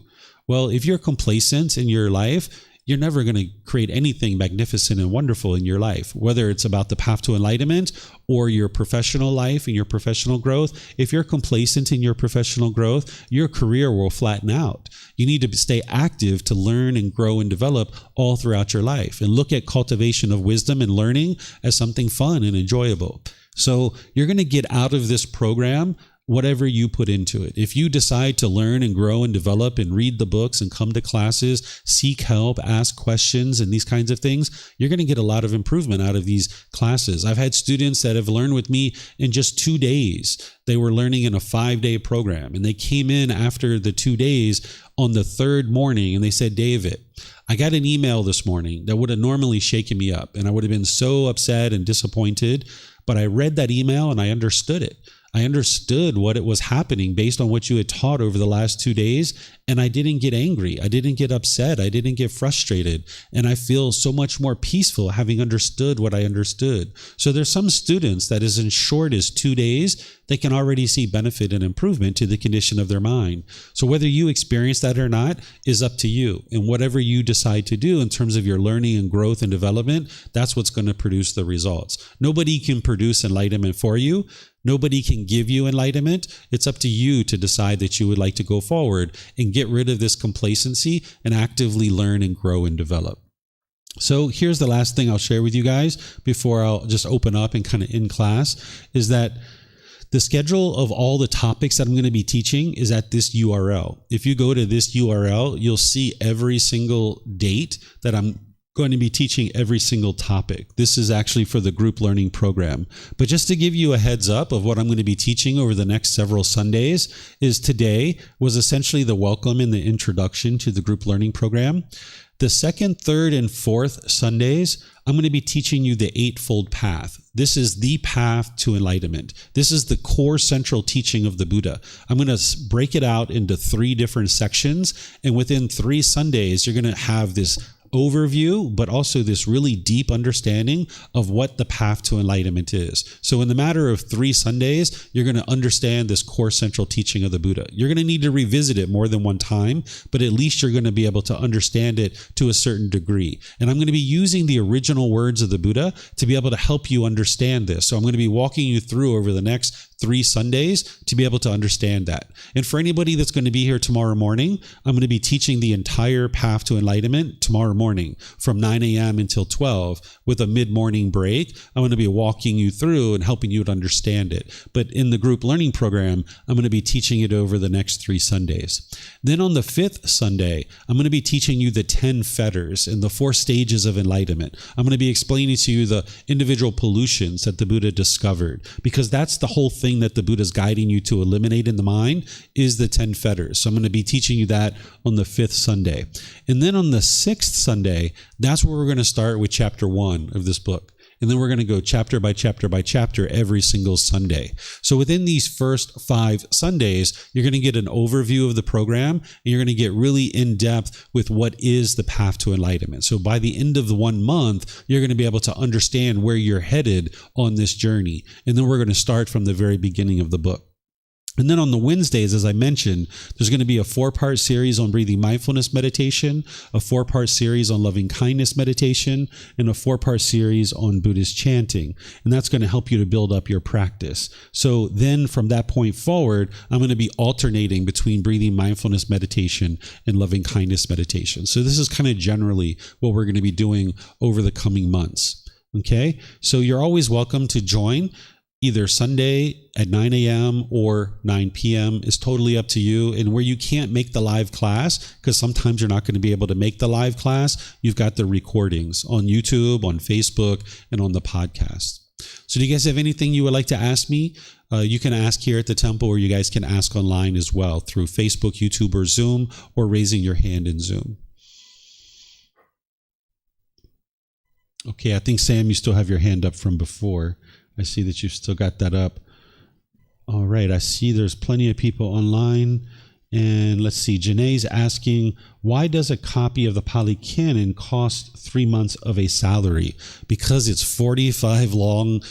Well, if you're complacent in your life, you're never going to create anything magnificent and wonderful in your life, whether it's about the path to enlightenment or your professional life and your professional growth. If you're complacent in your professional growth, your career will flatten out. You need to stay active to learn and grow and develop all throughout your life, and look at cultivation of wisdom and learning as something fun and enjoyable. So you're going to get out of this program whatever you put into it. If you decide to learn and grow and develop and read the books and come to classes, seek help, ask questions and these kinds of things, you're going to get a lot of improvement out of these classes. I've had students that have learned with me in just 2 days. They were learning in a 5-day program, and they came in after the 2 days on the third morning and they said, David, I got an email this morning that would have normally shaken me up and I would have been so upset and disappointed, but I read that email and I understood it. I understood what it was happening based on what you had taught over the last 2 days, and I didn't get angry. I didn't get upset. I didn't get frustrated, and I feel so much more peaceful having understood what I understood. So there's some students that as in short as 2 days, they can already see benefit and improvement to the condition of their mind. So whether you experience that or not is up to you, and whatever you decide to do in terms of your learning and growth and development, that's what's going to produce the results. Nobody can produce enlightenment for you. Nobody can give you enlightenment. It's up to you to decide that you would like to go forward and get rid of this complacency and actively learn and grow and develop. So here's the last thing I'll share with you guys before I'll just open up and kind of end class, is that the schedule of all the topics that I'm going to be teaching is at this URL. If you go to this URL, you'll see every single date that I'm going to be teaching every single topic. This is actually for the group learning program. But just to give you a heads up of what I'm going to be teaching over the next several Sundays, is today was essentially the welcome and the introduction to the group learning program. The second, third, and fourth Sundays, I'm going to be teaching you the Eightfold Path. This is the path to enlightenment. This is the core central teaching of the Buddha. I'm going to break it out into 3 different sections, and within 3 Sundays, you're going to have this overview, but also this really deep understanding of what the path to enlightenment is. So in the matter of 3 Sundays, you're going to understand this core central teaching of the Buddha. You're going to need to revisit it more than one time, but at least you're going to be able to understand it to a certain degree. And I'm going to be using the original words of the Buddha to be able to help you understand this. So I'm going to be walking you through over the next 3 Sundays to be able to understand that. And for anybody that's going to be here tomorrow morning, I'm going to be teaching the entire path to enlightenment tomorrow morning from 9 a.m. until 12 with a mid-morning break. I'm going to be walking you through and helping you to understand it. But in the group learning program, I'm going to be teaching it over the next 3 Sundays. Then on the 5th Sunday, I'm going to be teaching you the 10 fetters and the 4 stages of enlightenment. I'm going to be explaining to you the individual pollutions that the Buddha discovered, because that's the whole thing that the Buddha is guiding you to eliminate in the mind is the 10 fetters. So I'm going to be teaching you that on the 5th Sunday. And then on the 6th Sunday, that's where we're going to start with chapter 1 of this book. And then we're going to go chapter by chapter by chapter every single Sunday. So within these first 5 Sundays, you're going to get an overview of the program, and you're going to get really in depth with what is the path to enlightenment. So by the end of the 1 month, you're going to be able to understand where you're headed on this journey. And then we're going to start from the very beginning of the book. And then on the Wednesdays, as I mentioned, there's going to be a 4-part series on breathing mindfulness meditation, a 4-part series on loving kindness meditation, and a 4-part series on Buddhist chanting. And that's going to help you to build up your practice. So then from that point forward, I'm going to be alternating between breathing mindfulness meditation and loving kindness meditation. So this is kind of generally what we're going to be doing over the coming months. Okay? So you're always welcome to join. Either Sunday at 9 a.m. or 9 p.m. is totally up to you. And where you can't make the live class, because sometimes you're not going to be able to make the live class, you've got the recordings on YouTube, on Facebook, and on the podcast. So do you guys have anything you would like to ask me? You can ask here at the temple, or you guys can ask online as well through Facebook, YouTube, or Zoom, or raising your hand in Zoom. Okay, I think, Sam, you still have your hand up from before. I see that you've still got that up. All right, I see there's plenty of people online. And let's see, Janae's asking, why does a copy of the Pali Canon cost 3 months of a salary? Because it's 45 long,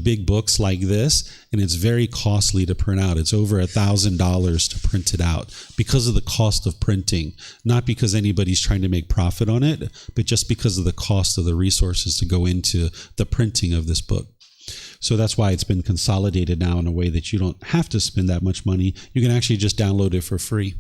big books like this, and it's very costly to print out. It's over $1,000 to print it out because of the cost of printing, not because anybody's trying to make profit on it, but just because of the cost of the resources to go into the printing of this book. So that's why it's been consolidated now in a way that you don't have to spend that much money. You can actually just download it for free.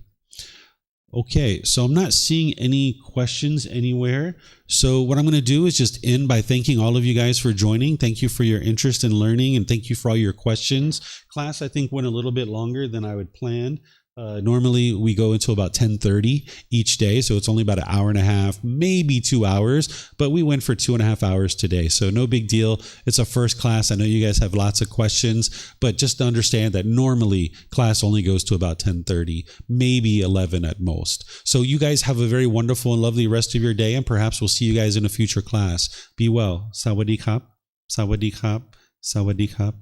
Okay, so I'm not seeing any questions anywhere. So what I'm going to do is just end by thanking all of you guys for joining. Thank you for your interest in learning, and thank you for all your questions. Class, I think, went a little bit longer than I would plan. Normally we go until about 10:30 each day, so it's only about an hour and a half, maybe 2 hours, but we went for 2.5 hours today, so no big deal. It's a first class. I know you guys have lots of questions, but just to understand that normally class only goes to about 10:30, maybe 11 at most. So you guys have a very wonderful and lovely rest of your day, and perhaps we'll see you guys in a future class. Be well. Sawadee krap. Sawadee krap. Sawadee krap.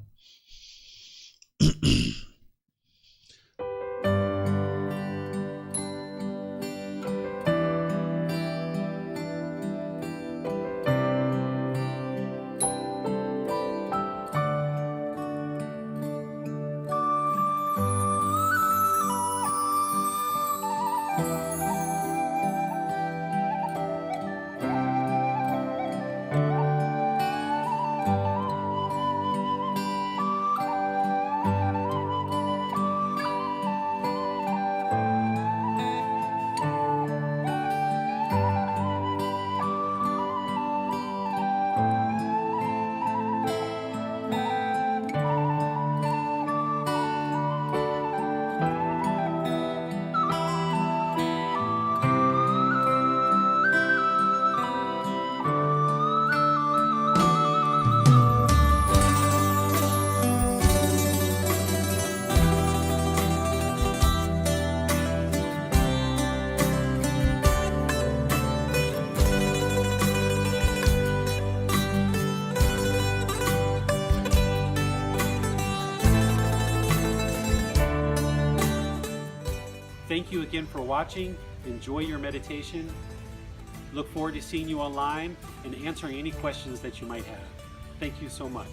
Thank you again for watching. Enjoy your meditation. Look forward to seeing you online and answering any questions that you might have. Thank you so much.